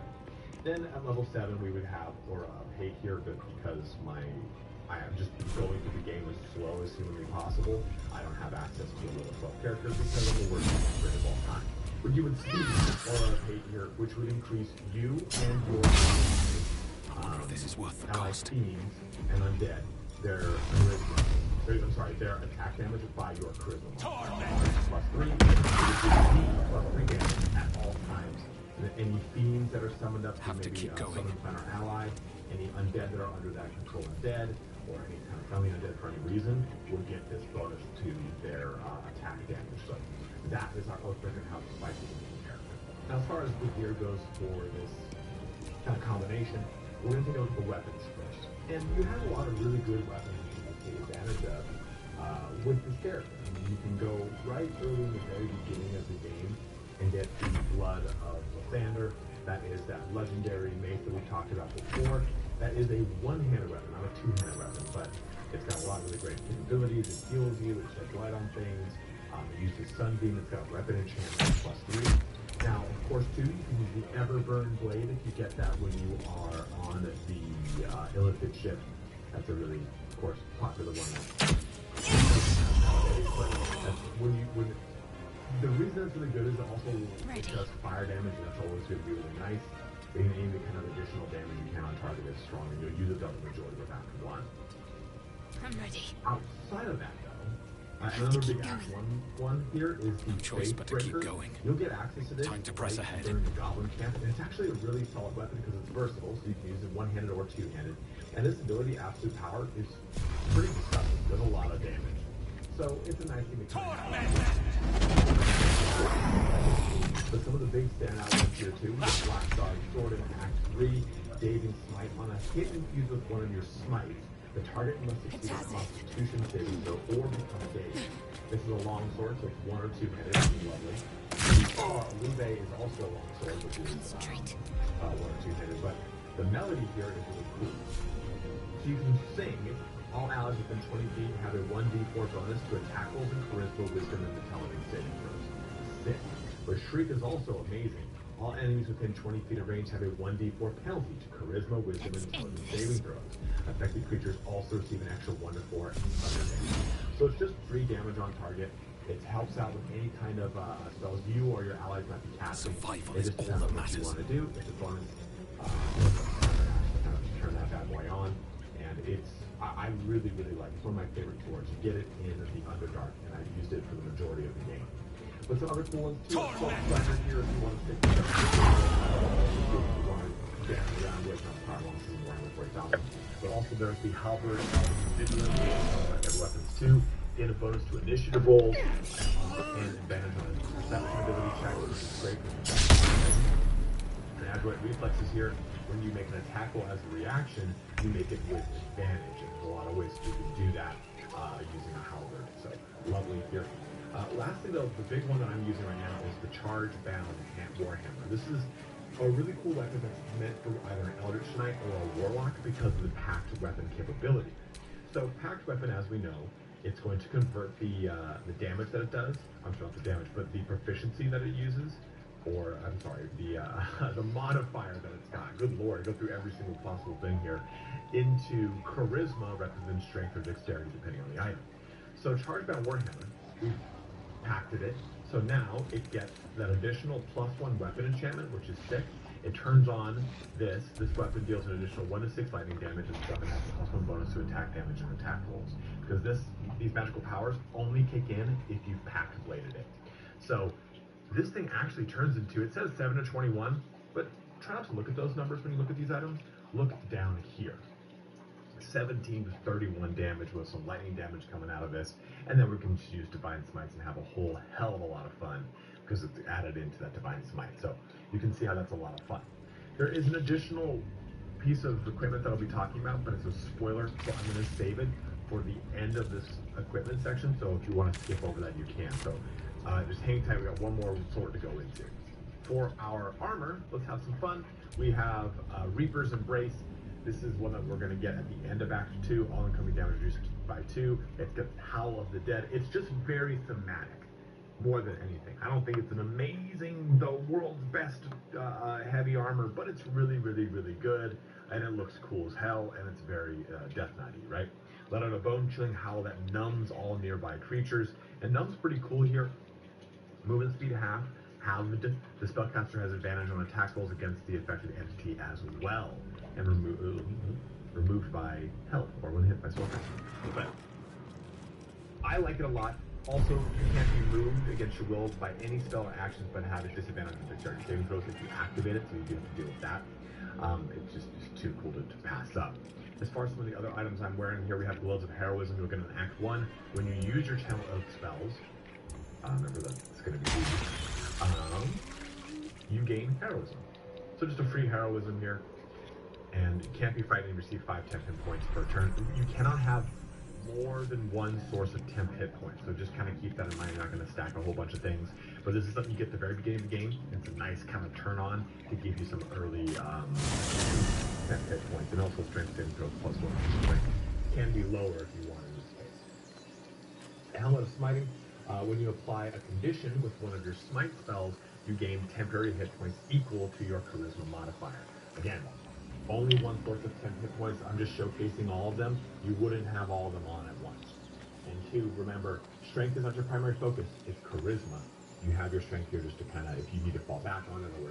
[SPEAKER 18] Then at level 7 we would have Aura of Hate here, but because I am just going through the game as slow as humanly possible, I don't have access to a level 12 character because I'm the worst grid of all time. But you would see Aura of Hate here, which would increase you and your
[SPEAKER 10] this is worth the
[SPEAKER 18] allied
[SPEAKER 10] cost.
[SPEAKER 18] fiends and undead, their attack damage by your charisma. Plus 3, plus 3 damage at all times. And any fiends that are summoned up to maybe summoned by our ally, any undead that are under that Control Undead, or any kind of family undead for any reason, will get this bonus to their attack damage. So that is our Oathbreaker and how it spices into the character. Now as far as the gear goes for this kind of combination, we're going to take a look at the weapons first. And you have a lot of really good weapons you can take advantage of with this character. I mean, you can go right early in the very beginning of the game and get the Blood of Lathander. That is that legendary mace that we talked about before. That is a one-handed weapon, not a two-handed weapon, but it's got a lot of really great capabilities. It heals you, it sheds light on things. It uses Sunbeam, it's got weapon enchantment plus 3. Now, of course, too, you can use the Everburn Blade if you get that when you are on the Illithid ship. That's a really, of course, popular one. But the reason that's really good is it also it does fire damage, and that's always going to be really nice. And any kind of additional damage you can on target is strong, and you'll use it up the majority of Act 1.
[SPEAKER 17] I'm ready.
[SPEAKER 18] Outside of that, though, Another big one here is the
[SPEAKER 10] choice but to keep
[SPEAKER 18] Breaker.
[SPEAKER 10] going.
[SPEAKER 18] You'll get access to this
[SPEAKER 10] Time to press ahead.
[SPEAKER 18] during the Goblin Camp, and it's actually a really solid weapon because it's versatile, so you can use it one-handed or two-handed. And this ability, Absolute Power, is pretty disgusting. Does a lot of damage. So it's a nice thing to But some of the big standout ones here too, the Black Star Sword in Act 3, Dazing Smite. On a hit infused with one of your smites, the target must succeed a Constitution saving throw or become dazed. This is a long sword, so it's one or two-handed, which is lovely. Lube is also a long sword, which is one or two-handed, but the melody here is really cool. So you can sing. All allies within 20 feet have a 1d4 bonus to attack rolls and charisma, wisdom, and intelligence saving throws. Sick. But Shriek is also amazing. All enemies within 20 feet of range have a 1d4 penalty to charisma, wisdom, and intelligence saving throws. Affected creatures also receive an extra 1 to 4 other damage. So it's just 3 damage on target. It helps out with any kind of spells you or your allies might be casting.
[SPEAKER 10] Survival
[SPEAKER 18] is
[SPEAKER 10] all that matters.
[SPEAKER 18] What you want to do. It's a bonus. Kind of turn that bad boy on, and it's. I really, really like it. It's one of my favorite swords. You get it in the Underdark, and I've used it for the majority of the game. But some other cool ones too. Here, if you want to stick with you want to dance around with power ones and more than 40,000. But also there's the halberd of weapons too. Gain a bonus to initiative rolls and advantage on perception ability checks, which is great. And adroit reflexes here. When you make an attack roll as a reaction, you make it with advantage. And there's a lot of ways you can do that using a halberd. So lovely here. Lastly, though, the big one that I'm using right now is the Charge Bound Warhammer. This is a really cool weapon that's meant for either an Eldritch Knight or a Warlock because of the packed weapon capability. So packed weapon, as we know, it's going to convert the damage that it does. I'm sorry, not the damage, but the proficiency that it uses. Or, I'm sorry, the modifier that it's got, good lord, go through every single possible thing here, into charisma rather than strength or dexterity, depending on the item. So Chargebound Warhammer, we've packed it, so now it gets that additional +1 weapon enchantment, which is sick. It turns on this weapon deals an additional 1 to 6 lightning damage, and this weapon has a +1 bonus to attack damage and attack rolls. Because these magical powers only kick in if you've pack bladed it. So, this thing actually turns into, it says 7 to 21, but try not to look at those numbers when you look at these items. Look down here. 17 to 31 damage with some lightning damage coming out of this, and then we can just use Divine Smites and have a whole hell of a lot of fun because it's added into that Divine Smite. So you can see how that's a lot of fun. There is an additional piece of equipment that I'll be talking about, but it's a spoiler, so I'm going to save it for the end of this equipment section, so if you want to skip over that, you can. So just hang tight, we got one more sword to go into. For our armor, let's have some fun. We have Reaper's Embrace. This is one that we're going to get at the end of Act 2, all incoming damage reduced by 2. It's got Howl of the Dead. It's just very thematic, more than anything. I don't think it's an amazing, the world's best heavy armor, but it's really, really, really good, and it looks cool as hell, and it's very Death Knight-y, right? Let out a bone-chilling howl that numbs all nearby creatures, and numb's pretty cool here. Movement speed half. Halved. The spellcaster has advantage on attack rolls against the affected entity as well, and removed by health or when hit by spellcaster. But I like it a lot. Also, you can't be moved against your will by any spell or actions, but have a disadvantage on dexterity saving throws if you activate it, so you do have to deal with that. It's just too cool to pass up. As far as some of the other items I'm wearing here, we have Gloves of Heroism. You'll get in Act 1. When you use your Channel Oath spells, remember that it's going to be you gain heroism. So just a free heroism here. And you can't be fighting and receive 5 temp hit points per turn. You cannot have more than one source of temp hit points. So just kind of keep that in mind. You're not going to stack a whole bunch of things. But this is something you get at the very beginning of the game. It's a nice kind of turn on to give you some early temp hit points. And also strength saving throws +1. Can be lower if you want in this case. Helmet of Smiting. When you apply a condition with one of your smite spells, you gain temporary hit points equal to your charisma modifier. Again, only one source of 10 hit points. I'm just showcasing all of them. You wouldn't have all of them on at once. And 2, remember, strength is not your primary focus. It's charisma. You have your strength here just to kind of, if you need to fall back on it or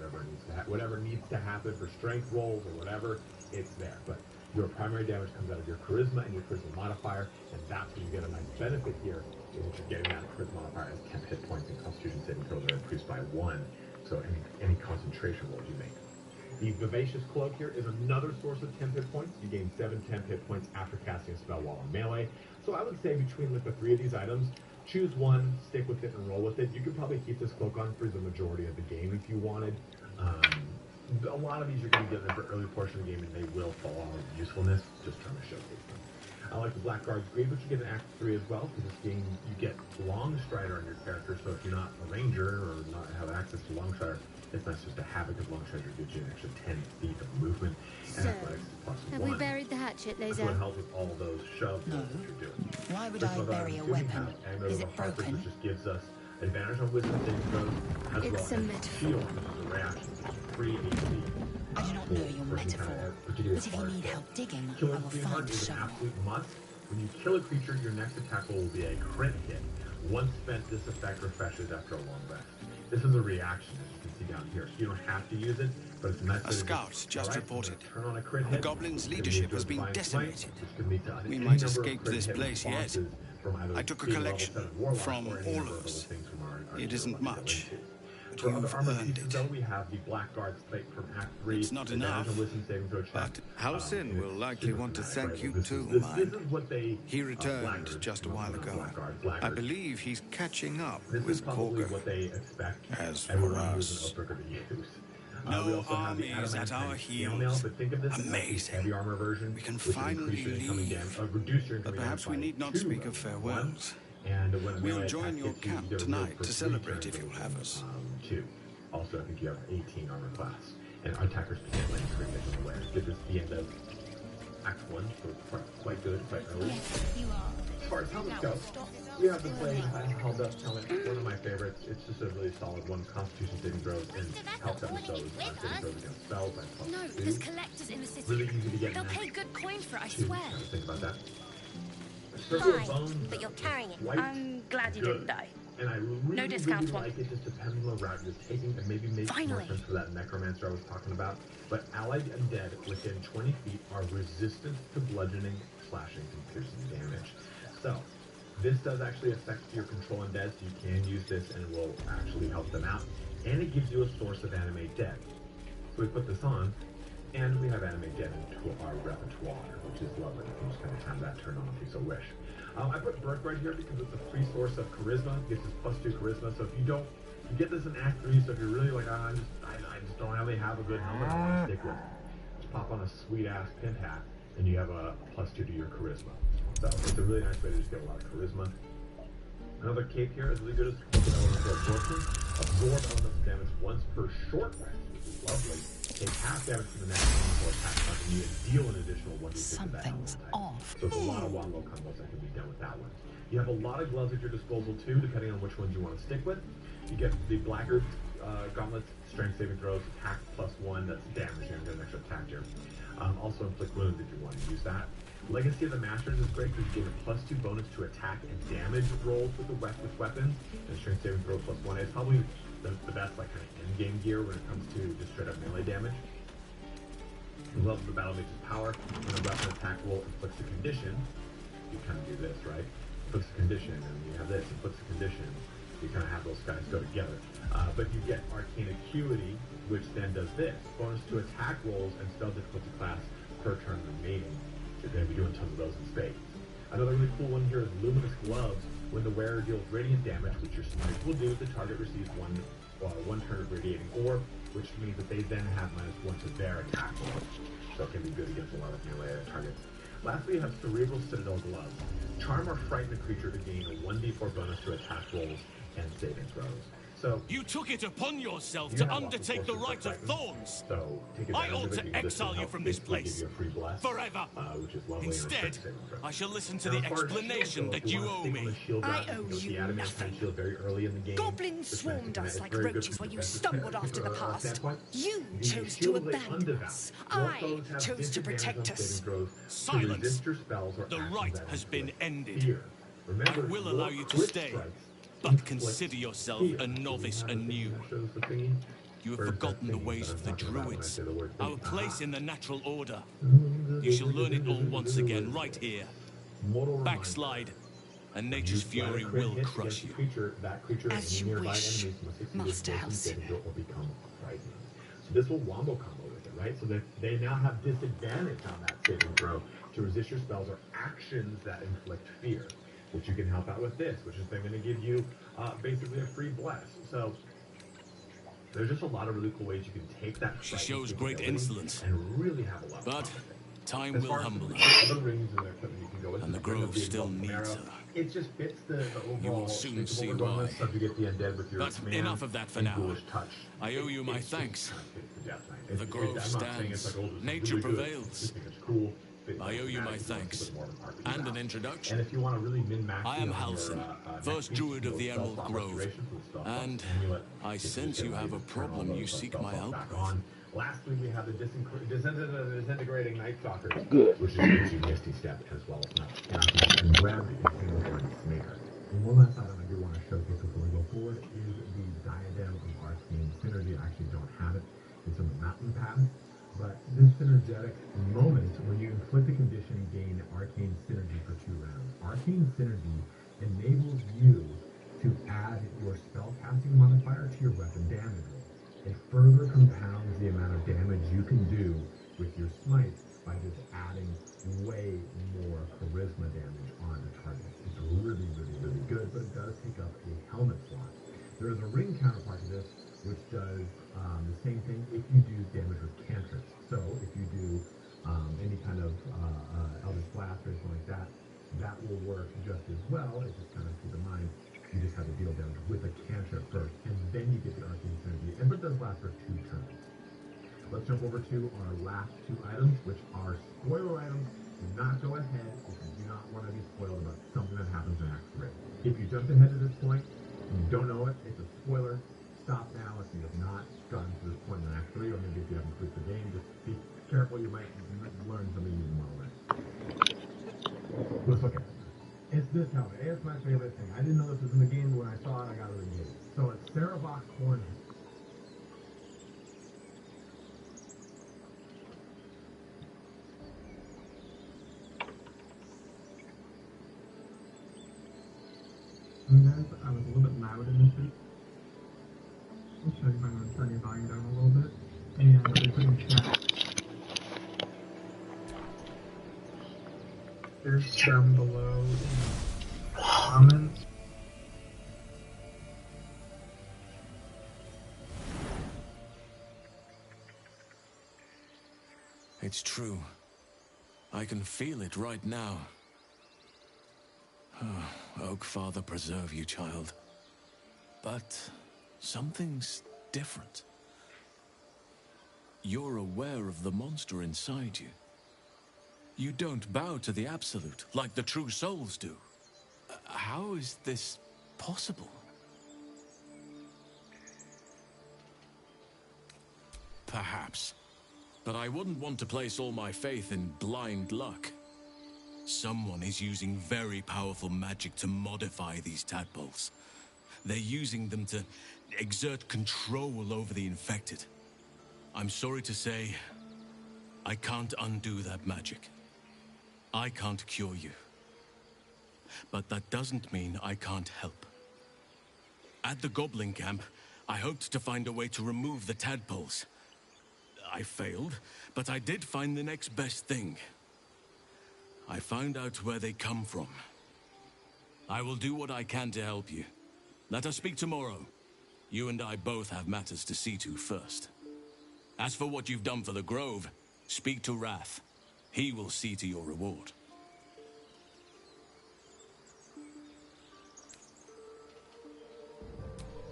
[SPEAKER 18] whatever needs to happen for strength rolls or whatever, it's there. But Your primary damage comes out of your charisma and your charisma modifier, and that's where you get a nice benefit here, is that you're getting that charisma modifier as 10 hit points, and constitution saving throws are increased by 1, so any concentration rolls you make. The Vivacious Cloak here is another source of temp hit points. You gain 7 temp hit points after casting a spell while on melee. So I would say between like the 3 of these items, choose one, stick with it, and roll with it. You could probably keep this cloak on for the majority of the game if you wanted. A lot of these you're going to get in the early portion of the game, and they will fall out of usefulness. Just trying to showcase them. I like the Blackguard's Greed, which you get in Act 3 as well, because this game you get Long Strider on your character, so if you're not a ranger or not have access to Long Strider, it's nice just to have it, because Long Strider gives you an extra 10 feet of movement, and
[SPEAKER 17] So,
[SPEAKER 18] athletics plus
[SPEAKER 17] have
[SPEAKER 18] 1.
[SPEAKER 17] we buried the hatchet,
[SPEAKER 18] That's
[SPEAKER 17] Loza?
[SPEAKER 18] what helps with all those shoves that you're doing.
[SPEAKER 7] Why would I bury a weapon? Is it broken?
[SPEAKER 18] Which just gives us advantage on wisdom saving throws, as
[SPEAKER 17] It's
[SPEAKER 18] well
[SPEAKER 17] a
[SPEAKER 18] as
[SPEAKER 17] metaphor.
[SPEAKER 18] shield, which is a reaction, which is free HP.
[SPEAKER 7] I do not know your metaphor, but if you need help digging, I
[SPEAKER 18] Killing
[SPEAKER 7] will
[SPEAKER 18] Sweetheart
[SPEAKER 7] find a
[SPEAKER 18] is an
[SPEAKER 7] shovel.
[SPEAKER 18] absolute must. When you kill a creature, your next attack roll will be a crit hit. Once spent, this effect refreshes after a long rest. This is a reaction, as you can see down here, so you don't have to use it, but it's a nice way
[SPEAKER 19] A
[SPEAKER 18] to
[SPEAKER 19] scout just reported.
[SPEAKER 18] turn on a crit
[SPEAKER 19] The
[SPEAKER 18] hit.
[SPEAKER 19] goblins'
[SPEAKER 18] This can
[SPEAKER 19] leadership
[SPEAKER 18] lead to
[SPEAKER 19] has
[SPEAKER 18] a
[SPEAKER 19] been
[SPEAKER 18] defiant
[SPEAKER 19] decimated.
[SPEAKER 18] smite, which can lead to
[SPEAKER 19] We
[SPEAKER 18] any
[SPEAKER 19] might
[SPEAKER 18] number of
[SPEAKER 19] escape
[SPEAKER 18] crit
[SPEAKER 19] this
[SPEAKER 18] hit
[SPEAKER 19] place yet.
[SPEAKER 18] responses from either
[SPEAKER 19] I took a
[SPEAKER 18] being level
[SPEAKER 19] collection
[SPEAKER 18] 7 warlock
[SPEAKER 19] from
[SPEAKER 18] or any
[SPEAKER 19] all
[SPEAKER 18] number
[SPEAKER 19] of
[SPEAKER 18] of
[SPEAKER 19] us.
[SPEAKER 18] things from our
[SPEAKER 19] It isn't much, but
[SPEAKER 18] For other
[SPEAKER 19] you've
[SPEAKER 18] armor
[SPEAKER 19] earned
[SPEAKER 18] pieces, though, we have the Blackguard's Plate from Act 3.
[SPEAKER 19] It's not
[SPEAKER 18] advantage
[SPEAKER 19] enough,
[SPEAKER 18] on wisdom saving throw check.
[SPEAKER 19] but Halsin will likely want to thank you too,
[SPEAKER 18] This
[SPEAKER 19] mind.
[SPEAKER 18] is what they,
[SPEAKER 19] He returned
[SPEAKER 18] Blackguards,
[SPEAKER 19] just a while ago.
[SPEAKER 18] Blackguards.
[SPEAKER 19] I believe he's catching up
[SPEAKER 18] This is
[SPEAKER 19] with
[SPEAKER 18] probably
[SPEAKER 19] Corker.
[SPEAKER 18] what they expect
[SPEAKER 19] As for
[SPEAKER 18] everyone
[SPEAKER 19] us,
[SPEAKER 18] who's an Oathbreaker to use. We
[SPEAKER 19] no
[SPEAKER 18] also have the
[SPEAKER 19] armies at our
[SPEAKER 18] adamantine scale
[SPEAKER 19] heels.
[SPEAKER 18] nail, but think of this as
[SPEAKER 19] Amazing.
[SPEAKER 18] a heavy armor version.
[SPEAKER 19] We can
[SPEAKER 18] which will
[SPEAKER 19] finally
[SPEAKER 18] increase your incoming
[SPEAKER 19] leave.
[SPEAKER 18] damage, reduce your
[SPEAKER 19] But
[SPEAKER 18] incoming
[SPEAKER 19] perhaps we
[SPEAKER 18] damage
[SPEAKER 19] need
[SPEAKER 18] by
[SPEAKER 19] not
[SPEAKER 18] 2
[SPEAKER 19] speak of
[SPEAKER 18] levels.
[SPEAKER 19] farewells.
[SPEAKER 18] And when a
[SPEAKER 19] We'll
[SPEAKER 18] melee
[SPEAKER 19] join
[SPEAKER 18] attack
[SPEAKER 19] your
[SPEAKER 18] hits you,
[SPEAKER 19] camp
[SPEAKER 18] you get
[SPEAKER 19] tonight
[SPEAKER 18] removed for
[SPEAKER 19] to
[SPEAKER 18] 3
[SPEAKER 19] celebrate
[SPEAKER 18] turns
[SPEAKER 19] if you'll have us.
[SPEAKER 18] 2. Also, I think you have 18 armor class. And our attackers can't land crit hits on the way. This is the end of Act 1, so it's quite good, quite early. As far as helmets go, we have the blade held up helmet, one of my favorites. It's just a really solid one. Constitution saving throws and helps out with those saving throws against spells.
[SPEAKER 17] No, there's collectors in the city.
[SPEAKER 18] Really easy to get.
[SPEAKER 17] They'll pay good coin for it, I
[SPEAKER 18] Too.
[SPEAKER 17] swear.
[SPEAKER 18] Think about that. Circle of
[SPEAKER 17] Fine,
[SPEAKER 18] Bones,
[SPEAKER 17] but you're carrying it.
[SPEAKER 18] quite
[SPEAKER 17] I'm glad you
[SPEAKER 18] good.
[SPEAKER 17] didn't die.
[SPEAKER 18] And I really,
[SPEAKER 17] No discounts,
[SPEAKER 18] really like it, just depending on the route you're taking, and maybe makes more
[SPEAKER 17] Finally.
[SPEAKER 18] sense for that necromancer I was talking about. But allied undead within 20 feet are resistant to bludgeoning, slashing, and piercing damage. So, this does actually affect your control undead, so you can use this and it will actually help them out. And it gives you a source of animate dead. So we put this on, and we have animate dead into our repertoire, which is lovely. You can just kind of have that turn on if you so wish. I put Birthright here because it's a free source of charisma. It gives us +2 charisma. So if you don't, you get this in Act 3. So if you're really like, I just don't really have a good helmet I want to stick with, just pop on a sweet ass pin hat, and you have a +2 to your charisma. So it's a really nice way to just get a lot of charisma. Another cape here is really good as elemental absorption. Absorb elemental damage once per short rest, which is lovely. Take half damage from the next elemental attack target, and you deal an additional 1d6 of that
[SPEAKER 7] Something's off.
[SPEAKER 18] so there's a lot of one-low combos that can be done with that one. You have a lot of gloves at your disposal too, depending on which ones you want to stick with. You get the Blackguard gauntlets, strength saving throws, attack +1, that's damage, and an extra attack here. Also inflict wounds if you want to use that. Legacy of the Masters is great because you get a +2 bonus to attack and damage rolls with weapons, and strength saving throw +1. It's probably the best like kind of end-game gear when it comes to just straight up melee damage. Love the Battle Mage's power. When a weapon attack roll inflicts a condition, you kind of do this, right? Inflicts a condition, and you have this, inflicts a condition. You kind of have those guys go together. But you get Arcane Acuity, which then does this. Bonus to attack rolls and spell difficulty class per turn remaining. You're going to be doing tons of those in spades. Another really cool one here is Luminous Gloves. When the wearer deals radiant damage, which your smite will do, the target receives one turn of radiating orb, which means that they then have -1 to their attack roll. So it can be good against a lot of melee targets. Lastly, you have Cerebral Citadel Gloves. Charm or frighten a creature to gain a 1d4 bonus to attack rolls and saving throws. So
[SPEAKER 20] you took it upon yourself to undertake the rite of thorns.
[SPEAKER 18] So take
[SPEAKER 20] I
[SPEAKER 18] advantage
[SPEAKER 20] ought
[SPEAKER 18] of it.
[SPEAKER 20] to
[SPEAKER 18] Use this
[SPEAKER 20] exile you
[SPEAKER 18] help
[SPEAKER 20] from this
[SPEAKER 18] basically give
[SPEAKER 20] place
[SPEAKER 18] you a free bless,
[SPEAKER 20] forever.
[SPEAKER 18] Which is lovely.
[SPEAKER 20] Instead, I shall listen to
[SPEAKER 18] Now,
[SPEAKER 20] the
[SPEAKER 18] as far as
[SPEAKER 20] explanation
[SPEAKER 18] shield
[SPEAKER 20] that
[SPEAKER 18] goes,
[SPEAKER 20] you
[SPEAKER 18] wanna
[SPEAKER 20] owe
[SPEAKER 18] stick on
[SPEAKER 20] me.
[SPEAKER 18] the shield
[SPEAKER 17] I
[SPEAKER 18] route,
[SPEAKER 17] owe
[SPEAKER 18] go with
[SPEAKER 17] you
[SPEAKER 18] the adamantine shield very early in the game.
[SPEAKER 17] Goblins
[SPEAKER 18] It's
[SPEAKER 17] swarmed
[SPEAKER 18] nice,
[SPEAKER 17] us
[SPEAKER 18] it's
[SPEAKER 17] like
[SPEAKER 18] very good
[SPEAKER 17] roaches
[SPEAKER 18] from
[SPEAKER 17] while you
[SPEAKER 18] defensive
[SPEAKER 17] stumbled after the past.
[SPEAKER 18] standpoint.
[SPEAKER 17] You
[SPEAKER 18] The
[SPEAKER 17] chose to
[SPEAKER 18] shield blade
[SPEAKER 17] abandon
[SPEAKER 18] underbound.
[SPEAKER 17] us.
[SPEAKER 18] Both
[SPEAKER 17] I
[SPEAKER 18] those have
[SPEAKER 17] chose to
[SPEAKER 18] disadvantage
[SPEAKER 17] protect
[SPEAKER 18] on
[SPEAKER 17] us.
[SPEAKER 18] saving throws to
[SPEAKER 20] Silence.
[SPEAKER 18] resist your spells or
[SPEAKER 20] The
[SPEAKER 18] actions
[SPEAKER 20] rite
[SPEAKER 18] that
[SPEAKER 20] has been
[SPEAKER 18] inflict
[SPEAKER 20] ended.
[SPEAKER 18] fear. Remember,
[SPEAKER 20] I will
[SPEAKER 18] your
[SPEAKER 20] allow you to
[SPEAKER 18] crit
[SPEAKER 20] stay,
[SPEAKER 18] strikes
[SPEAKER 20] but
[SPEAKER 18] inflict
[SPEAKER 20] consider yourself
[SPEAKER 18] fear.
[SPEAKER 20] a novice
[SPEAKER 18] Do you have a thing
[SPEAKER 20] anew.
[SPEAKER 18] that shows the thingy?
[SPEAKER 10] You have forgotten the ways of the druids, our place in the natural order. You shall learn it all once again, right here. Backslide, and nature's fury will crush you.
[SPEAKER 18] That creature and
[SPEAKER 7] As
[SPEAKER 18] any
[SPEAKER 7] you
[SPEAKER 18] nearby
[SPEAKER 7] wish,
[SPEAKER 18] enemies must succeed
[SPEAKER 7] Master
[SPEAKER 18] with wisdom saving
[SPEAKER 7] Halcyon.
[SPEAKER 18] throw or become frightened. So this will wombo combo with it, right? So they now have disadvantage on that saving throw to resist your spells or actions that inflict fear, which you can help out with this, which is then going to give you basically a free bless. So there's just a lot of really cool ways you can take that.
[SPEAKER 10] She shows great insolence,
[SPEAKER 18] and really have a lot of
[SPEAKER 10] but
[SPEAKER 18] fun with it.
[SPEAKER 10] time
[SPEAKER 18] As
[SPEAKER 10] will
[SPEAKER 18] far as
[SPEAKER 10] humble
[SPEAKER 18] the
[SPEAKER 10] her.
[SPEAKER 18] other rings and their equipment you can go into,
[SPEAKER 10] And the
[SPEAKER 18] Ring of
[SPEAKER 10] grove
[SPEAKER 18] the
[SPEAKER 10] still
[SPEAKER 18] Exalted
[SPEAKER 10] needs
[SPEAKER 18] Marrow,
[SPEAKER 10] her.
[SPEAKER 18] it just fits the overall.
[SPEAKER 10] You will soon
[SPEAKER 18] think of what
[SPEAKER 10] see
[SPEAKER 18] we're going
[SPEAKER 10] why.
[SPEAKER 18] with, subjugate the undead with your
[SPEAKER 10] But
[SPEAKER 18] command
[SPEAKER 10] enough of that for
[SPEAKER 18] and
[SPEAKER 10] now.
[SPEAKER 18] Ghoulish touch.
[SPEAKER 10] I owe you my
[SPEAKER 18] It's just
[SPEAKER 10] thanks.
[SPEAKER 18] kind of fits the Death Knight.
[SPEAKER 10] The
[SPEAKER 18] I'm
[SPEAKER 10] grove
[SPEAKER 18] not saying it's
[SPEAKER 10] stands.
[SPEAKER 18] like, oh, this is
[SPEAKER 10] Nature
[SPEAKER 18] really good.
[SPEAKER 10] prevails.
[SPEAKER 18] Just think it's cool.
[SPEAKER 10] I owe you my thanks. And an introduction.
[SPEAKER 18] And if you want to really min-max
[SPEAKER 10] I am Halcyon, first druid of the Emerald Grove. And I sense you have a problem you seek my help with.
[SPEAKER 18] Lastly, we have the disintegrating Night Stalkers,
[SPEAKER 5] Good.
[SPEAKER 18] which is you Misty Step as well as not. And Gravity is single point snare. And one last item I do want to showcase before we go forward is the Diadem of Arcane Synergy. I actually don't have it. It's on the mountain path. But this synergetic moment, when you inflict a condition, gain Arcane Synergy for 2 rounds. Arcane Synergy enables you to add your spellcasting modifier to your weapon damage roll. It further compounds the amount of damage you can do with your smite by just adding way more charisma damage on the target. It's really, really, really good, but it does take up a helmet slot. There is a ring counterpart to this, which does the same thing if you do damage with cantrips. So if you do any kind of Eldritch Blast or anything like that, that will work just as well. It's just kind of keep in mind, you just have to deal damage with a cantrip first, and then you get the Arcane Synergy. And it does last for 2 turns. Let's jump over to our last 2 items, which are spoiler items. Do not go ahead if you do not want to be spoiled about something that happens in Act 3. If you jumped ahead to this point and you don't know it, it's a spoiler. Stop now if you have not gotten to this point in Act 3, or maybe if you haven't completed the game, just be careful, you might learn something you didn't want to learn. Let's look at it. It's this helmet. It's my favorite thing. I didn't know this was in the game, but when I saw it, I got it in the game. So it's Sarabok Horn.
[SPEAKER 1] Guys, I was a little bit loud in this week. I'll show you if I'm going to turn your volume down a little bit. And I put in chat. There's down below in the comments.
[SPEAKER 10] It's true. I can feel it right now. Oak Father preserve you, child. But something's different. You're aware of the monster inside you. You don't bow to the Absolute like the true souls do. How is this possible? Perhaps. But I wouldn't want to place all my faith in blind luck. Someone is using very powerful magic to modify these tadpoles. They're using them to exert control over the infected. I'm sorry to say, I can't undo that magic. I can't cure you. But that doesn't mean I can't help. At the Goblin Camp, I hoped to find a way to remove the tadpoles. I failed, but I did find the next best thing. I found out where they come from. I will do what I can to help you. Let us speak tomorrow. You and I both have matters to see to first. As for what you've done for the Grove, speak to Wrath. He will see to your reward.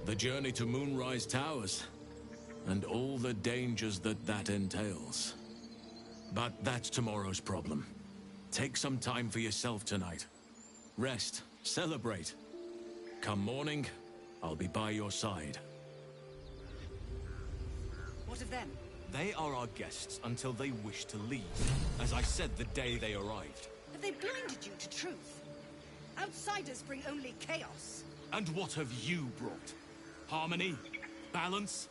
[SPEAKER 10] The journey to Moonrise Towers, and all the dangers that entails. But that's tomorrow's problem. Take some time for yourself tonight. Rest, celebrate. Come morning, I'll be by your side.
[SPEAKER 16] What of them?
[SPEAKER 10] They are our guests until they wish to leave, as I said the day they arrived.
[SPEAKER 16] Have they blinded you to truth? Outsiders bring only chaos.
[SPEAKER 10] And what have you brought? Harmony? Balance?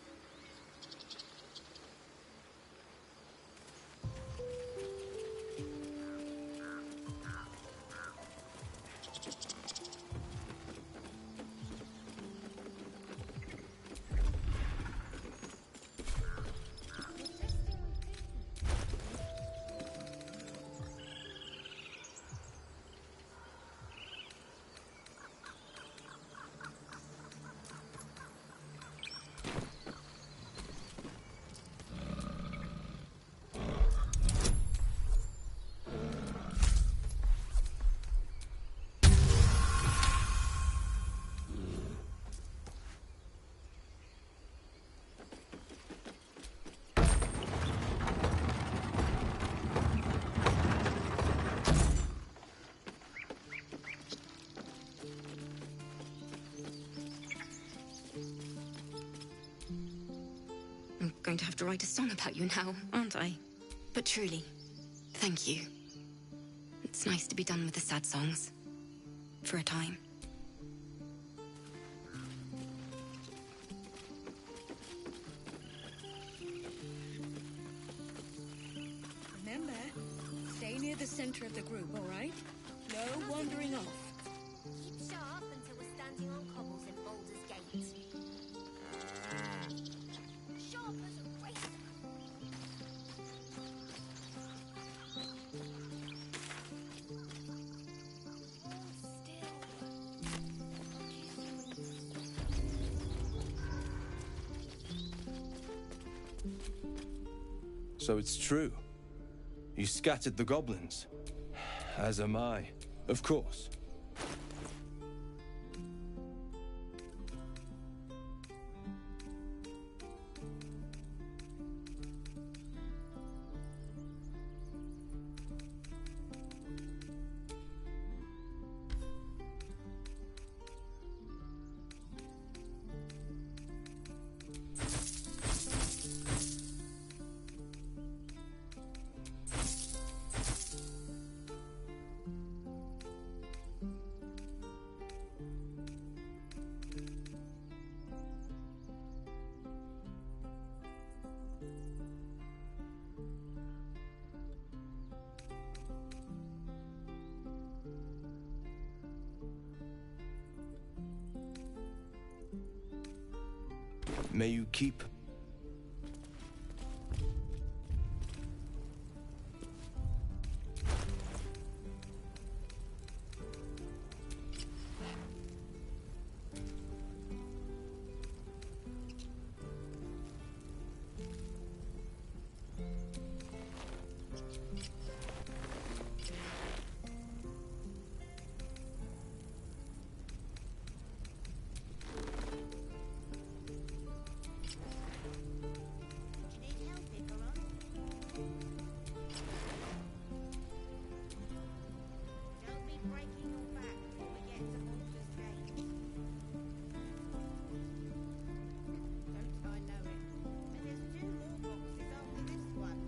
[SPEAKER 21] going to have to write a song about you now, aren't I? But truly, thank you. It's nice to be done with the sad songs. For a time.
[SPEAKER 16] Remember, stay near the center of the group, all right? No wandering off.
[SPEAKER 22] Keep sharp until we're standing on cobbles in Baldurs Gate. Sharp as a razor.
[SPEAKER 23] So it's true. You scattered the goblins. As am I, of course. May you keep...
[SPEAKER 22] Don't be breaking your back before we get to Baldurs Gate. Don't I know it? And there's 2 more boxes after this one.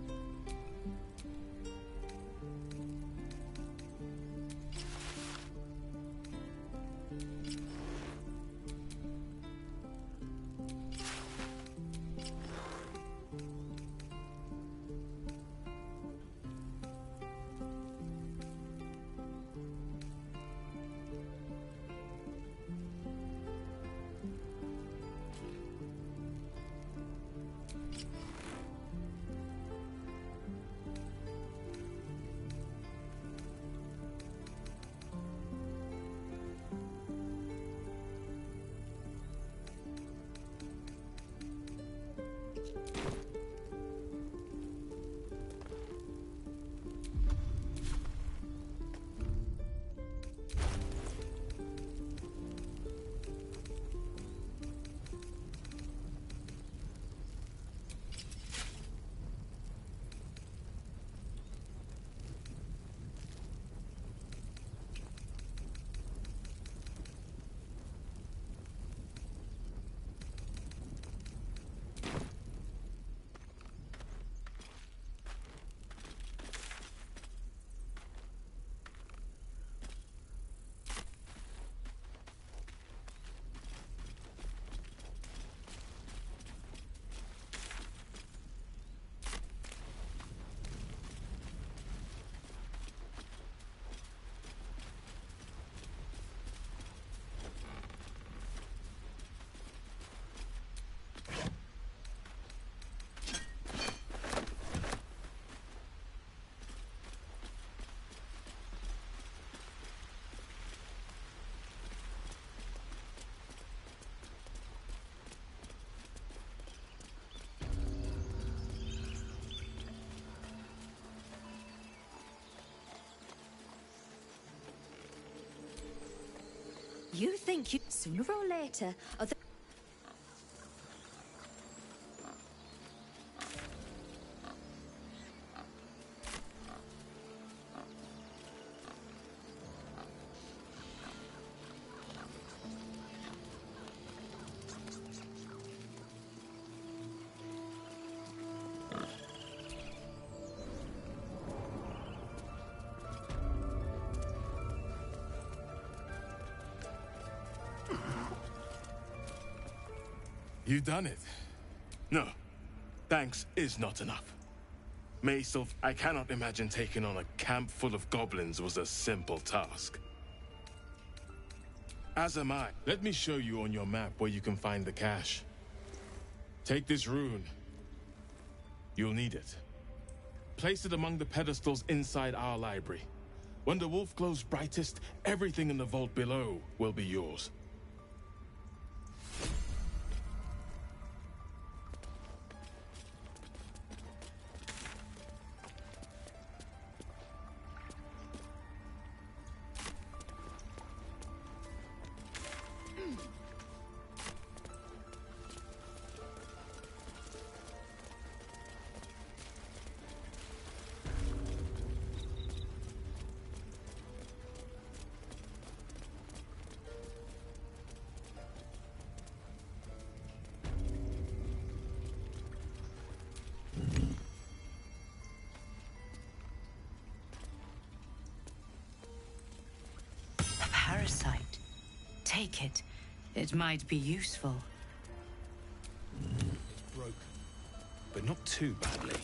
[SPEAKER 16] You think you sooner or later other
[SPEAKER 2] You done it. No. Thanks is not enough. Maesylf, I cannot imagine taking on a camp full of goblins was a simple task. As am I. Let me show you on your map where you can find the cache. Take this rune. You'll need it. Place it among the pedestals inside our library. When the wolf glows brightest, everything in the vault below will be yours.
[SPEAKER 3] Parasite. Take it. It might be useful.
[SPEAKER 10] It's broken, but not too badly.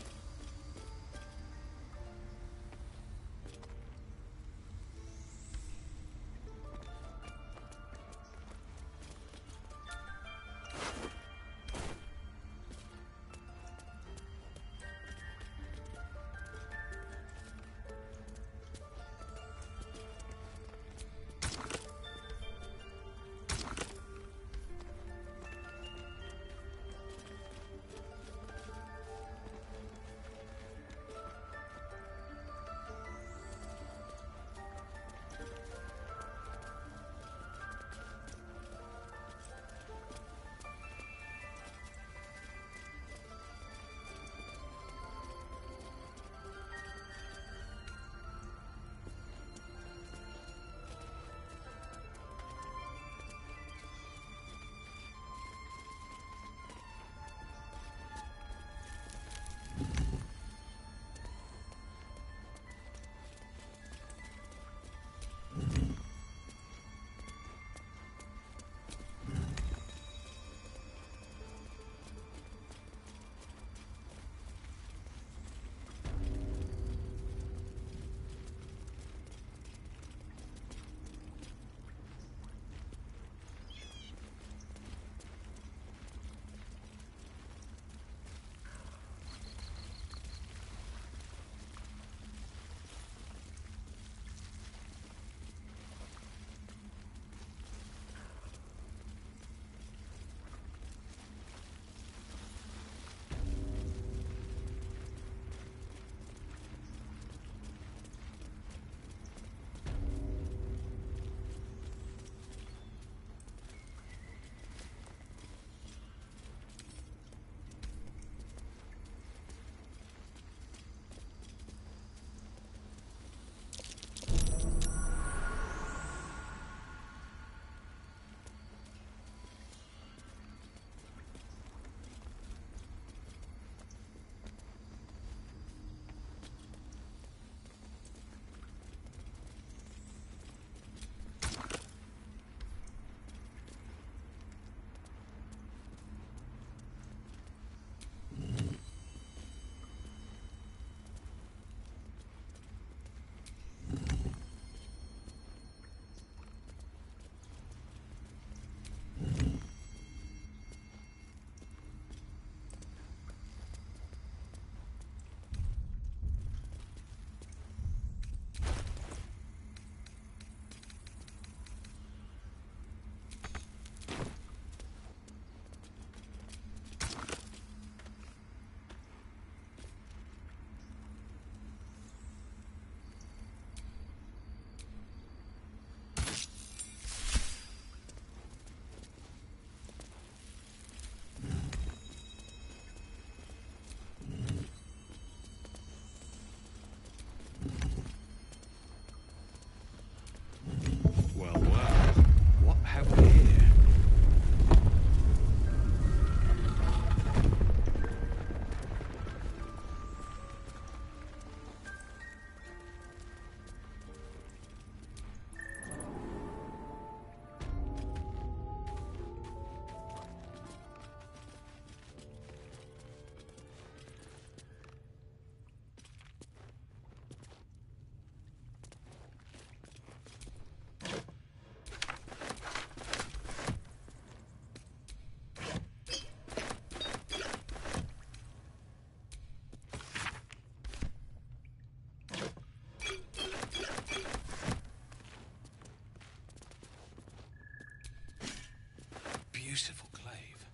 [SPEAKER 8] beautiful glaive.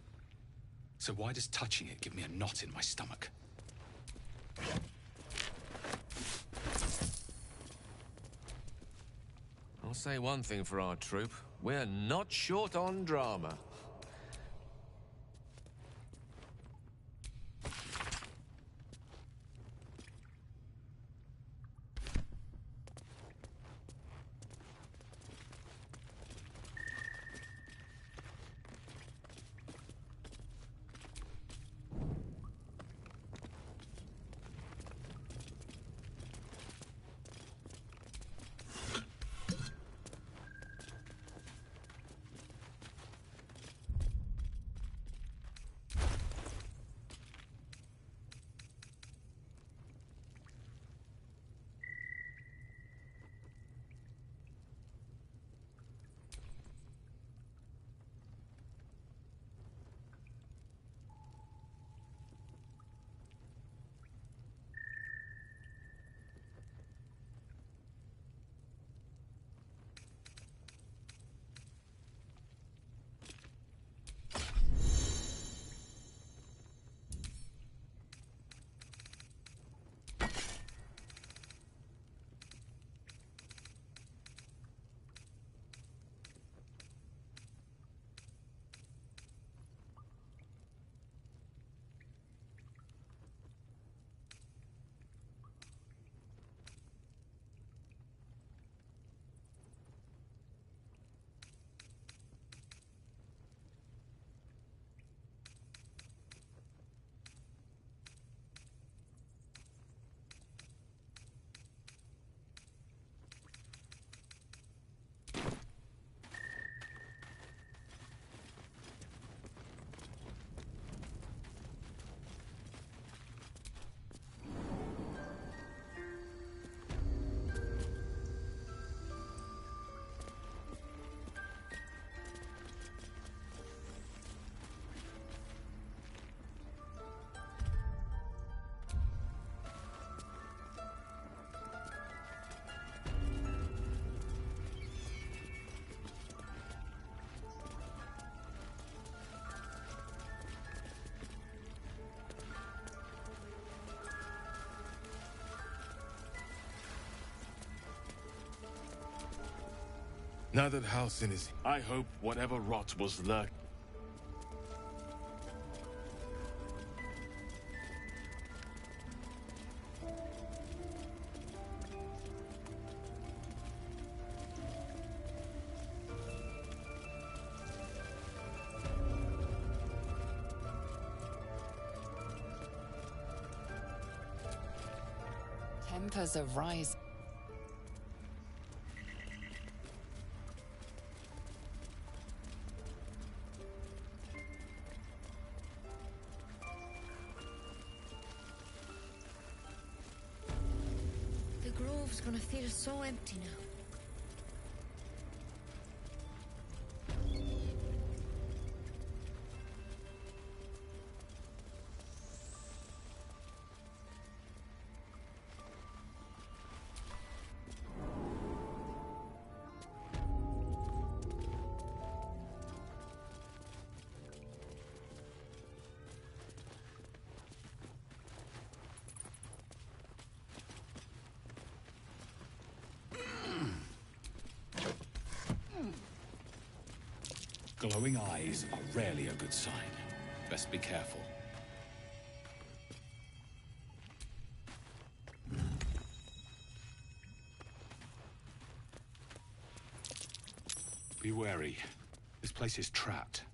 [SPEAKER 8] So why does touching it give me a knot in my stomach?
[SPEAKER 12] I'll say one thing for our troupe. We're not short on drama.
[SPEAKER 2] Now that Halcyon is... I hope whatever rot was lurking...
[SPEAKER 7] Tempers are rising.
[SPEAKER 17] The grove's gonna feel so empty now.
[SPEAKER 8] Glowing eyes are rarely a good sign. Best be careful. Be wary. This place is trapped.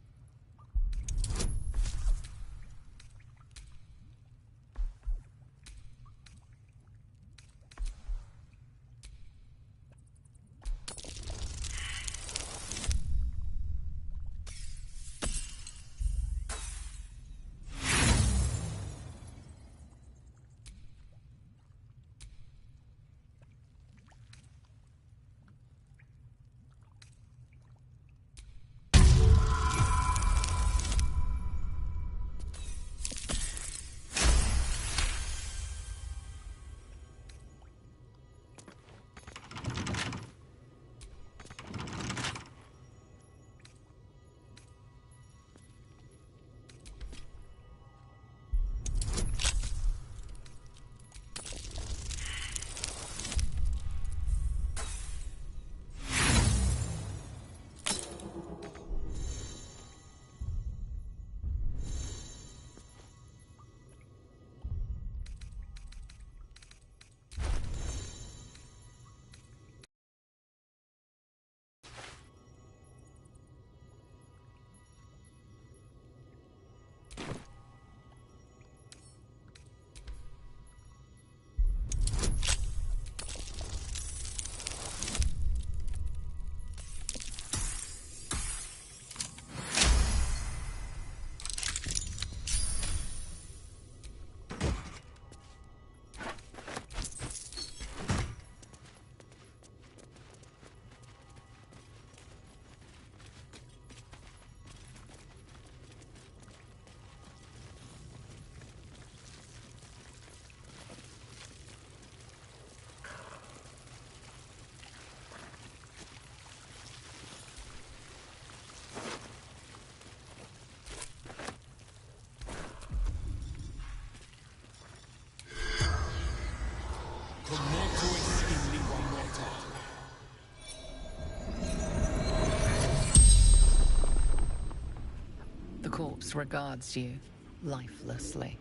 [SPEAKER 7] corpse regards you lifelessly.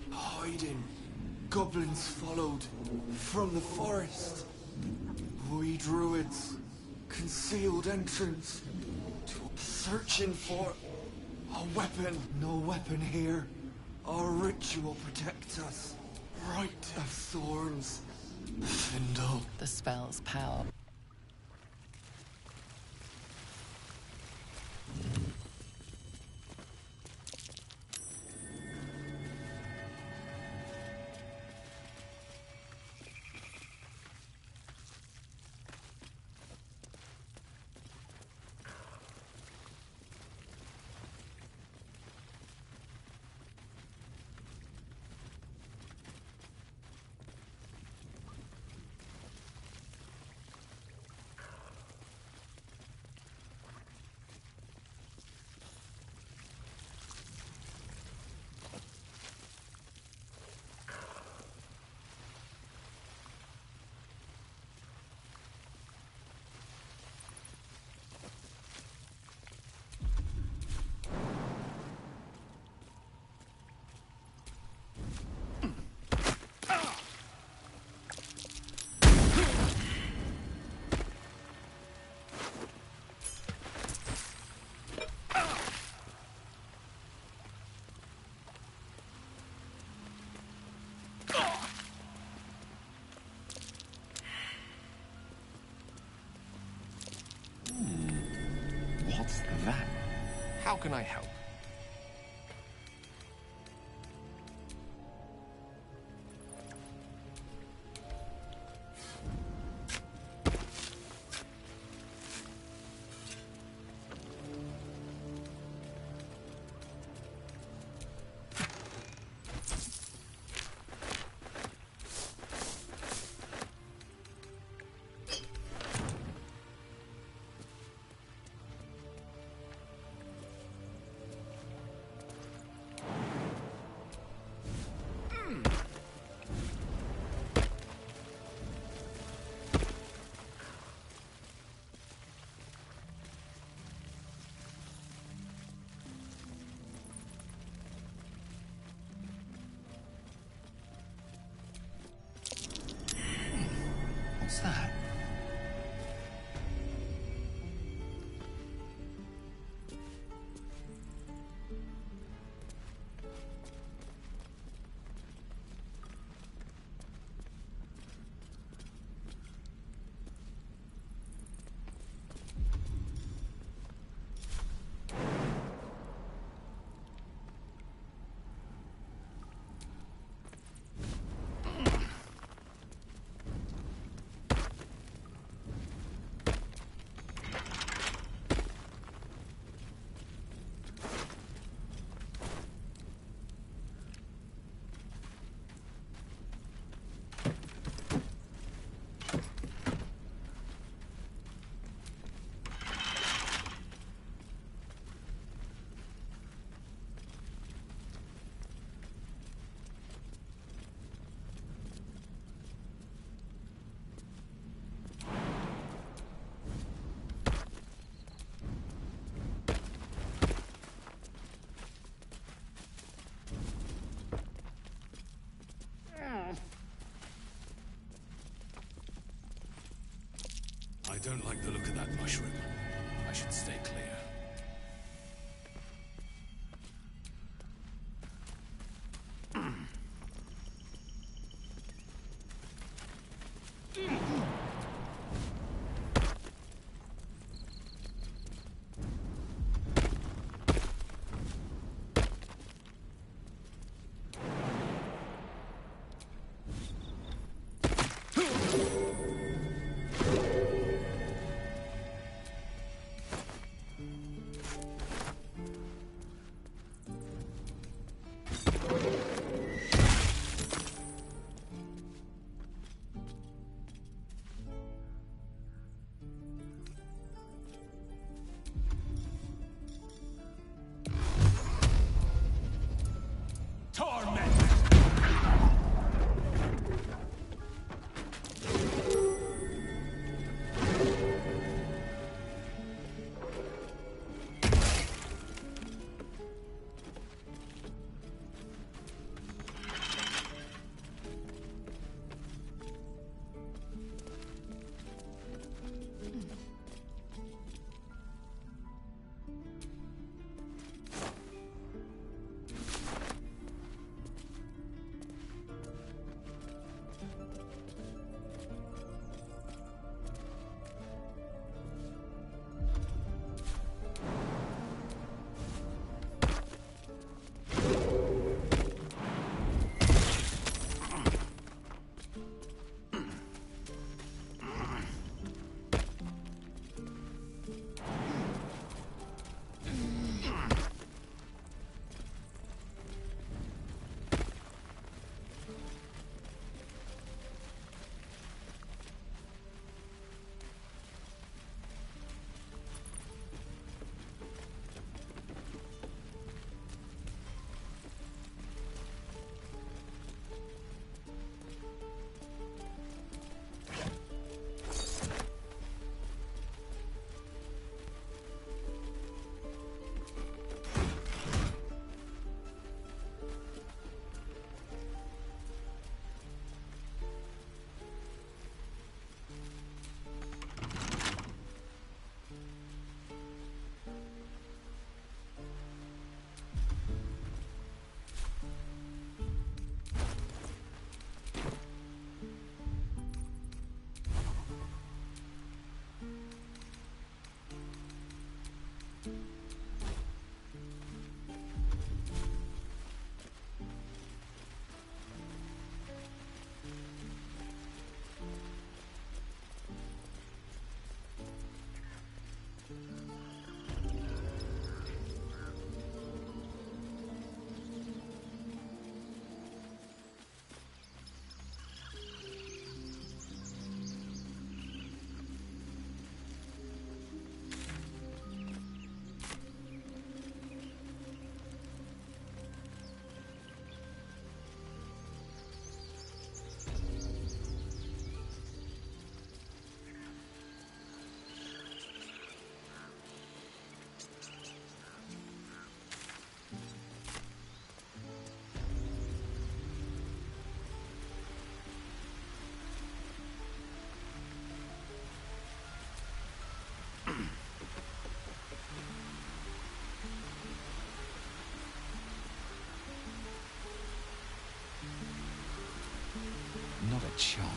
[SPEAKER 11] Hiding. Goblins followed from the forest. We druids concealed entrance, searching for a weapon. No weapon here. Our ritual protects us. Rite of thorns. Findle.
[SPEAKER 7] The spell's power.
[SPEAKER 10] What's that? How can I help? What's that?
[SPEAKER 20] I don't like the look of that mushroom. I should stay clear.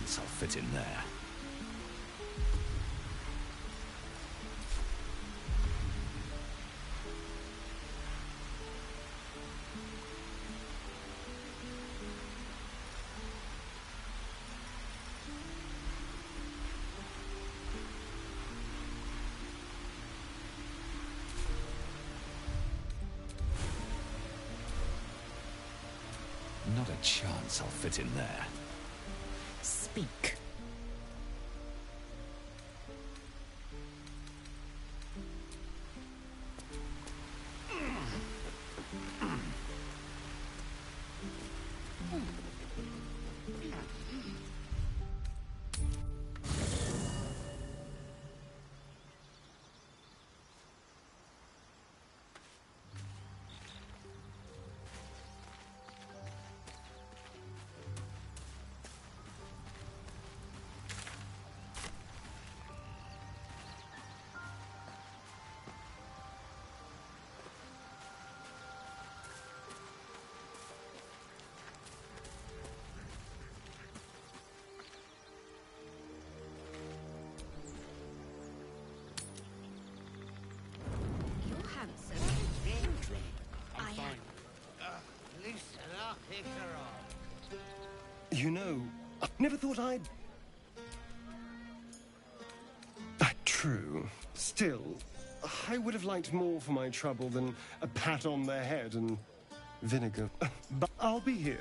[SPEAKER 8] chance I'll fit in there. Not a chance I'll fit in there.
[SPEAKER 16] Speak.
[SPEAKER 13] You know, I never thought I'd... True. Still, I would have liked more for my trouble than a pat on the head and vinegar. But I'll be here.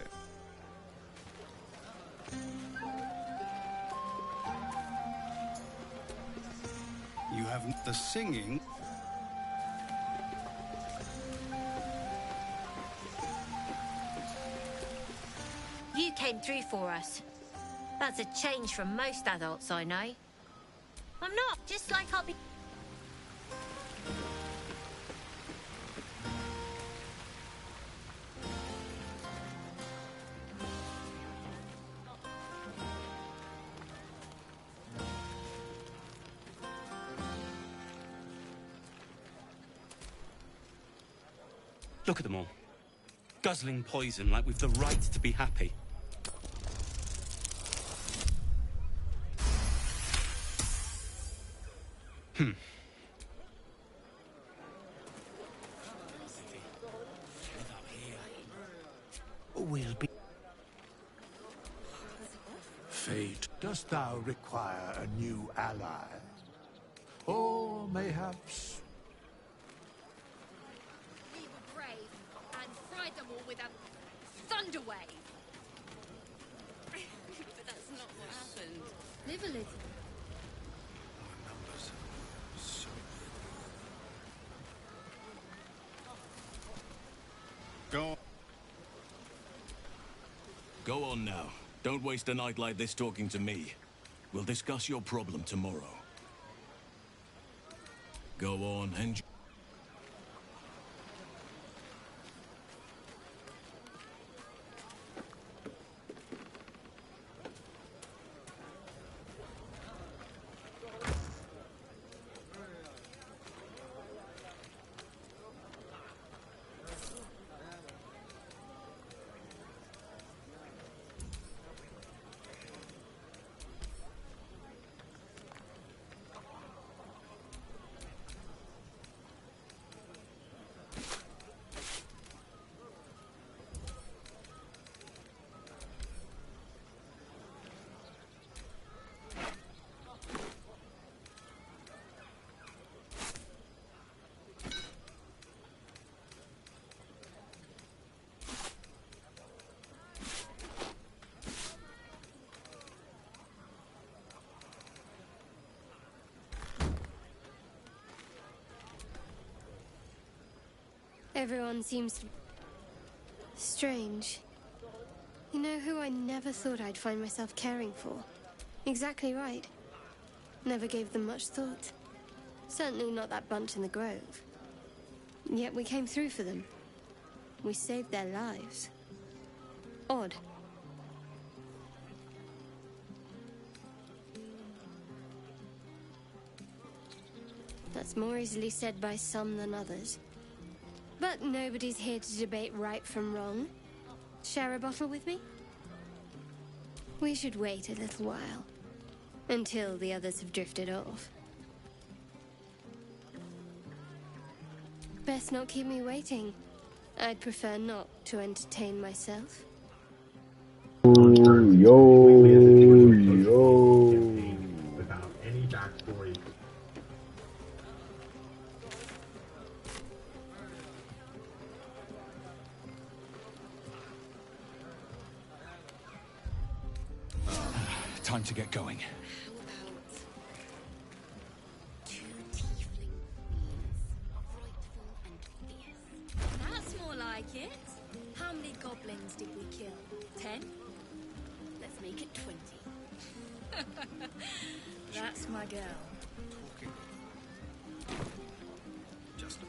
[SPEAKER 19] You have the singing.
[SPEAKER 14] You came through for us. That's a change from most adults I know. I'm not, just like I'll be...
[SPEAKER 20] Look at them all. Guzzling poison like we've the right to be happy.
[SPEAKER 15] We'll be... Fate, dost thou require a new ally? Or mayhaps...
[SPEAKER 17] We were brave and fried them all with a thunder wave.
[SPEAKER 7] But that's not what happened.
[SPEAKER 17] Live a little.
[SPEAKER 20] Go on now. Don't waste a night like this talking to me. We'll discuss your problem tomorrow. Go on and...
[SPEAKER 17] Everyone seems strange. You know who I never thought I'd find myself caring for? Exactly right. Never gave them much thought. Certainly not that bunch in the grove. Yet we came through for them. We saved their lives. Odd. That's more easily said by some than others. But nobody's here to debate right from wrong. Share a bottle with me? We should wait a little while. Until the others have drifted off. Best not keep me waiting. I'd prefer not to entertain myself.
[SPEAKER 18] Without any backstory.
[SPEAKER 8] Time to get going.
[SPEAKER 4] That's more like it. How many goblins did we kill? 10? Let's make it 20. That's my girl.
[SPEAKER 19] Just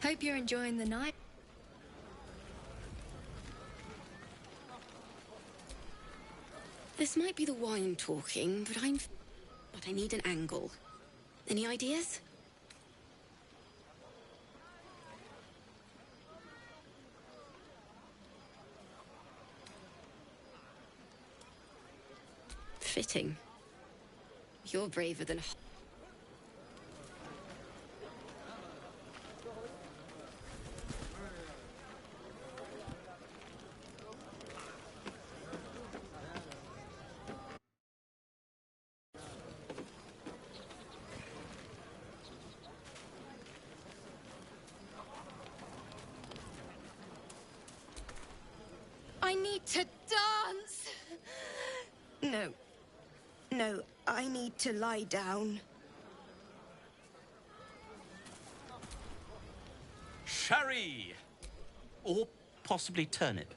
[SPEAKER 4] Hope you're enjoying the night.
[SPEAKER 21] This might be the wine talking, but I need an angle. Any ideas? Fitting. You're braver than...
[SPEAKER 4] I need to dance!
[SPEAKER 6] No. No, I need to lie down.
[SPEAKER 9] Sherry! Or possibly turnip.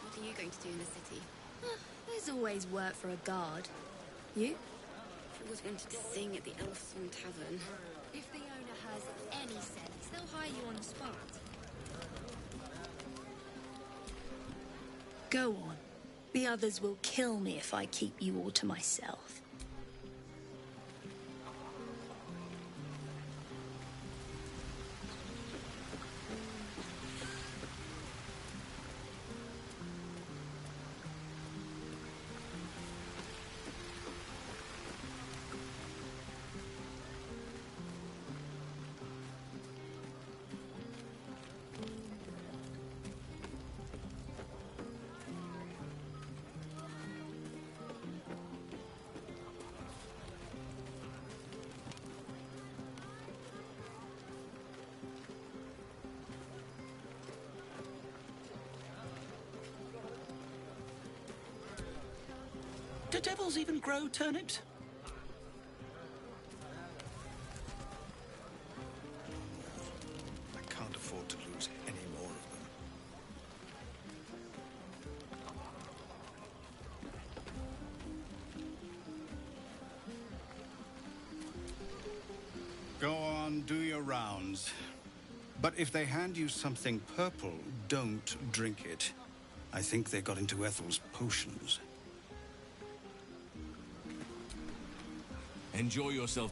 [SPEAKER 21] What are you going to do in the city?
[SPEAKER 4] There's always work for a guard. You?
[SPEAKER 21] I've always wanted to sing at the Elfsong Tavern.
[SPEAKER 4] If the owner has any sense, they'll hire you on the spot. Go on. The others will kill me if I keep you all to myself.
[SPEAKER 9] Do devils even grow turnips?
[SPEAKER 1] do your rounds. But if they hand you something purple, don't drink it. I think they got into Ethel's potions.
[SPEAKER 20] Enjoy yourself.